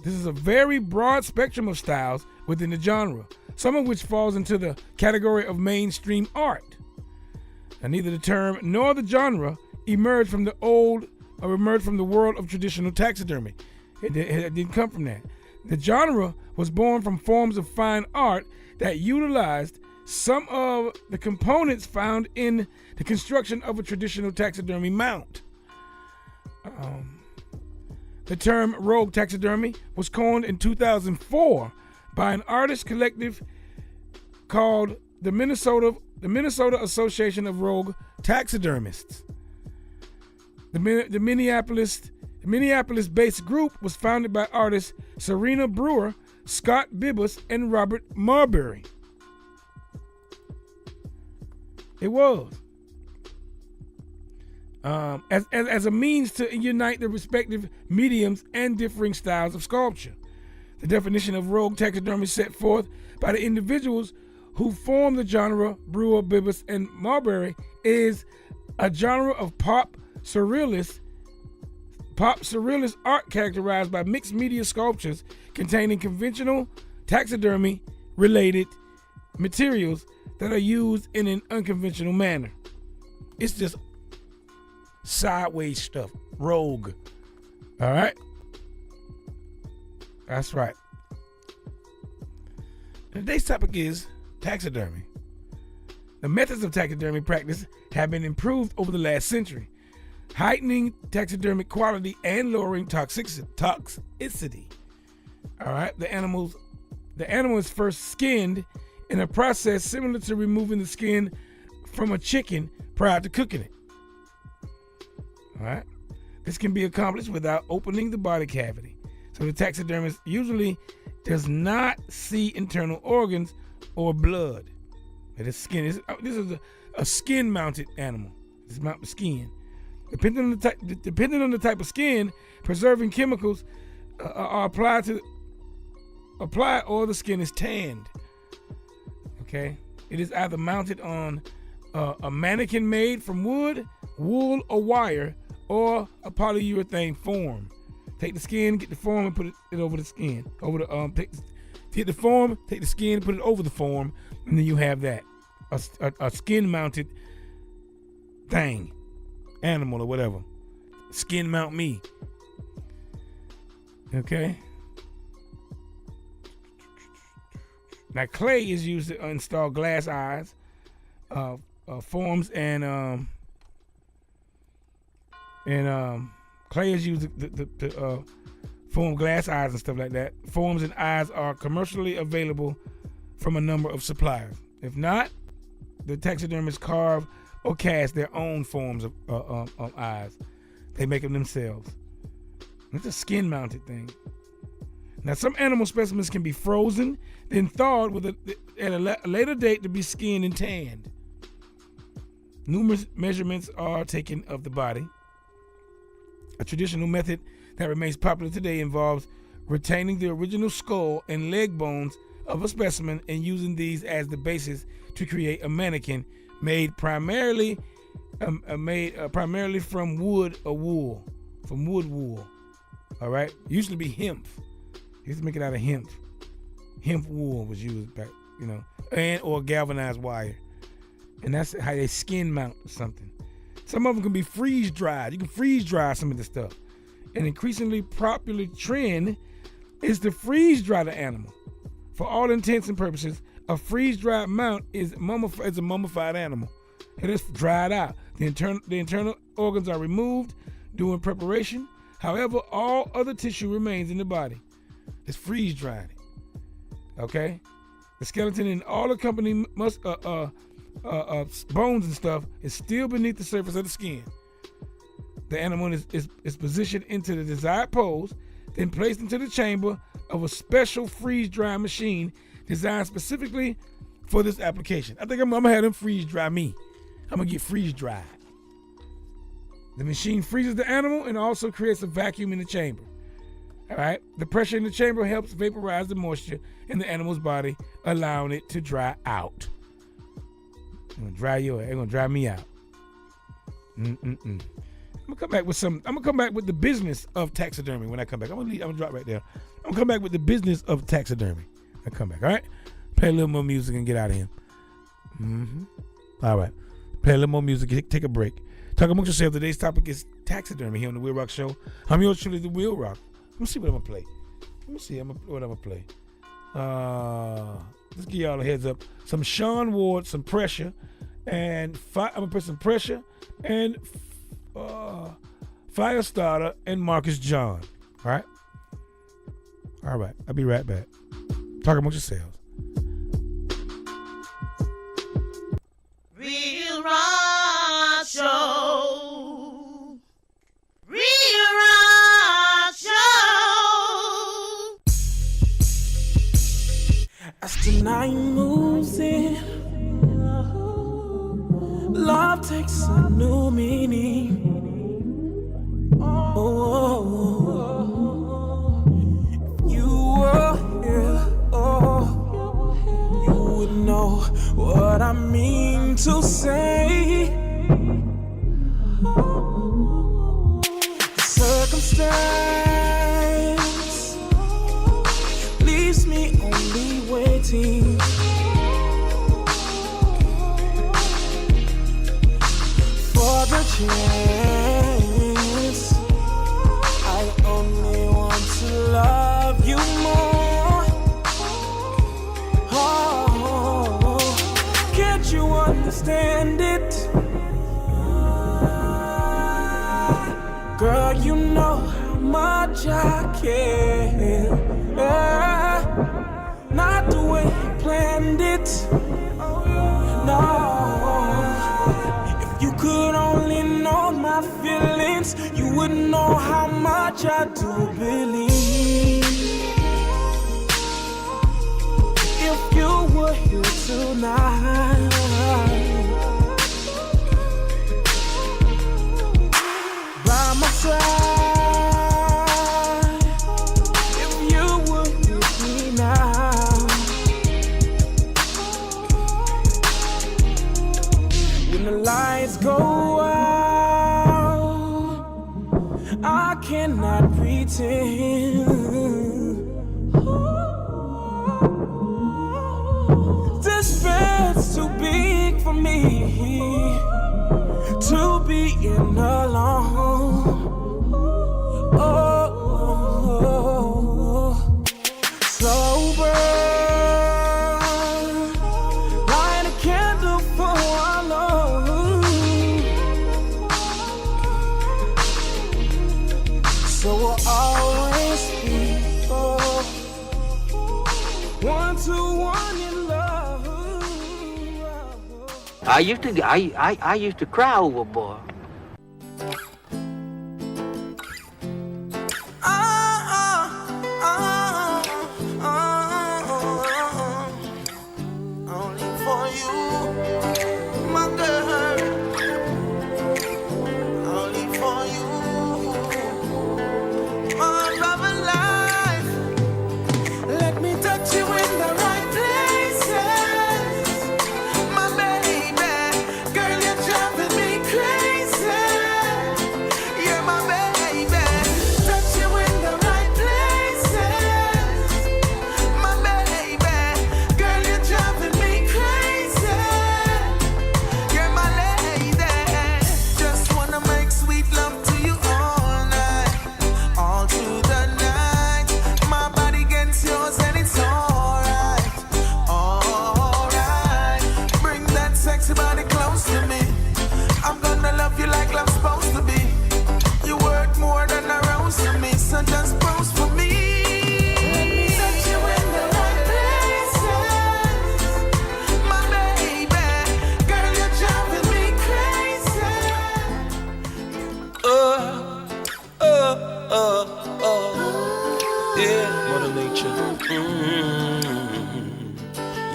This is a very broad spectrum of styles within the genre, some of which falls into the category of mainstream art. And neither the term nor the genre emerged from the world of traditional taxidermy. It didn't come from that. The genre was born from forms of fine art that utilized some of the components found in the construction of a traditional taxidermy mount. The term rogue taxidermy was coined in 2004 by an artist collective called the Minnesota Association of Rogue Taxidermists. The Minneapolis-based group was founded by artists Serena Brewer, Scott Bibbas, and Robert Marbury. It was as a means to unite the respective mediums and differing styles of sculpture. The definition of rogue taxidermy set forth by the individuals who form the genre, Brewer, Bibbas, and Marbury, is a genre of pop surrealist art characterized by mixed media sculptures containing conventional taxidermy-related materials that are used in an unconventional manner. It's just sideways stuff. Rogue. All right? That's right. Today's topic is taxidermy. The methods of taxidermy practice have been improved over the last century, heightening taxidermic quality and lowering toxicity. All right? The animal is first skinned in a process similar to removing the skin from a chicken prior to cooking it. All right? This can be accomplished without opening the body cavity. So the taxidermist usually does not see internal organs or blood. This is a skin-mounted animal. It's mounted skin. Depending on the type of skin, preserving chemicals are applied or the skin is tanned. Okay, it is either mounted on a mannequin made from wood, wool, or wire, or a polyurethane form. Take the skin, get the form, and put it over the skin. Take the form, take the skin, put it over the form, and then you have that a skin-mounted thing, animal or whatever. Skin mount me. Okay. Now clay is used to install glass eyes, forms, and clay is used to form glass eyes and stuff like that. Forms and eyes are commercially available from a number of suppliers. If not, the taxidermists carve or cast their own forms of eyes. They make them themselves. It's a skin-mounted thing. Now, some animal specimens can be frozen, then thawed at a later date to be skinned and tanned. Numerous measurements are taken of the body. A traditional method that remains popular today involves retaining the original skull and leg bones of a specimen and using these as the basis to create a mannequin made primarily from wood or wool, from wood wool. All right, used to be hemp. Used to make it out of hemp. Hemp wool was used back, and or galvanized wire, and that's how they skin mount or something. Some of them can be freeze dried. You can freeze dry some of this stuff. An increasingly popular trend is to freeze dry the animal. For all intents and purposes, a freeze dried mount is a mummified animal. It is dried out. The internal organs are removed during preparation. However, all other tissue remains in the body. It's freeze dried. Okay? The skeleton and all accompanying bones and stuff is still beneath the surface of the skin. The animal is positioned into the desired pose, then placed into the chamber of a special freeze dry machine designed specifically for this application. I think I'm gonna have them freeze dry me. I'm gonna get freeze dried. The machine freezes the animal and also creates a vacuum in the chamber. All right. The pressure in the chamber helps vaporize the moisture in the animal's body, allowing it to dry out. I'm gonna dry you out. They're gonna dry me out. I'm gonna come back with the business of taxidermy when I come back. I'm gonna drop right there. I'm gonna come back with the business of taxidermy. I come back. All right. Play a little more music and get out of here. All right. Play a little more music. Take a break. Talk amongst yourself. Today's topic is taxidermy here on the WILROC Show. I'm yours truly, the WILROC. Let me see what I'm gonna play. Let me see what I'm gonna play. Let's give y'all a heads up. Some Sean Ward, some Pressure, and I'm gonna put some Pressure and Firestarter and Marcus John. All right. All right. I'll be right back. Talk amongst yourselves. Real Rock Show. Real Rock Show. As the night moves in, love takes a new meaning. If you were here, you would know what I mean to say. The circumstance leaves me only waiting for the chance. I only want to love you more. Oh, can't you understand it? Girl, you know how much I care. Not the way you planned it. No. If you could only know my feelings, you wouldn't know how much I do believe. If you were here tonight, by my side, if you were with me now, when the lights go out, I cannot pretend. This bed's too big for me to be in alone. Slow burn, light a candle for our love. So we'll always be one-to-one in love. I used to cry over boy.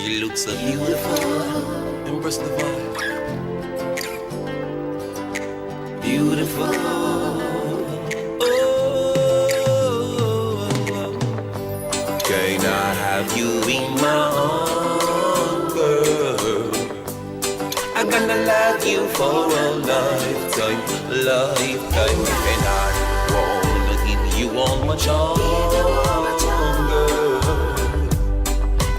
She looks so beautiful. Embrace the vibe. Beautiful. Can I have you in my arms, girl? I'm gonna love you for a lifetime, lifetime. And I wanna give you all my charm, girl,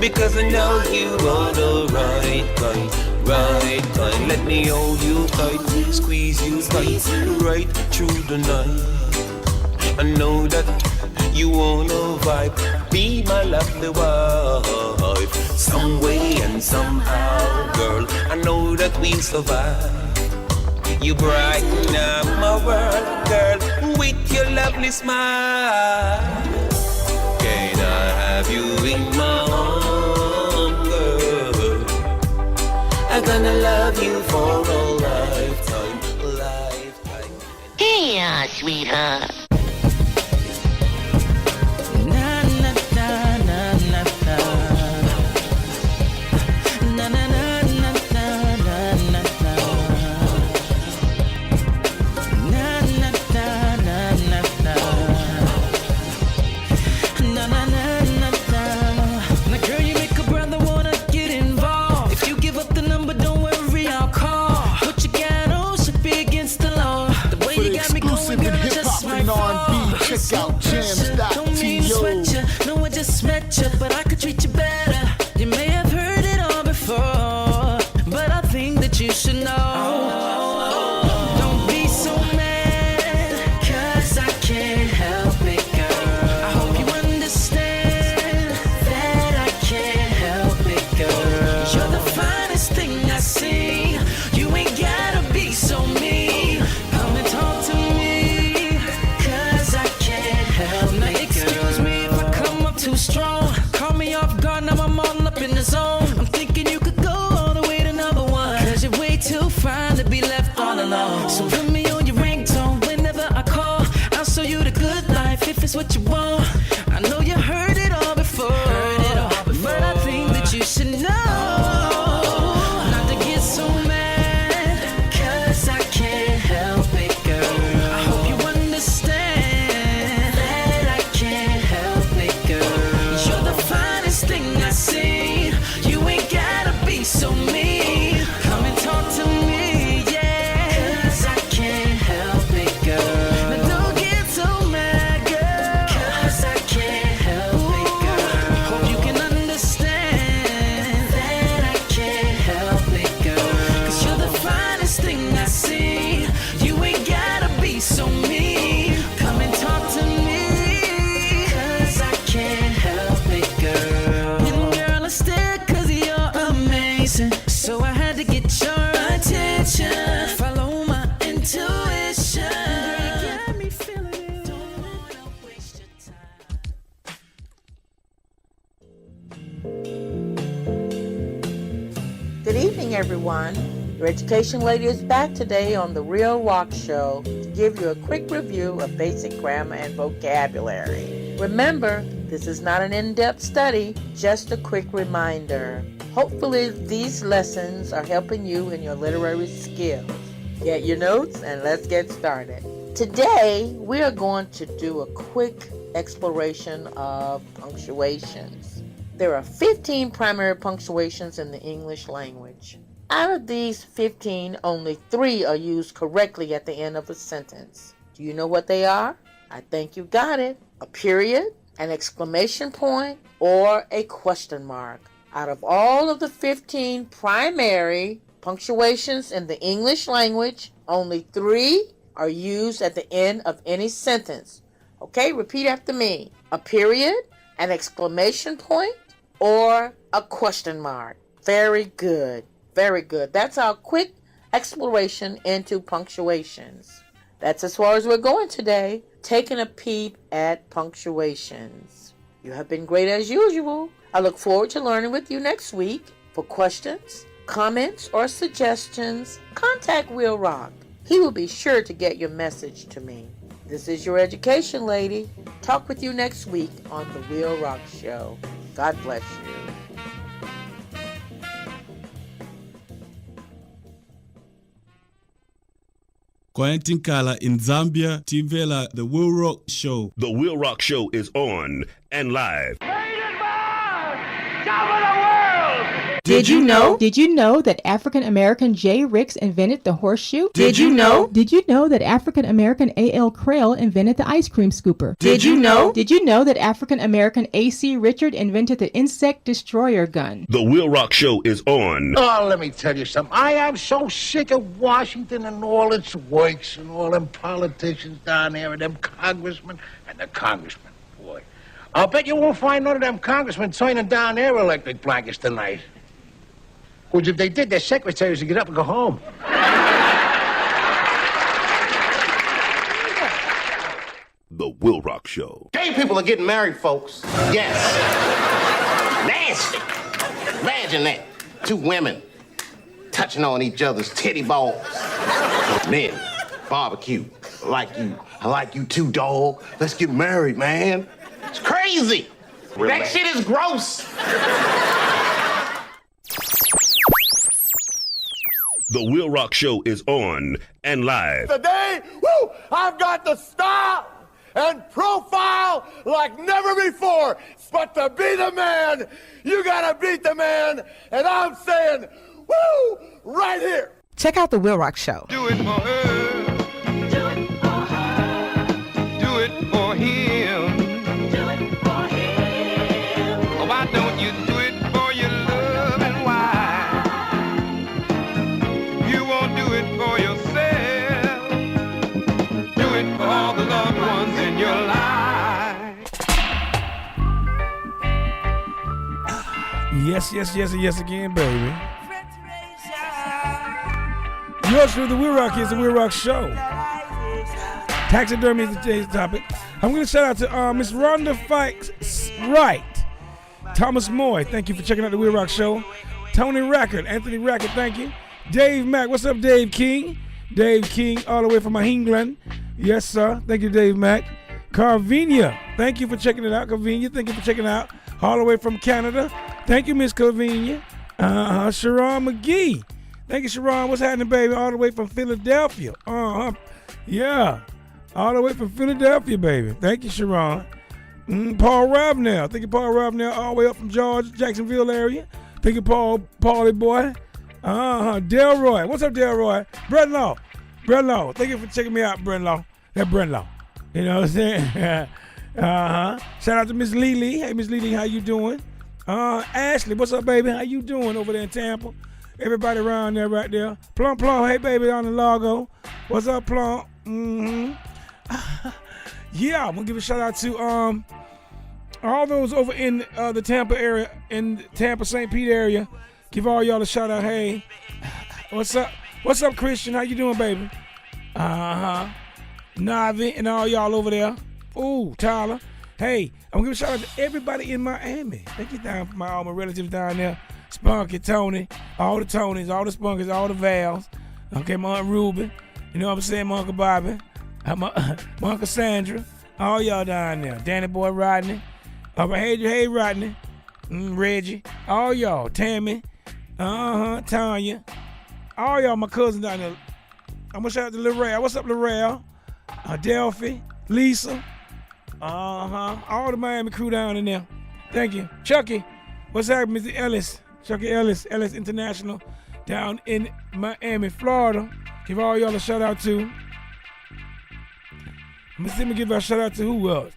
because I know you are the right kind, right kind. Let me hold you tight, squeeze you tight, right through the night. I know that you wanna vibe, be my lovely wife. Some way and somehow, girl, I know that we'll survive. You brighten up my world, girl, with your lovely smile. Can I have you in my arms, girl? I'm gonna love you for a lifetime, lifetime. Hey, sweetheart. Check out jams.to. No, I just met you, but I could treat you better. You may have heard it all before, but I think that you should know. Don't be so mad, 'cause I can't help it, girl. I hope you understand that I can't help it, girl. You're the finest thing I see. You ain't gotta be so mean. Come and talk to me. Too strong, call me off guard, now I'm all up in the zone. I'm thinking you could go all the way to number one, 'cause you're way too fine to be left all alone. So put me on your ringtone whenever I call. I'll show you the good life if it's what you want. I know you heard it all before, but I think that you should know not to get so mad, 'cause I can't help it, girl. I hope you understand that I can't help it, girl. You're the finest thing I see. You ain't gotta be so mean. Come and talk to me, yeah, 'cause I can't help it, girl. Now don't get so mad, girl, 'cause I can't help it, girl. Hope you can understand that I can't help it, girl. 'Cause you're the finest thing I see. You ain't gotta be so mean. Come and talk to me, 'cause I can't help it, girl. And girl, I stare 'cause you're amazing, so I had to get your attention. Follow my intuition. Girl, you got me feeling it. Don't wanna waste your time. Good evening, everyone. Your education lady is back today on the Real Rock Show to give you a quick review of basic grammar and vocabulary. Remember, this is not an in-depth study, just a quick reminder. Hopefully, these lessons are helping you in your literary skills. Get your notes and let's get started. Today, we are going to do a quick exploration of punctuations. There are 15 primary punctuations in the English language. Out of these 15, only 3 are used correctly at the end of a sentence. Do you know what they are? I think you got it. A period, an exclamation point, or a question mark. Out of all of the 15 primary punctuations in the English language, only 3 are used at the end of any sentence. Okay, repeat after me. A period, an exclamation point, or a question mark. Very good. Very good. That's our quick exploration into punctuations. That's as far as we're going today, taking a peep at punctuations. You have been great as usual. I look forward to learning with you next week. For questions, comments, or suggestions, contact WILROC. He will be sure to get your message to me. This is your education lady. Talk with you next week on the WILROC Show. God bless you. Tinkala in Zambia, Tivela, the WILROC show. The WILROC show is on and live. Did you know? Did you know that African American J. Ricks invented the horseshoe? Did you know? Did you know that African American A.L. Crail invented the ice cream scooper? Did you know? Did you know that African American A.C. Richard invented the insect destroyer gun? The WILROC show is on. Oh, let me tell you something. I am so sick of Washington and all its works and all them politicians down there and them congressmen and the congressmen. Boy, I'll bet you won't find none of them congressmen turning down their electric blankets tonight. Which if they did, their secretaries would get up and go home. The WILROC show. Gay people are getting married, folks. Yes. Nasty. Imagine that. Two women touching on each other's titty balls. Men, barbecue. I like you too, dog. Let's get married, man. It's crazy. That shit is gross. The WILROC show is on and live. Today, I've got to stop and profile like never before. But to be the man, you gotta beat the man. And I'm saying, right here. Check out the WILROC show. Do it for her. Do it for her. Do it for him. Do it for him. Oh, why don't you do it for your love and why? You won't do it for yourself. Do it for all the loved ones in your life. Yes, yes, yes, and yes again, baby. Yours through the WILROC is the WILROC show. Taxidermy is today's topic. I'm going to shout out to Miss Rhonda Fikes Wright, Thomas Moy, thank you for checking out the WILROC show. Tony Rackard, Anthony Rackard, thank you. Dave Mack, what's up, Dave King? Dave King, all the way from England. Yes, sir. Thank you, Dave Mack. Carvinia, thank you for checking it out. Carvinia, thank you for checking it out. All the way from Canada. Thank you, Miss Carvinia. Sharon McGee. Thank you, Sharon. What's happening, baby? All the way from Philadelphia. Yeah. All the way from Philadelphia, baby. Thank you, Sharon. Paul Ravenel. Thank you, Paul Ravenel. All the way up from Georgia, Jacksonville area. Thank you, Paulie boy. Delroy. What's up, Delroy? Brenlaw. Brenlaw. Thank you for checking me out, Brenlaw. That Brenlaw. You know what I'm saying? Shout out to Miss Lily. Hey, Miss Lily, how you doing? Ashley, what's up, baby? How you doing over there in Tampa? Everybody around there right there. Plum, hey, baby, on the logo. What's up, Plum? Yeah, I'm going to give a shout out to all those over in the Tampa area, in Tampa, St. Pete area. Give all y'all a shout out. Hey, what's up? What's up, Christian? How you doing, baby? Navi and all y'all over there. Ooh, Tyler. Hey, I'm going to give a shout out to everybody in Miami. Thank you down for all my relatives down there. Spunky, Tony, all the Tonys, all the Spunkies, all the Vals. Okay, my Aunt Ruby. You know what I'm saying? My Uncle Bobby. My Uncle Sandra. All y'all down there. Danny Boy Rodney. Hey, Rodney. Reggie. All y'all. Tammy. Tanya. All y'all, my cousins down there. I'm going to shout out to Lorel. What's up, Lorel? Delphi. Lisa. All the Miami crew down in there. Thank you. Chucky. What's happening, Mr. Ellis? Chucky Ellis International down in Miami, Florida. Give all y'all a shout out to. Let me give a shout out to who else?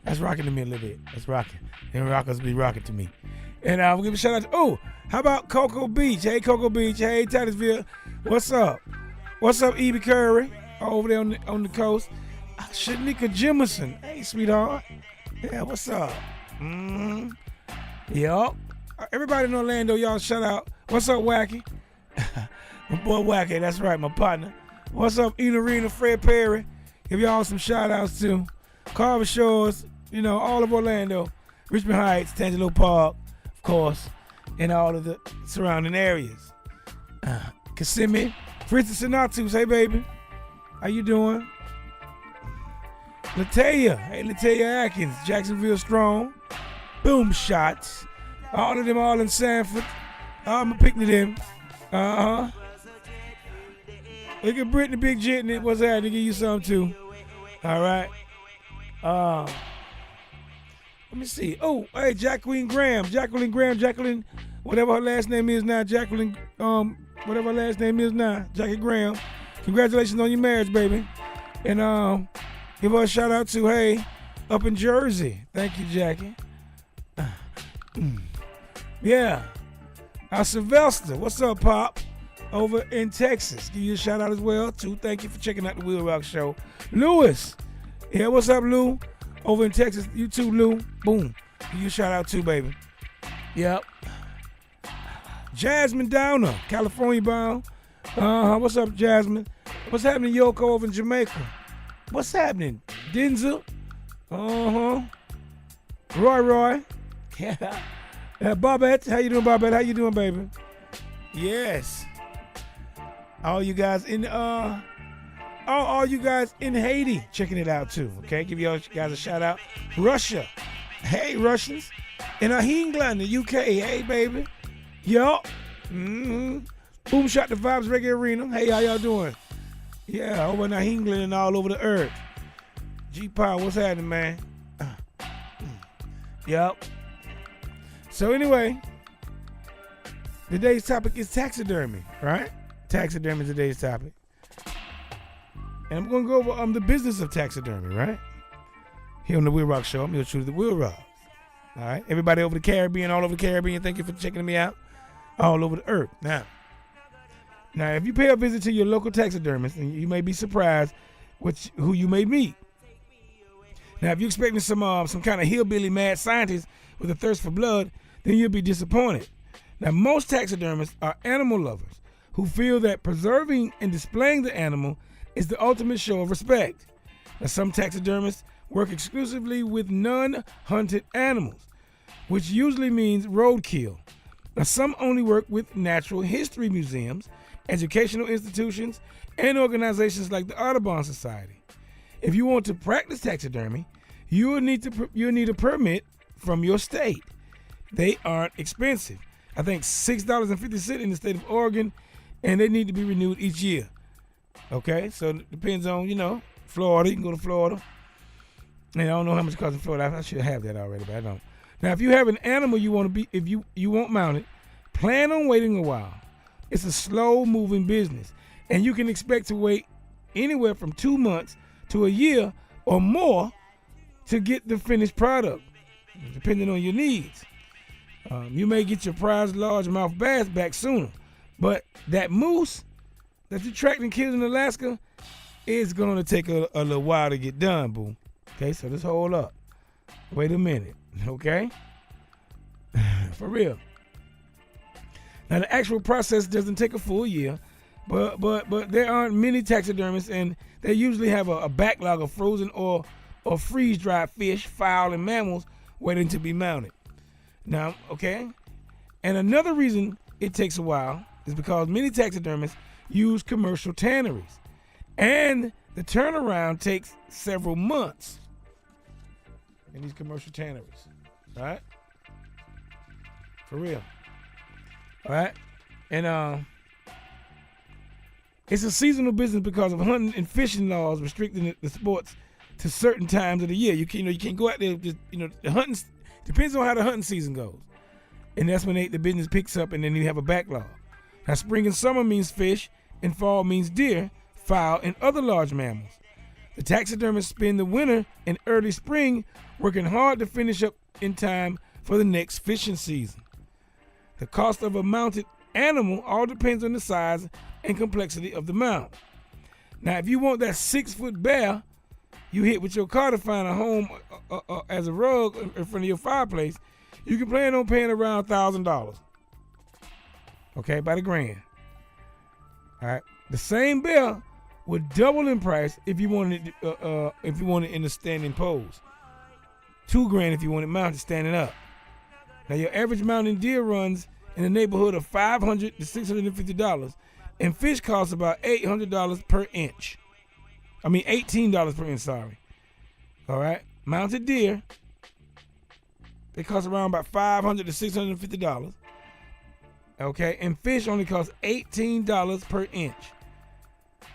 That's rocking to me a little bit. That's rocking. Them rockers be rocking to me. And we'll give a shout out to, how about Cocoa Beach? Hey, Cocoa Beach. Hey, Titusville. What's up? What's up, Evie Curry? Over there on the coast. Shanika Jimison. Hey, sweetheart. Yeah, what's up? Yup. Everybody in Orlando, y'all shout out. What's up, Wacky? My boy Wacky, that's right, my partner. What's up, Ina Rena, Fred Perry? Give y'all some shout outs too. Carver Shores, all of Orlando. Richmond Heights, Tangelo Park, of course, and all of the surrounding areas. Kissimmee, Princess Sinatus, hey baby. How you doing? Latoya, hey Latoya Atkins, Jacksonville Strong, Boom Shots, all of them all in Sanford. I'm a picnic them. Look at Brittany Big Jitney. What's that? To give you some too. All right. Let me see. Oh, hey, Jacqueline Graham, whatever her last name is now, Jackie Graham. Congratulations on your marriage, baby. And give her a shout out to, hey, up in Jersey. Thank you, Jackie. Yeah. Sylvester, what's up, Pop? Over in Texas. Give you a shout out as well, too. Thank you for checking out the WILROC show. Lewis. Yeah, what's up, Lou? Over in Texas. You too, Lou. Boom. Give you a shout out, too, baby. Yep. Jasmine Downer, California bound. What's up, Jasmine? What's happening, Yoko, over in Jamaica? What's happening? Denzel? Roy. Yeah. Bobette, how you doing, Bobette? How you doing, baby? Yes. All you guys in all you guys in Haiti checking it out too. Okay, give you guys a shout out. Russia, hey Russians, in England, the UK, hey baby, yup. Boom shot the vibes reggae arena. Hey, how y'all doing? Yeah, over in England and all over the earth. G Power, what's happening, man? Yup. So anyway, today's topic is taxidermy, right? Taxidermy is today's topic. And I'm going to go over the business of taxidermy, right? Here on the WILROC show, I'm your truth, the WILROC. All right? Everybody over the Caribbean, all over the Caribbean, thank you for checking me out. All over the earth. Now, if you pay a visit to your local taxidermist, and you may be surprised who you may meet. Now, if you're expecting some kind of hillbilly mad scientist with a thirst for blood, then you'll be disappointed. Now, most taxidermists are animal lovers who feel that preserving and displaying the animal is the ultimate show of respect. Now, some taxidermists work exclusively with non-hunted animals, which usually means roadkill. Now, some only work with natural history museums, educational institutions, and organizations like the Audubon Society. If you want to practice taxidermy, you'll need a permit from your state. They aren't expensive. I think $6.50 in the state of Oregon, and they need to be renewed each year. Okay, so it depends on, Florida. You can go to Florida. And I don't know how much it costs in Florida. I should have that already, but I don't. Now, if you have an animal you want mount it, plan on waiting a while. It's a slow-moving business, and you can expect to wait anywhere from 2 months to a year or more to get the finished product, depending on your needs. You may get your prized largemouth bass back sooner, but that moose that you tracked and killed in Alaska is going to take a little while to get done, boo. Okay, so just hold up. Wait a minute, okay? For real. Now, the actual process doesn't take a full year, but there aren't many taxidermists, and they usually have a backlog of frozen or freeze-dried fish, fowl, and mammals waiting to be mounted. Now, okay? And another reason it takes a while is because many taxidermists use commercial tanneries, and the turnaround takes several months in these commercial tanneries, all right? For real. All right? And it's a seasonal business because of hunting and fishing laws restricting the sports to certain times of the year. You can't go out there. The hunting depends on how the hunting season goes, and that's when the business picks up, and then you have a backlog. Now, spring and summer means fish, and fall means deer, fowl, and other large mammals. The taxidermists spend the winter and early spring working hard to finish up in time for the next fishing season. The cost of a mounted animal all depends on the size and complexity of the mount. Now, if you want that 6-foot bear you hit with your car to find a home as a rug in front of your fireplace, you can plan on paying around $1,000. Okay, by the grand. All right, the same bear would double in price if you wanted in a standing pose. $2,000 if you want it mounted standing up. Now, your average mounting deer runs in the neighborhood of $500 to $650, and fish costs about $800 per inch. I mean, $18 per inch, sorry. All right, mounted deer, they cost around about $500 to $650. Okay, and fish only cost $18 per inch.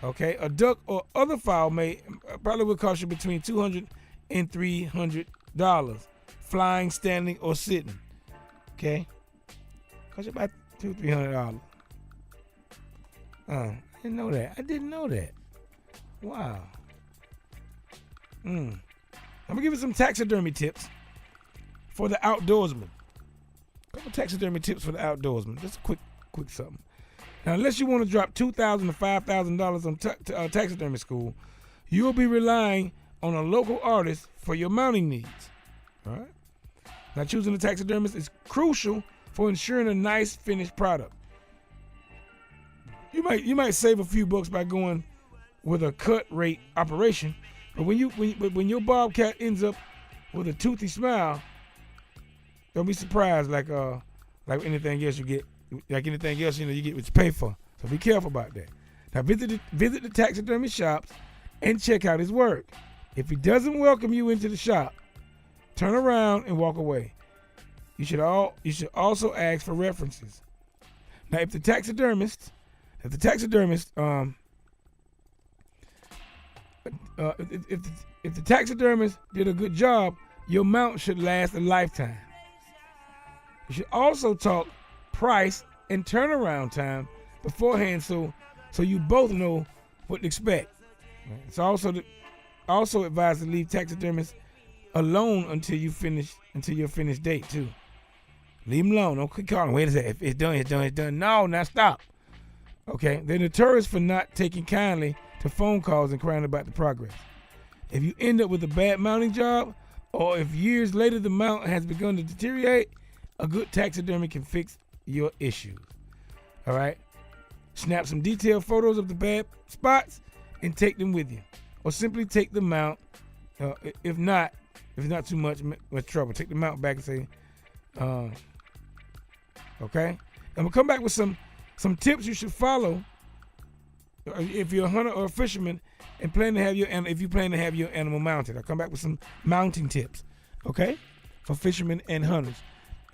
Okay, a duck or other fowl may probably will cost you between $200 and $300, flying, standing, or sitting. Okay, cost you about $200-300. I didn't know that. I didn't know that. Wow. I'm gonna give you some taxidermy tips for the outdoorsman. A couple taxidermy tips for the outdoorsman. Just a quick something. Now, unless you want to drop $2,000 to $5,000 on taxidermy school, you'll be relying on a local artist for your mounting needs. All right. Now, choosing a taxidermist is crucial for ensuring a nice finished product. You might save a few bucks by going with a cut rate operation, but when your bobcat ends up with a toothy smile, don't be surprised like anything else you get. Like anything else, you get what you pay for. So be careful about that. Now visit the taxidermy shops and check out his work. If he doesn't welcome you into the shop, turn around and walk away. You should also ask for references. Now if the taxidermist did a good job, your mount should last a lifetime. You should also talk price and turnaround time beforehand, so you both know what to expect. It's also advised to leave taxidermists alone until your finished date too. Leave them alone. Don't keep calling. Wait a second. If it's done, it's done, it's done. No, now stop. Okay, they're notorious for not taking kindly to phone calls and crying about the progress. If you end up with a bad mounting job, or if years later the mount has begun to deteriorate, a good taxidermy can fix your issues. All right? Snap some detailed photos of the bad spots and take them with you. Or simply take the mount, if not too much trouble, take the mount back and say, okay? And we'll come back with some tips you should follow if you're a hunter or a fisherman and if you plan to have your animal mounted. I'll come back with some mounting tips, okay? For fishermen and hunters.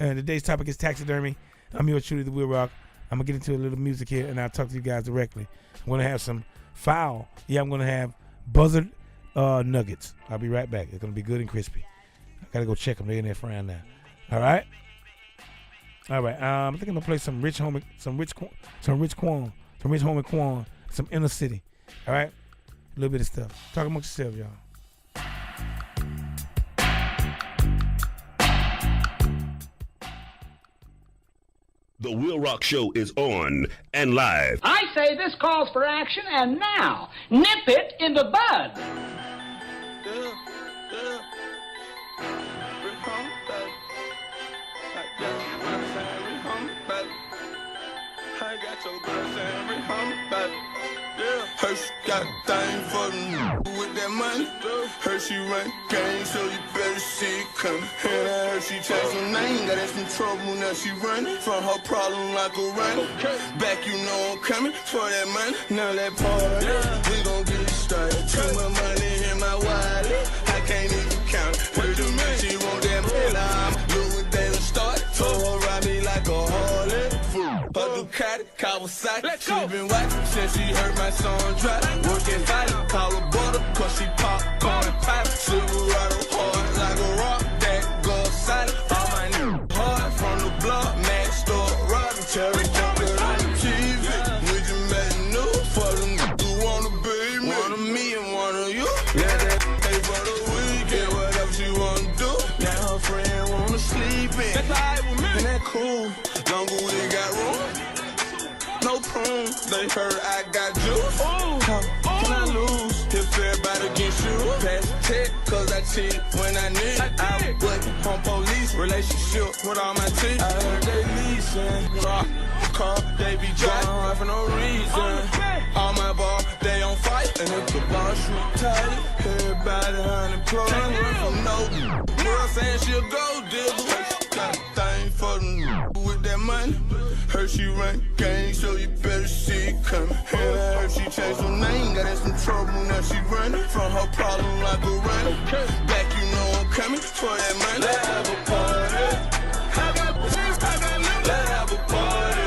And today's topic is taxidermy. I'm yours truly, the WILROC. I'm going to get into a little music here, and I'll talk to you guys directly. I'm going to have some fowl. Yeah, I'm going to have buzzard nuggets. I'll be right back. It's going to be good and crispy. I got to go check them. They're in there frying now. All right? All right. I think I'm going to play some rich homie Quan, some inner city. All right? A little bit of stuff. Talk amongst yourself, y'all. The WILROC Show is on and live. I say this calls for action, and now, nip it in the bud. I got your girl saying we home, baby. Her she got a thing for them with that money. Her she run game, so you better see it coming. And I heard she changed her name, got in some trouble, now she running from her problem like a runner. Back, you know I'm coming for that money. Now that party, we gon' get it started. Too much money in my wallet, I can't even count it. What you mean? She want that money, I'm Louis David start. Told her ride me like a harlot. Her Ducati, Kawasaki. She been watching since she heard my song drop. Working violent, call her butter, cause she popcorn and pop. Silverado hard like a rock, that goes silent. All my new hard from the block, matched up, robbing, cherry jumping on the TV. We just made news for them who wanna be me. One of me and one of you. Yeah, that pay for the weekend, whatever she wanna do. Now her friend wanna sleep in. That's alright with me. And that cool, long as we got room. No prune, they heard I got juice. Can I lose if everybody gets you? Pass the check, cause I cheat when I need it. I was on police, relationship with all my teeth. I heard they leasing, car, they be driving for no reason. All my ball, they on fight, and if the ball shoot tight, everybody unemployed. Can't run from no girl saying she a gold digger. Got a thing for them with that money. Heard she run gang, so you better see it coming. And I heard she changed her name, got in some trouble, now she running from her problem like a runner. Back, you know I'm coming for that money. Let's have a party. Let's have a party. Let's have a party.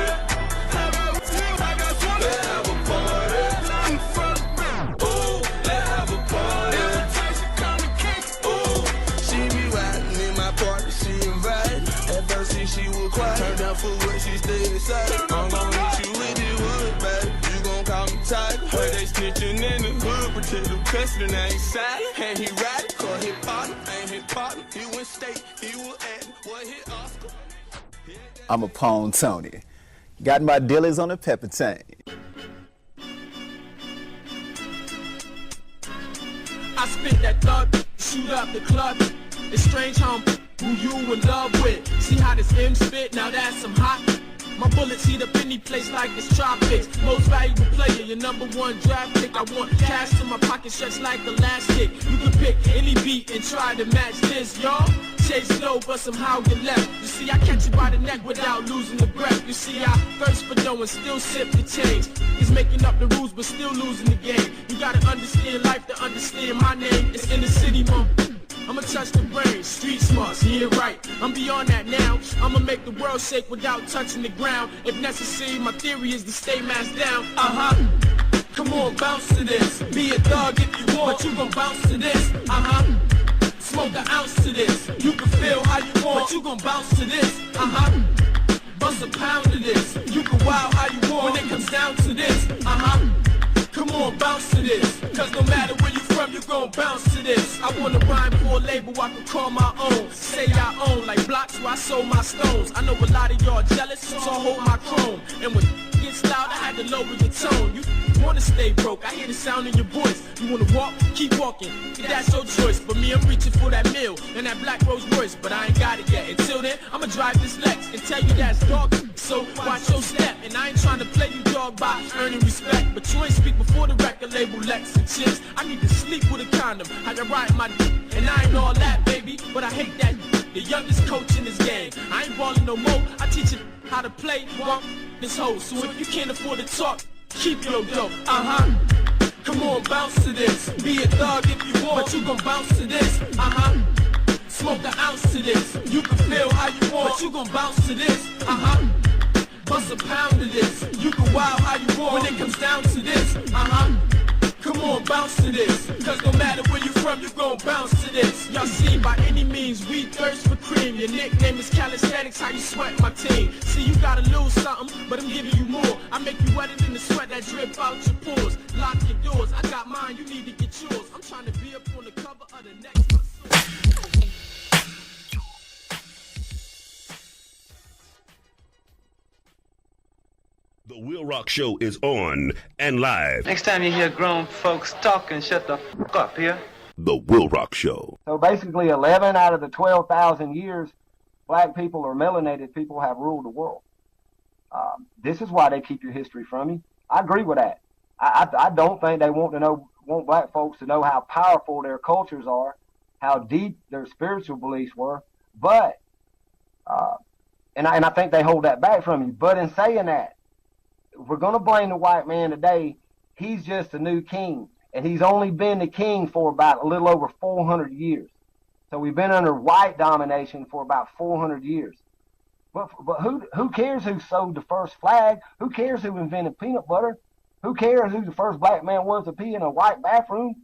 she was quiet. Turned down for what she stayed inside. I'm gon' hit you with the wood, baby. You gon' call me tiger. Heard they snitching in the hood, protect the custody, now he silent. And he ride cause his partner ain't his partner. He went state, he was at what hit Oscar. I'm a Pawn Tony. Got my dealers on the pepper tank. I spit that thug, shoot up the club. It's strange how who you in love with. See how this M spit, now that's some hot. My bullets heat up any place like it's tropics. Most valuable player, your #1 draft pick. I want cash in my pocket, stretch like elastic. You can pick any beat and try to match this, y'all. Chase low, but somehow get left. You see, I catch you by the neck without losing the breath. You see, I thirst for dough and still sip the change. He's making up the rules, but still losing the game. You gotta understand life to understand my name. It's in the city, mom. I'ma touch the brain, street smarts, yeah right. I'm beyond that now. I'ma make the world shake without touching the ground. If necessary, my theory is to stay masked down. Come on, bounce to this. Be a thug if you want, but you gon' bounce to this. Smoke an ounce to this. You can feel how you want, but you gon' bounce to this. Bust a pound of this. You can wow how you want when it comes down to this. Come on, bounce to this. Cause no matter where you from, you gon' bounce to this. I wanna rhyme for a label I can call my own. Say I own, like blocks where I sold my stones. I know a lot of y'all jealous, so I hold my chrome. And when gets loud, I had to lower your tone. You wanna stay broke, I hear the sound in your voice. You wanna walk, keep walking, that's your choice. But me, I'm reaching for that meal and that black Rolls Royce. But I ain't got it yet. Until then, I'ma drive this Lex and tell you that's dog. So watch your step. And I ain't trying to play you dog by earning respect. But you ain't speak before the record label Lex and Chips. I need to sleep with a condom. I can ride my dick. And I ain't all that, baby, but I hate that. The youngest coach in this game. I ain't ballin' no more. I teach you how to play while this hoe. So if you can't afford to talk, keep your dough. Come on, bounce to this. Be a thug if you want, but you gon' bounce to this. Smoke an ounce to this. You can feel how you want, but you gon' bounce to this. Bust a pound of this. You can wow how you want when it comes down to this. Come on, bounce to this. Cause no matter where you from, you gon' bounce to this. Y'all see, by any means, we thirst for cream. Your nickname is calisthenics, how you sweat my team. See, you gotta lose something, but I'm giving you more. I make you wetter than the sweat that drip out your pores. Lock your doors, I got mine, you need to get yours. I'm trying to be up on the cover of the next. The WILROC Show is on and live. Next time you hear grown folks talking, shut the fuck up here. The WILROC Show. So basically 11 out of the 12,000 years, black people or melanated people have ruled the world. This is why they keep your history from you. I agree with that. I don't think they want black folks to know how powerful their cultures are, how deep their spiritual beliefs were, but, and I think they hold that back from you. But in saying that, if we're going to blame the white man today, he's just a new king. And he's only been the king for about a little over 400 years. So we've been under white domination for about 400 years. But who cares who sewed the first flag? Who cares who invented peanut butter? Who cares who the first black man was to pee in a white bathroom?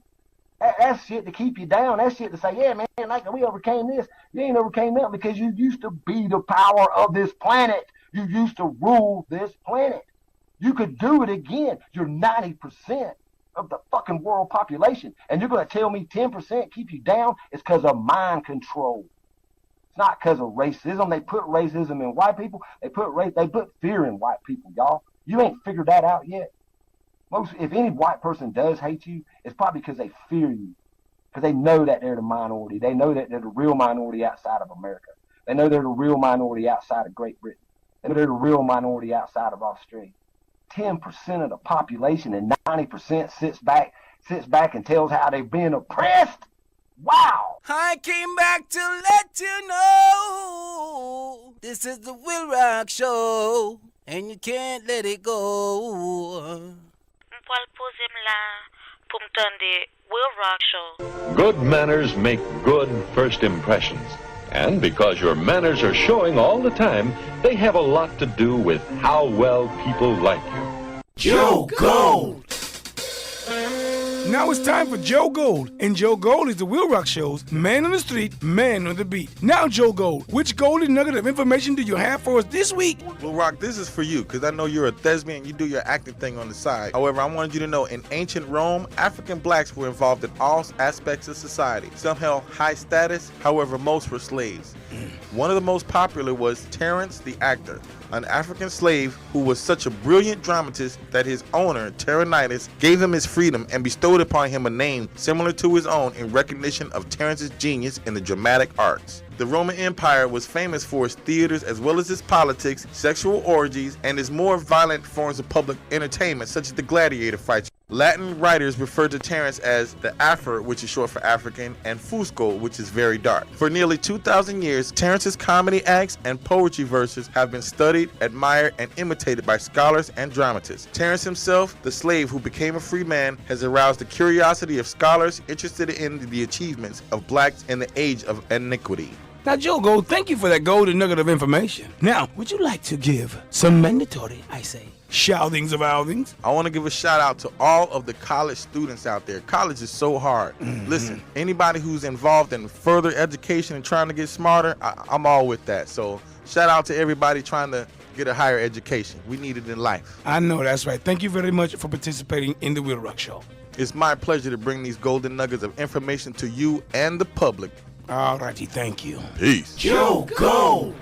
That's shit to keep you down. That's shit to say, yeah, man, like we overcame this. You ain't overcame that because you used to be the power of this planet. You used to rule this planet. You could do it again. You're 90% of the fucking world population. And you're going to tell me 10% keep you down? It's because of mind control. It's not because of racism. They put racism in white people. They put fear in white people, y'all. You ain't figured that out yet. If any white person does hate you, it's probably because they fear you. Because they know that they're the minority. They know that they're the real minority outside of America. They know they're the real minority outside of Great Britain. They know they're the real minority outside of Australia. 10% of the population and 90% sits back and tells how they've been oppressed. Wow! I came back to let you know this is the WILROC Show, and you can't let it go. WILROC Show. Good manners make good first impressions. And because your manners are showing all the time, they have a lot to do with how well people like you. Joe Gold! Now it's time for Joe Gold, and Joe Gold is the WILROC Show's man on the street, man on the beat. Now, Joe Gold, which golden nugget of information do you have for us this week? WILROC, this is for you, because I know you're a thespian, you do your acting thing on the side. However, I wanted you to know, in ancient Rome, African blacks were involved in all aspects of society. Some held high status, however, most were slaves. One of the most popular was Terence the actor, an African slave who was such a brilliant dramatist that his owner, Terenitis, gave him his freedom and bestowed upon him a name similar to his own in recognition of Terence's genius in the dramatic arts. The Roman Empire was famous for its theaters as well as its politics, sexual orgies, and its more violent forms of public entertainment such as the gladiator fights. Latin writers refer to Terence as the Afro, which is short for African, and Fusco, which is very dark. For nearly 2,000 years, Terence's comedy acts and poetry verses have been studied, admired, and imitated by scholars and dramatists. Terence himself, the slave who became a free man, has aroused the curiosity of scholars interested in the achievements of blacks in the age of iniquity. Now, Joe Gold, thank you for that golden nugget of information. Now, would you like to give some mandatory, I say, shoutings of outings? I want to give a shout out to all of the college students out there. College is so hard. Listen, anybody who's involved in further education and trying to get smarter, I'm all with that. So shout out to everybody trying to get a higher education. We need it in life. I know, that's right. Thank you very much for participating in the WILROC Show. It's my pleasure to bring these golden nuggets of information to you and the public. All righty, thank you. Peace. Joe Gold.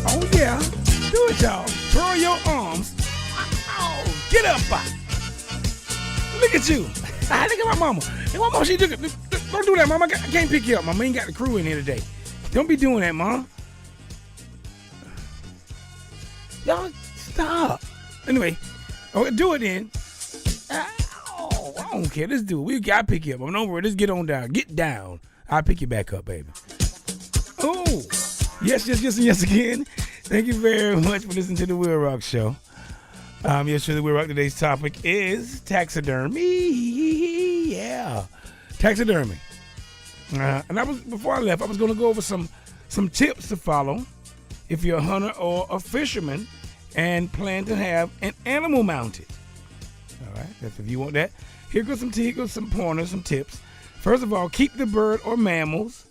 Oh, yeah. Do it, y'all. Twirl your arms. Oh, get up. Look at you. Look at my mama. Hey, my mama, she do it. Don't do that, mama. I can't pick you up. Mama ain't got the crew in here today. Don't be doing that, mom. Y'all, stop. Anyway, do it then. Oh, I don't care. Let's do it. I'll pick you up. I'm over. Let's get on down. Get down. I'll pick you back up, baby. Oh, yes, again. Thank you very much for listening to the WILROC Show. Yes, for the WILROC, today's topic is taxidermy. Yeah, taxidermy. And before I left, I was going to go over some tips to follow if you're a hunter or a fisherman and plan to have an animal mounted. All right, that's if you want that. Here goes some pointers, some tips. First of all, keep the bird or mammals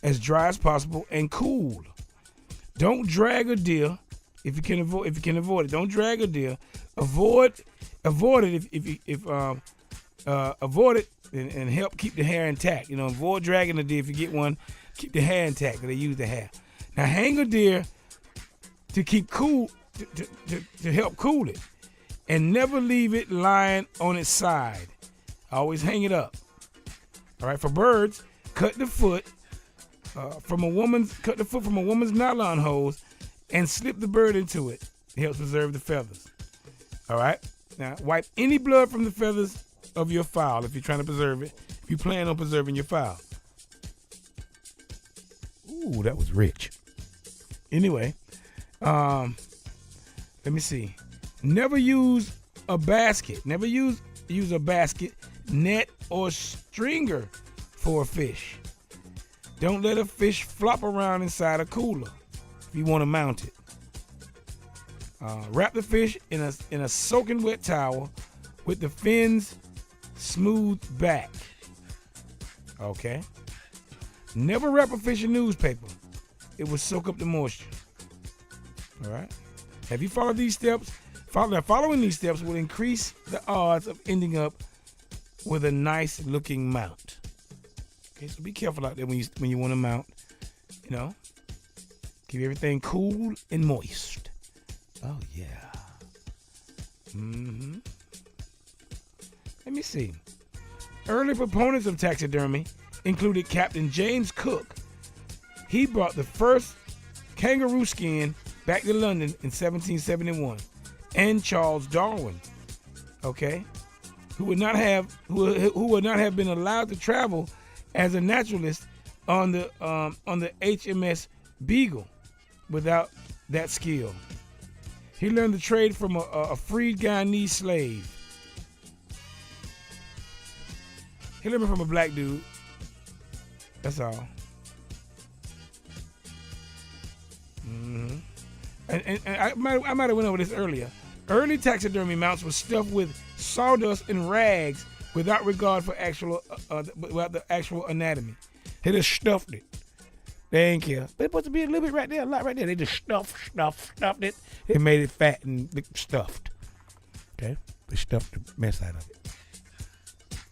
as dry as possible and cool. Don't drag a deer if you can avoid it. Don't drag a deer. Avoid it avoid it and help keep the hair intact. Avoid dragging a deer if you get one. Keep the hair intact. They use the hair. Now hang a deer to keep cool to help cool it. And never leave it lying on its side. Always hang it up. All right. For birds, cut the foot from a woman's nylon hose and slip the bird into it. It helps preserve the feathers. All right. Now wipe any blood from the feathers of your fowl if you're trying to preserve it. If you plan on preserving your fowl. Ooh, that was rich. Anyway, let me see. Never use a basket. Never use a basket, net, or stringer for a fish. Don't let a fish flop around inside a cooler if you want to mount it. Wrap the fish in a soaking wet towel with the fins smoothed back. Okay. Never wrap a fish in newspaper. It will soak up the moisture. All right. Have you followed these steps? Following these steps will increase the odds of ending up with a nice looking mount. Okay, so be careful out there when you want to mount. Keep everything cool and moist. Oh yeah. Let me see. Early proponents of taxidermy included Captain James Cook. He brought the first kangaroo skin back to London in 1771. And Charles Darwin, okay, who would not have been allowed to travel as a naturalist on the HMS Beagle without that skill. He learned the trade from a freed Guyanese slave. He learned it from a black dude. That's all. and I might have went over this earlier. Early taxidermy mounts were stuffed with sawdust and rags without regard for without the actual anatomy. They just stuffed it. They ain't care. But it's supposed to be a little bit right there, a lot right there. They just stuffed it. They made it fat and stuffed. Okay? They stuffed the mess out of it.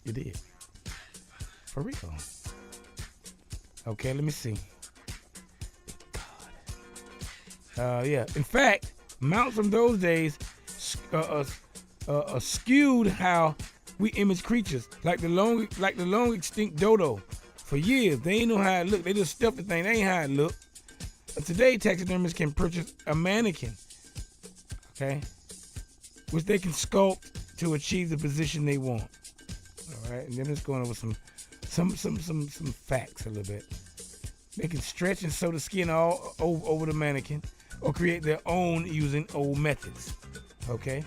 You did. For real. Okay, let me see. God. Yeah. In fact, mounts from those days skewed how we image creatures, like the long extinct dodo. For years, they ain't know how it looked. They just stuffed the thing. They ain't how it looked. But today, taxidermists can purchase a mannequin, okay, which they can sculpt to achieve the position they want. All right, and then let's go over some facts a little bit. They can stretch and sew the skin all over the mannequin, or create their own using old methods. Okay,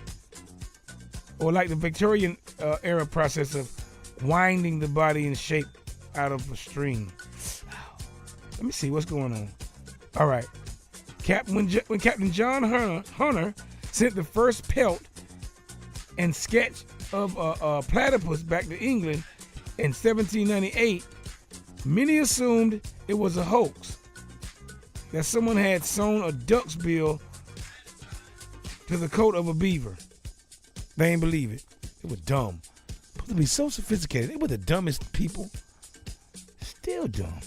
or like the Victorian era process of winding the body in shape out of a string. Let me see what's going on. All right, when Captain John Hunter sent the first pelt and sketch of a platypus back to England in 1798, many assumed it was a hoax, that someone had sewn a duck's bill to the coat of a beaver. They ain't believe it. It was dumb. Supposed to be so sophisticated. They were the dumbest people. Still dumb.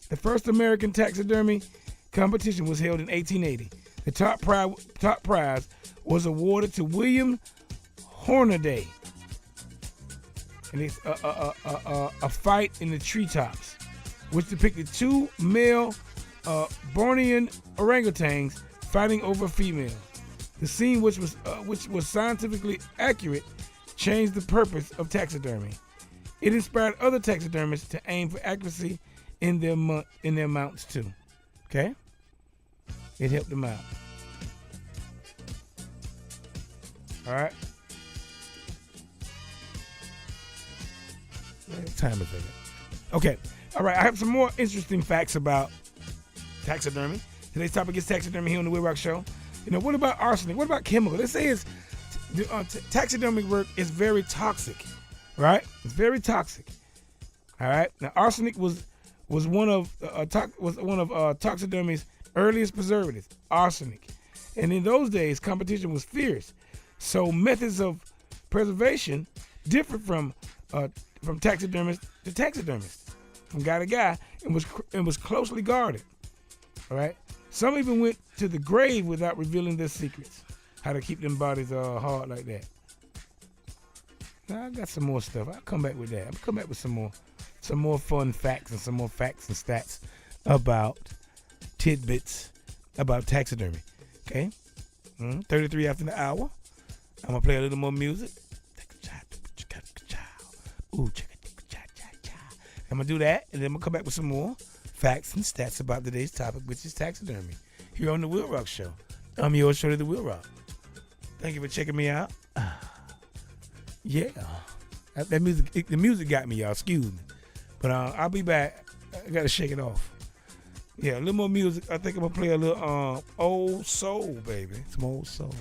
The first American taxidermy competition was held in 1880. The top prize was awarded to William Hornaday, and it's a fight in the treetops, which depicted two male Bornean orangutans fighting over a female. The scene, which was scientifically accurate, changed the purpose of taxidermy. It inspired other taxidermists to aim for accuracy in their mounts too. Okay? It helped them out. All right? What time is it? Okay. All right. I have some more interesting facts about taxidermy. Today's topic is taxidermy here on the WILROC Show. You know, what about arsenic? What about chemical? They say taxidermy work is very toxic. Right? It's very toxic. All right. Now, arsenic was one of taxidermy's earliest preservatives. Arsenic, and in those days, competition was fierce. So methods of preservation differed from taxidermist to taxidermist, from guy to guy, and was closely guarded. All right. Some even went to the grave without revealing their secrets, how to keep them bodies hard like that. Now, I got some more stuff. I'll come back with that. I'll come back with some more fun facts and some more facts and stats about tidbits about taxidermy. Okay? 33 after the hour. I'm going to play a little more music. Ooh, I'm going to do that, and then I'm going to come back with some more facts and stats about today's topic, which is taxidermy, here on the WILROC Show. I'm yours, Shorty the WILROC. Thank you for checking me out. Yeah, the music got me, y'all. Excuse me, but I'll be back. I gotta shake it off. Yeah, a little more music. I think I'm gonna play a little old soul, baby. Some old soul.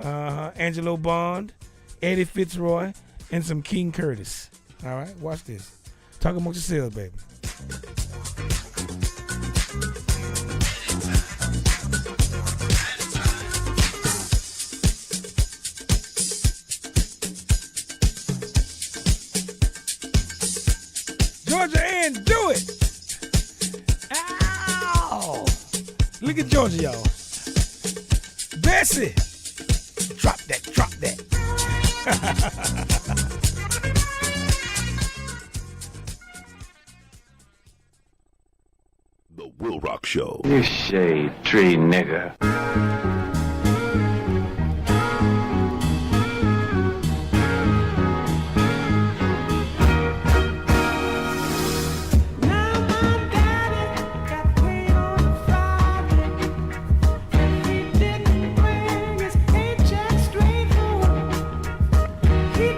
Angelo Bond, Eddie Fitzroy, and some King Curtis. All right, watch this. Talk amongst yourselves, baby. Georgia Ann, do it! Ow! Look at Georgia, y'all. Bessie! Drop that, drop that. The WILROC Show. You shade tree nigga. He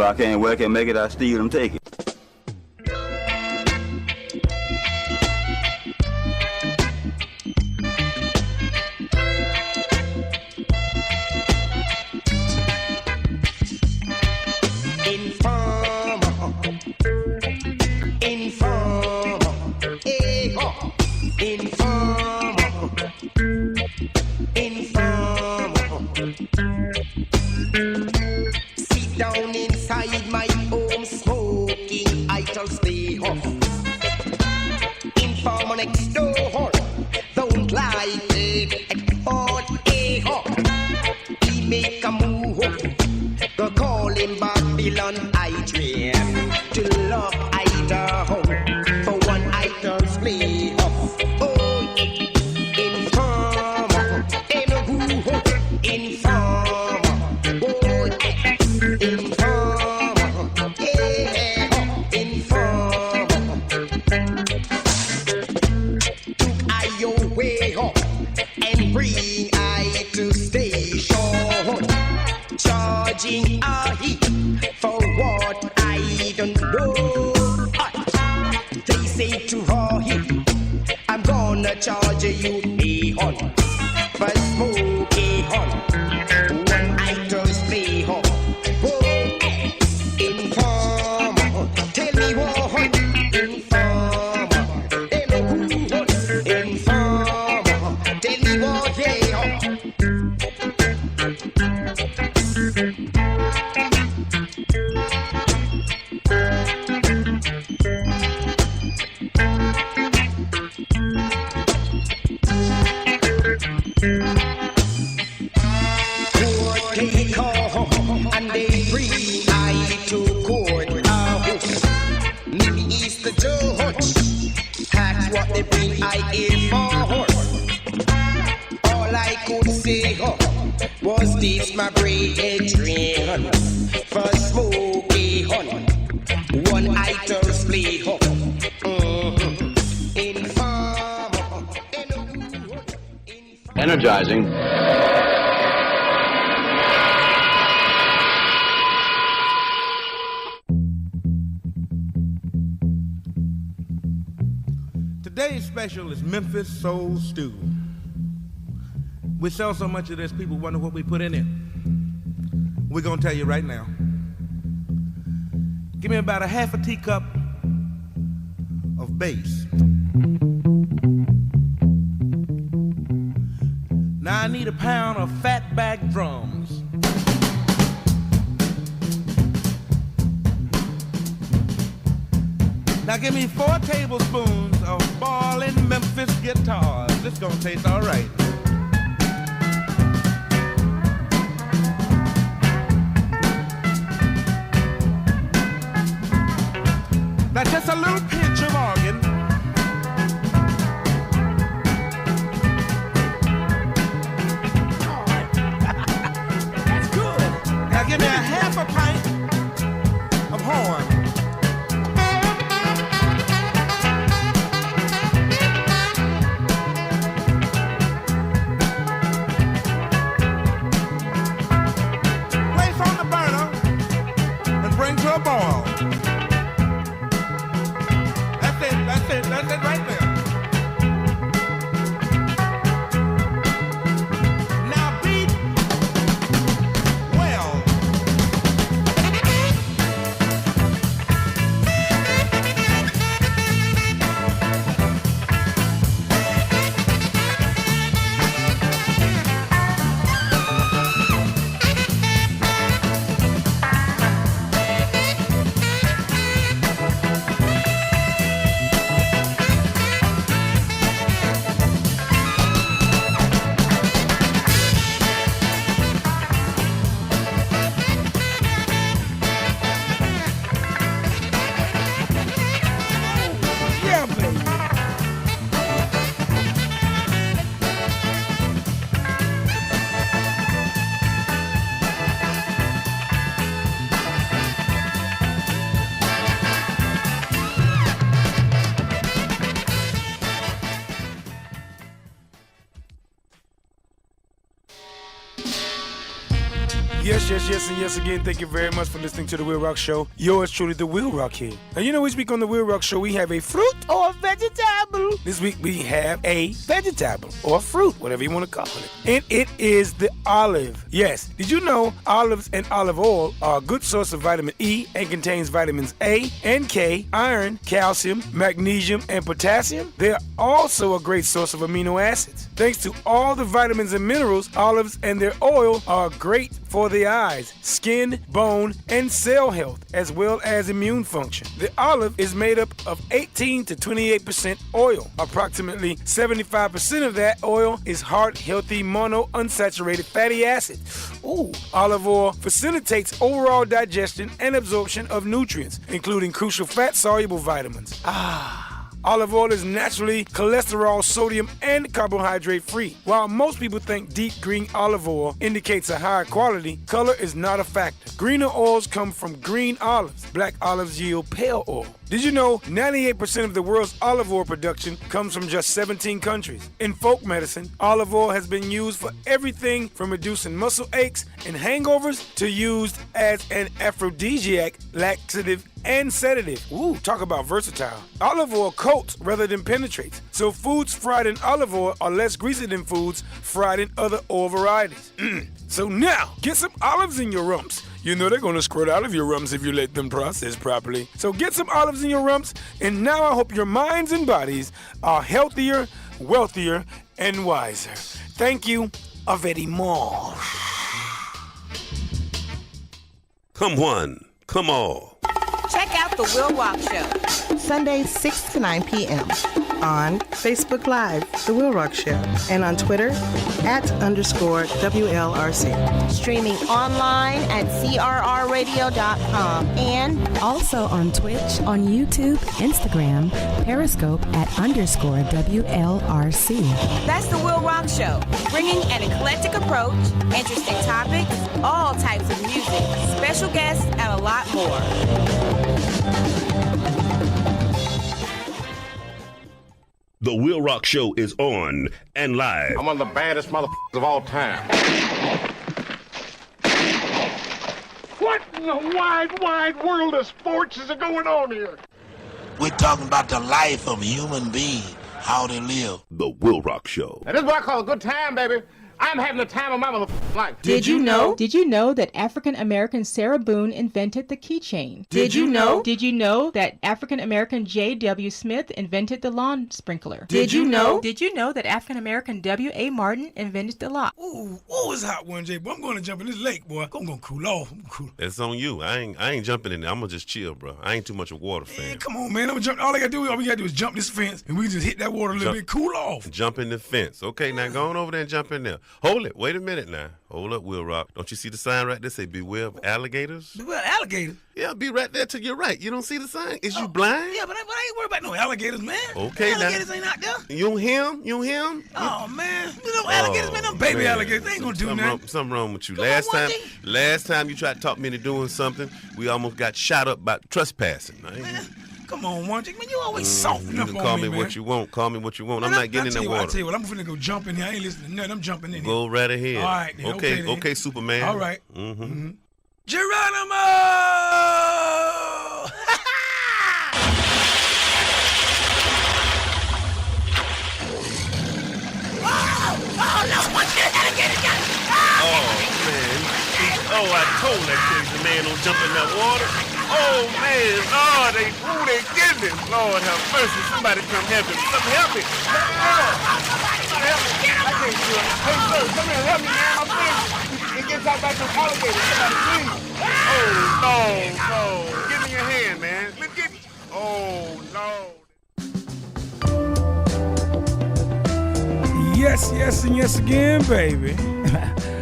I can't work and make it, I steal and take it. Sit down inside my home smoking, I shall stay off. Informer next door, don't like it at all. He make a move, go call him Babylon. I dream to love Idaho for one idol's play off. Oh, informer, ain't no who, informer. Bring I to station, charging a heat for what I don't know. They say to him, I'm gonna charge you a on for smoking on one idol's play on. Informer, tell me what informer, informer, tell me what, yeah. Court they call and they bring I to court. Me is the judge. That's what they bring I here for. All I could say was this my brethren for smoking one idol's play. Energizing. Today's special is Memphis Soul Stew. We sell so much of this, people wonder what we put in it. We're gonna tell you right now. Give me about a half a teacup of bass. Now I need a pound of fatback drums. Now give me 4 tablespoons of ballin' Memphis guitars. This gonna taste all right. Now just a little pinch of organ. That's good. Now give me a half a pint of horn. Place on the burner and bring to a boil. That's it right there. Now beat well. And yes again, thank you very much for listening to the WILROC Show. Yours truly, the WILROC here. And you know, each week on the WILROC Show, we have a fruit or a vegetable. This week we have a vegetable or fruit, whatever you want to call it. And it is the olive. Yes, did you know olives and olive oil are a good source of vitamin E and contains vitamins A and K, iron, calcium, magnesium, and potassium? They are also a great source of amino acids. Thanks to all the vitamins and minerals, olives and their oil are great for the eyes, skin, bone, and cell health, as well as immune function. The olive is made up of 18 to 28% oil. Approximately 75% of that oil is heart-healthy monounsaturated fatty acid. Ooh, olive oil facilitates overall digestion and absorption of nutrients, including crucial fat-soluble vitamins. Olive oil is naturally cholesterol, sodium, and carbohydrate free. While most people think deep green olive oil indicates a higher quality, color is not a factor. Greener oils come from green olives. Black olives yield pale oil. Did you know 98% of the world's olive oil production comes from just 17 countries? In folk medicine, olive oil has been used for everything from reducing muscle aches and hangovers to used as an aphrodisiac, laxative, and sedative. Ooh, talk about versatile. Olive oil coats rather than penetrates, so foods fried in olive oil are less greasy than foods fried in other oil varieties. So now, get some olives in your rumps. You know they're gonna squirt out of your rumps if you let them process properly. So get some olives in your rumps, and now I hope your minds and bodies are healthier, wealthier, and wiser. Thank you very much. Come one, come all. Check out the WILROC Show. Sundays 6 to 9 p.m. on Facebook Live, The WILROC Show, and on Twitter @_WLRC. Streaming online at crrradio.com and also on Twitch, on YouTube, Instagram, Periscope @_WLRC. That's the WILROC Show, bringing an eclectic approach, interesting topics, all types of music, special guests, and a lot more. The WILROC Show is on and live. I'm one of the baddest motherfuckers of all time. What in the wide world of sports is going on here? We're talking about the life of a human being, how they live. The WILROC Show. Now, this is what I call a good time, baby. I'm having the time of my motherfucking life. Did you know that African American Sarah Boone invented the keychain? Did you know? Did you know that African American J.W. Smith invented the lawn sprinkler? Did you know? Did you know that African American W.A. Martin invented the lock? Ooh, it's hot one, Jay. Boy, I'm going to jump in this lake, boy. I'm going to cool off. It's on you. I ain't jumping in there. I'm going to just chill, bro. I ain't too much of a water fan. Man, come on, man. I'm gonna jump. All we got to do is jump this fence, and we can just hit that water a little bit, cool off. Jump in the fence. Okay, now go on over there and jump in there. Hold it. Wait a minute now. Hold up, WILROC. Don't you see the sign right there? Say, beware of alligators. Beware of alligators? Yeah, be right there to your right. You don't see the sign? Is you blind? Yeah, but I ain't worried about no alligators, man. Okay, alligators ain't out there. You don't hear them? You don't hear them? Oh, man. You know, alligators, man, them baby alligators. They ain't gonna do nothing. Something wrong with you. Last time you tried to talk me into doing something, we almost got shot up by trespassing. Come on, man, you always soft enough You on can call me, me man. what you want. Call me what you want. I'm not getting in that water. I tell you what, I'm finna go jump in here. I ain't listening to nothing. I'm jumping in here. Go right ahead. All right, then. Okay, Superman. All right. Mm-hmm. Geronimo! Oh, no, man. Oh, I told that crazy man don't jump in that water. Oh, man. Oh, they getting it. Lord have mercy. Somebody come help him. Somebody help me. Somebody help me. I can't do it. Hey, sir, come here. Help me, man. I'm finished. It gets out back to the alligator. Somebody, please. Oh, no. Give me your hand, man. Let's get me. Oh, no. Yes, and yes again, baby.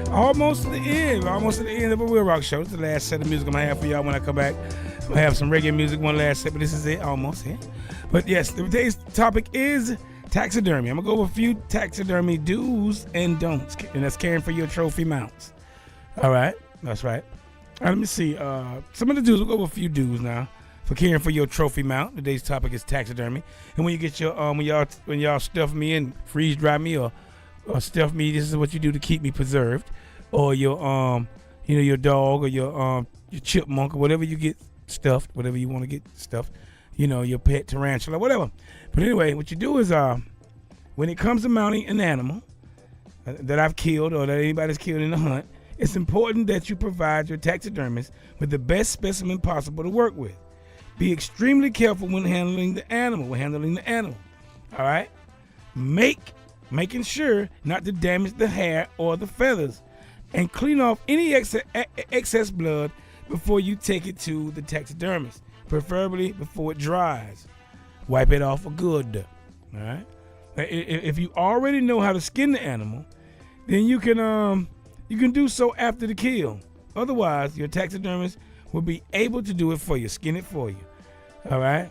Almost at the end of a WILROC Show. It's the last set of music I'm going to have for y'all when I come back. I'm going to have some reggae music, one last set, but this is it, almost here. But yes, today's topic is taxidermy. I'm going to go over a few taxidermy do's and don'ts, and that's caring for your trophy mounts. All right, that's right. All right, let me see. Some of the do's, we'll go over a few do's now for caring for your trophy mount. Today's topic is taxidermy. And when you get your, when y'all stuff me and freeze dry me or stuff me, this is what you do to keep me preserved. Or your your dog or your chipmunk or whatever you get stuffed, whatever you want to get stuffed, your pet tarantula, whatever. But anyway, what you do is when it comes to mounting an animal that I've killed or that anybody's killed in the hunt, it's important that you provide your taxidermist with the best specimen possible to work with. Be extremely careful when handling the animal. All right? Making sure not to damage the hair or the feathers, and clean off any excess blood before you take it to the taxidermist, preferably before it dries. Wipe it off for good. All right? If you already know how to skin the animal, then you can do so after the kill. Otherwise, your taxidermist will be able to do it for you, skin it for you. All right?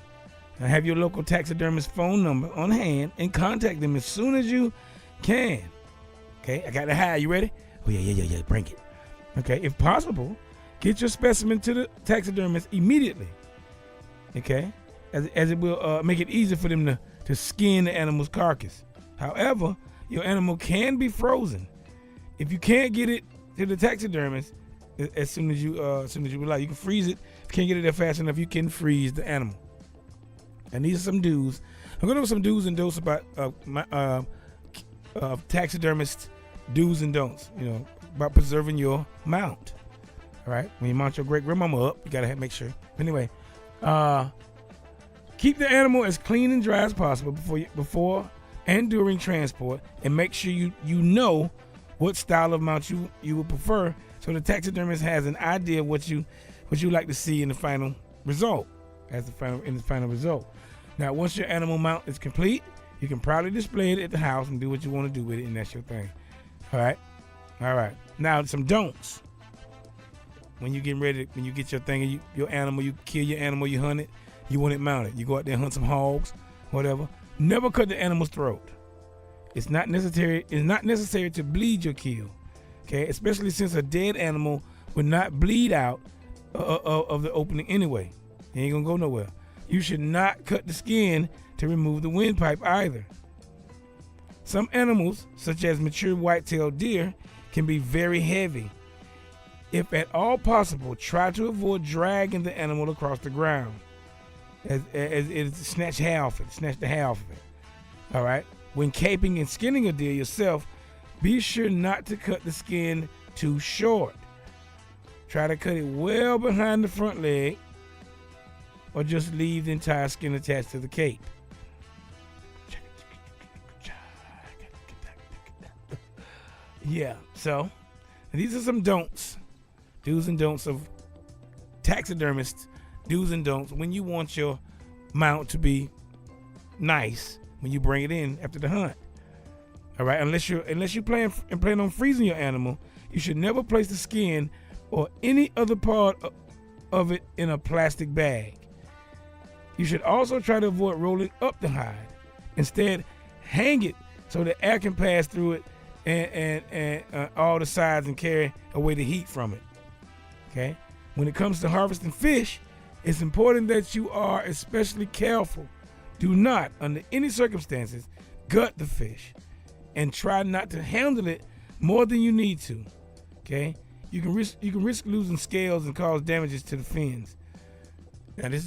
Now have your local taxidermist phone number on hand and contact them as soon as you can. Okay, I got the high. You ready? Oh, yeah, bring it. Okay, if possible, get your specimen to the taxidermist immediately. Okay, as it will make it easier for them to skin the animal's carcass. However, your animal can be frozen. If you can't get it to the taxidermist as soon as you would like, you can freeze it. If you can't get it there fast enough, you can freeze the animal. And these are some do's. I'm going to have some do's and don'ts about taxidermist do's and don'ts. About preserving your mount. All right, when you mount your great grandmama up, you gotta make sure. Anyway, keep the animal as clean and dry as possible before and during transport, and make sure you know what style of mount you would prefer, so the taxidermist has an idea of what you like to see in the final result. Now, once your animal mount is complete, you can proudly display it at the house and do what you want to do with it, and that's your thing. All right. Now, some don'ts. When you get your thing, your animal, you kill your animal, you hunt it, you want it mounted. You go out there and hunt some hogs, whatever. Never cut the animal's throat. It's not necessary to bleed your kill. Okay, especially since a dead animal would not bleed out of the opening anyway. It ain't gonna go nowhere. You should not cut the skin to remove the windpipe either. Some animals, such as mature white-tailed deer, can be very heavy. If at all possible, try to avoid dragging the animal across the ground, as it snatch the hair off of it. All right. When caping and skinning a deer yourself, be sure not to cut the skin too short. Try to cut it well behind the front leg, or just leave the entire skin attached to the cape. Yeah, so these are some don'ts. Do's and don'ts of taxidermists. Do's and don'ts when you want your mount to be nice when you bring it in after the hunt. All right, unless you plan on freezing your animal, you should never place the skin or any other part of it in a plastic bag. You should also try to avoid rolling up the hide. Instead, hang it so the air can pass through it and all the sides and carry away the heat from it. Okay? When it comes to harvesting fish, it's important that you are especially careful. Do not, under any circumstances, gut the fish, and try not to handle it more than you need to. Okay? You can risk losing scales and cause damages to the fins. Now, this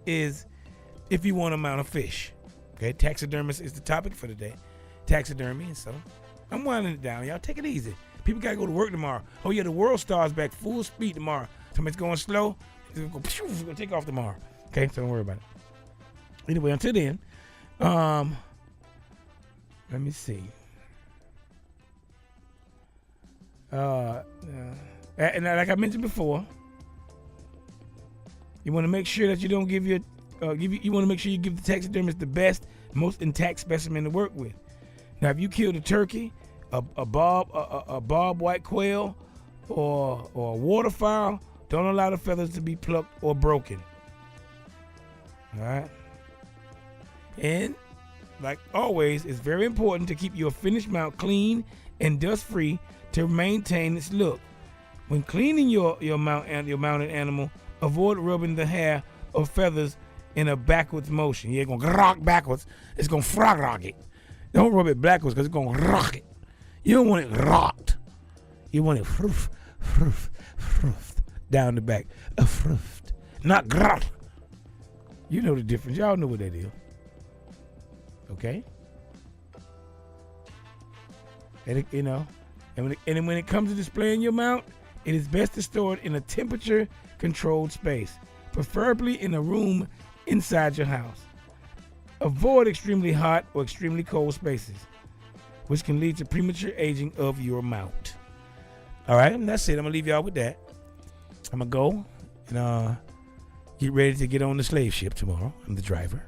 is if you want to mount a fish. Okay, taxidermist is the topic for today. Taxidermy, and so I'm winding it down. Y'all take it easy. People gotta go to work tomorrow. Oh yeah, the world starts back full speed tomorrow. Somebody's going slow. It's gonna take off tomorrow. Okay, so don't worry about it. Anyway, until then, let me see. And like I mentioned before, you want to make sure that you don't you want to make sure you give the taxidermist the best, most intact specimen to work with. Now, if you killed a turkey, a bob white quail, or a waterfowl, don't allow the feathers to be plucked or broken. All right. And like always, it's very important to keep your finished mount clean and dust-free to maintain its look. When cleaning your mount and your mounted animal, avoid rubbing the hair or feathers in a backwards motion. You're going to rock backwards. It's going to frog rock it. Don't rub it backwards because it's going to rock it. You don't want it rocked. You want it froof, froof, froof, down the back. Froof. Not grrr. You know the difference. Y'all know what that is. Okay? And you know, and when it comes to displaying your mount, it is best to store it in a temperature-controlled space, preferably in a room inside your house. Avoid extremely hot or extremely cold spaces, which can lead to premature aging of your mount. All right, and that's it. I'm going to leave y'all with that. I'm going to go and get ready to get on the slave ship tomorrow. I'm the driver.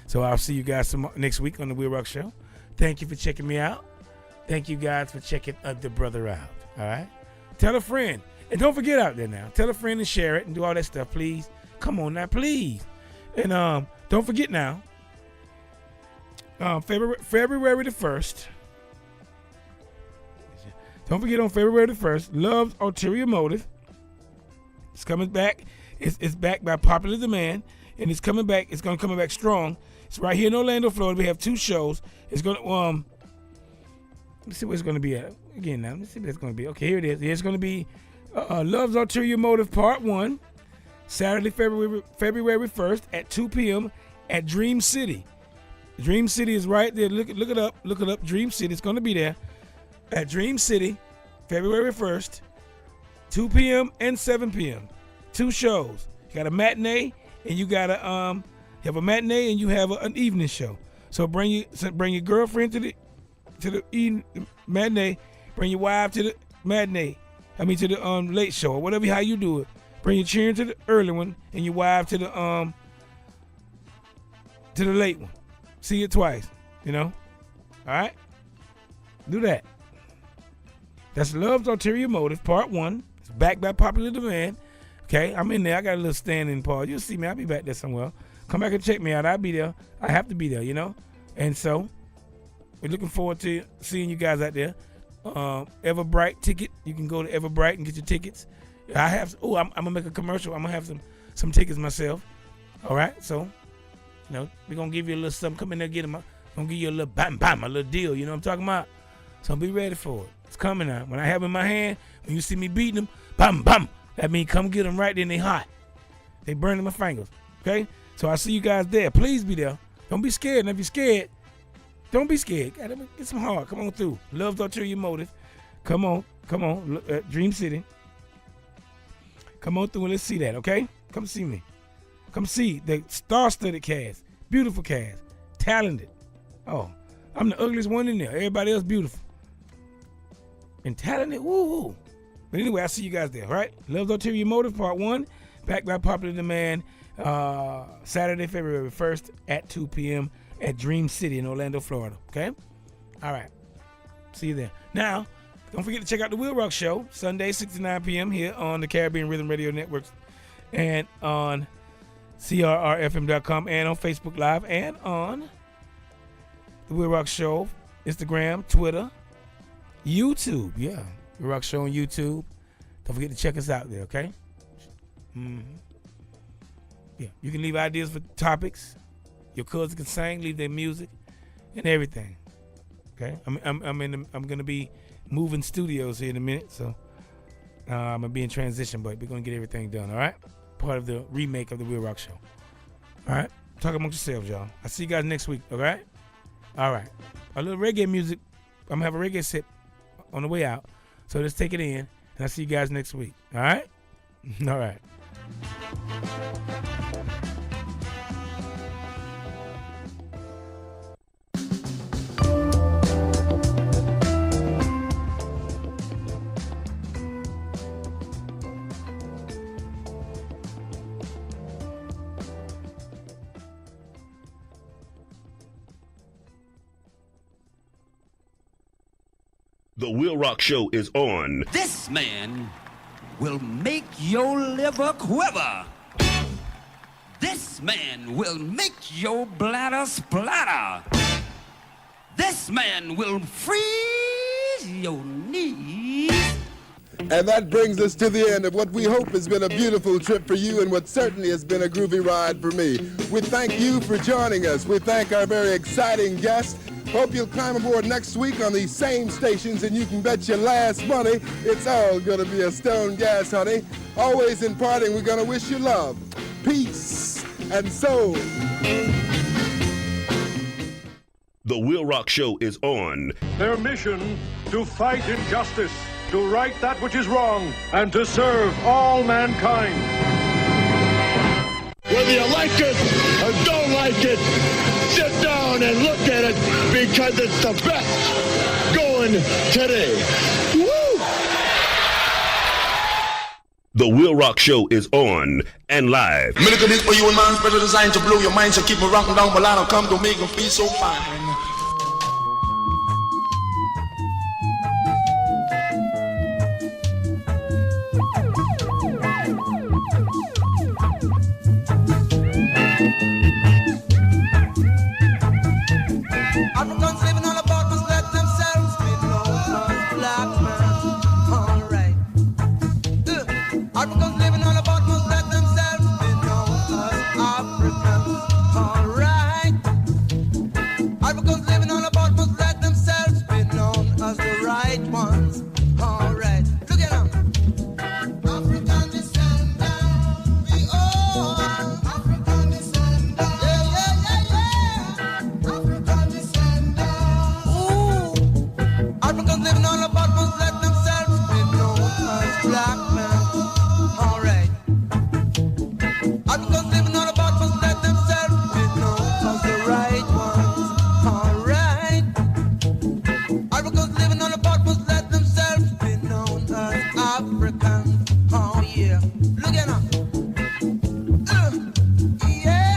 So I'll see you guys next week on the WILROC Show. Thank you for checking me out. Thank you guys for checking the brother out. All right? Tell a friend. And don't forget out there now. Tell a friend and share it and do all that stuff, please. Come on now, please. And don't forget now, February the 1st. Don't forget on February the 1st, Love's Ulterior Motive. It's coming back. It's back by popular demand. And it's coming back. It's going to come back strong. It's right here in Orlando, Florida. We have 2 shows. It's going to, let's see what it's going to be at. Again, now, let's see what it's going to be. Okay, here it is. It's going to be Love's Ulterior Motive Part 1, Saturday, February 1st at 2 p.m. at Dream City. Dream City is right there. Look it up. Look it up. Dream City. It's going to be there at Dream City, February 1st, 2 p.m. and 7 p.m. 2 shows. You got a matinee and you got you have a matinee and you have an evening show. So bring your girlfriend to the evening matinee. Bring your wife to the matinee. To the late show or whatever how you do it. Bring your children to the early one and your wife to the late one. See it twice, you know. All right, do that. That's Love's Ulterior Motive Part 1. It's back by popular demand. Okay, I'm in there. I got a little standing part. You'll see me. I'll be back there somewhere. Come back and check me out. I'll be there. I have to be there, you know. And so we're looking forward to seeing you guys out there. Everbright ticket. You can go to Everbright and get your tickets. I have. I'm gonna make a commercial. I'm gonna have some tickets myself. All right. So, you know, we're gonna give you a little something. Come in there, get them. I'm gonna give you a little bam, a little deal. You know what I'm talking about? So be ready for it. It's coming out. When I have them in my hand, when you see me beating them, bam, bam. That means come get them right then. They hot. They burning my fingers. Okay. So I see you guys there. Please be there. Don't be scared. And if you're scared, don't be scared. Gotta get some heart. Come on through. Love's Ulterior Motive. Come on. Dream City. Come on through and let's see that, okay? Come see me. Come see the star-studded cast. Beautiful cast. Talented. Oh, I'm the ugliest one in there. Everybody else beautiful. And talented. Woo-hoo. But anyway, I'll see you guys there, all right? Love's Ulterior Motive Part 1. Back by popular demand. Saturday, February 1st at 2 p.m. at Dream City in Orlando, Florida. Okay? All right. See you there. Now, don't forget to check out the WILROC Show, Sunday, 6 to 9 p.m. here on the Caribbean Rhythm Radio Network and on CRRFM.com and on Facebook Live and on the WILROC Show, Instagram, Twitter, YouTube. Yeah, WILROC Show on YouTube. Don't forget to check us out there, okay? Mm-hmm. Yeah, you can leave ideas for topics. Your cousin can sing, leave their music, and everything. Okay, I'm gonna be moving studios here in a minute, so I'm gonna be in transition, but we're gonna get everything done. All right, part of the remake of the WILROC Show. All right, talk amongst yourselves, y'all. I'll see you guys next week. All right, all right. A little reggae music. I'm gonna have a reggae sip on the way out, so let's take it in, and I'll see you guys next week. All right, all right. The WILROC Show is on. This man will make your liver quiver. This man will make your bladder splatter. This man will freeze your knees. And that brings us to the end of what we hope has been a beautiful trip for you and what certainly has been a groovy ride for me. We thank you for joining us. We thank our very exciting guest, Hope you'll climb aboard next week on these same stations, and you can bet your last money it's all gonna be a stone gas, honey. Always in parting, we're gonna wish you love, peace, and soul. The WILROC Show is on. Their mission, to fight injustice, to right that which is wrong, and to serve all mankind. Whether you like it or don't like it, sit down and look at it because it's the best going today. Woo! The WILROC Show is on and live. Medical this for you and mine, special designed to blow your mind, so keep me rocking down, but I don't come to make them feel so fine. Africans living all about must let themselves be known as black men. Alright. Africans living all about must let themselves be known as Africans. Alright. Africans living all about must let themselves be known as the right ones. Alright. Look at them. African descendants, we all African descendants. Yeah, yeah, yeah, yeah. African descendants. Ooh. Africans living all about must let themselves be known as black men. Alright. Africans living all about must let themselves be known as the right ones. Alright. Africans living all about must let themselves be known as Africans. Oh yeah. Look at them. Yeah,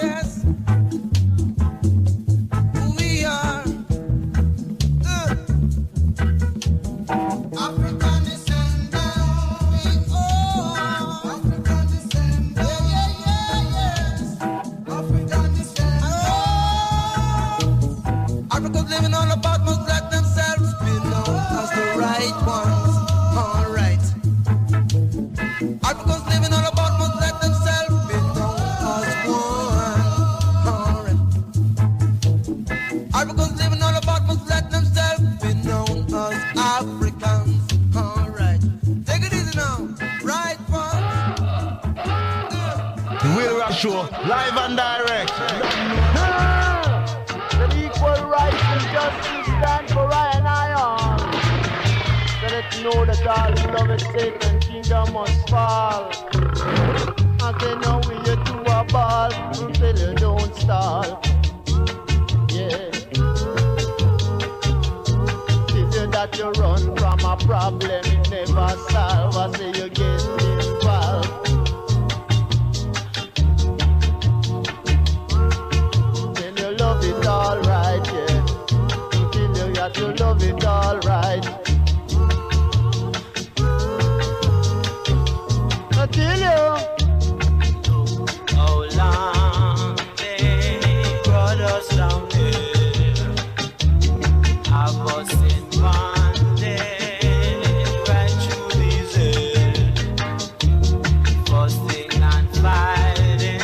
yes. We are African descendants. We all African descendants. Yeah, yes. African descendants. Africans living all about must let themselves be known as the right ones. All right. Africans living all about must let themselves be known as one. All right. Africans living all about must let themselves be known as Africans. All right. Take it easy now. Right ones. The WILROC Show, live and direct. The equal rights and justice stand for I and I all. So that you know that all who love it, Satan kingdom must fall. I say no, we you do a ball until you don't stall. Yeah. Till you that you run from a problem, it never solve. I say you get involved. Till you love it all right, yeah. Till you got to love it all right. Until you. How long they brought us down here? Have us in bondage right through these years. Fussing and fighting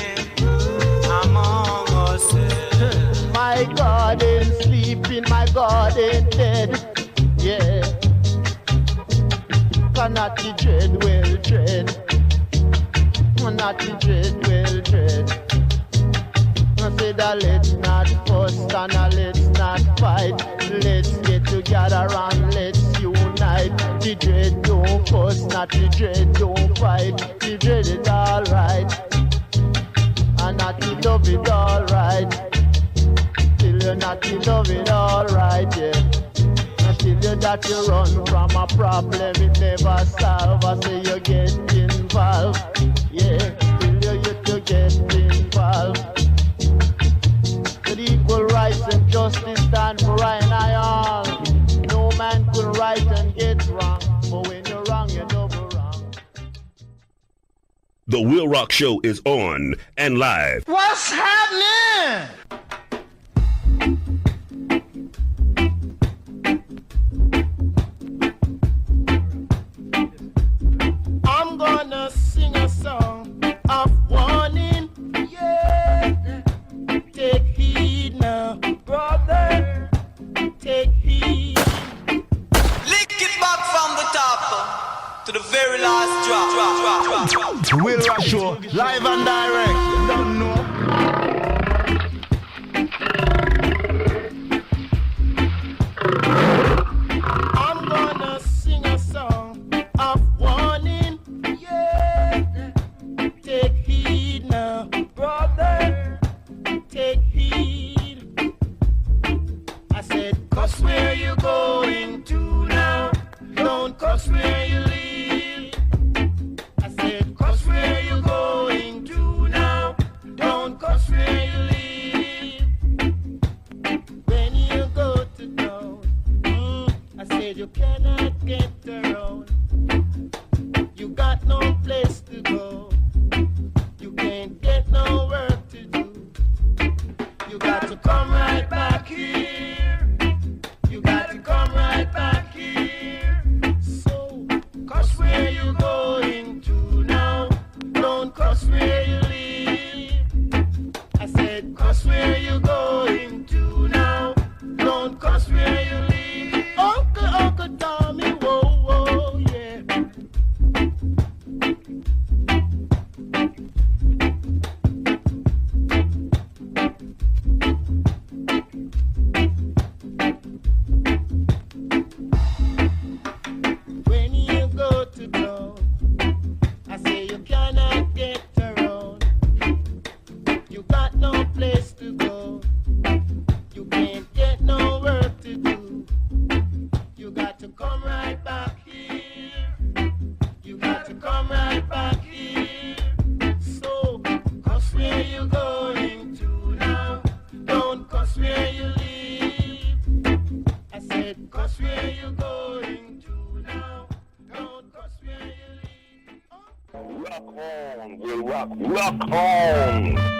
among ourselves. My God ain't sleeping, my God ain't dead. Yeah. Cannot the dread will dread. Not the dread will dread. I say that let's not fuss and let's not fight. Let's get together and let's unite. The dread don't fuss, not the dread don't fight. The dread is alright, and not the love is alright. Till you're not the love is alright, yeah. Until you that you run from a problem, it never solve. I say you get involved, yeah. Till you get involved. With equal rights and justice stand for I and I all. No man could right and get wrong, but when you're wrong, you're double wrong. The WILROC Show is on and live. What's happening? I'm gonna sing a song of warning, yeah. Take heed now, don't know. I'm gonna sing a song of warning. Yeah. Take heed now, brother. Take heed. I said, cuss where you going to now. Don't cuss where you leave. I said, cuss where you going to now. Don't cuss where you leave. When you go to town, I said you cannot get around. You got no place to go. You can't get no work to do. You got to come right back here. You got to come right back here. So, cuss where you going to now. Don't cuss where you leave. I said, cuss where you going to now. Don't cuss where you leave. Uncle Tommy, whoa, whoa, yeah. When you go to town, I say you cannot get around. You got no place to go. You can't get no work to do. You got to come right back here. You got to come right back here. So, cuss where you going to now. Don't cuss where you leave. I said, cuss where you going to now. Don't cuss where you leave. Rock on, we'll rock on.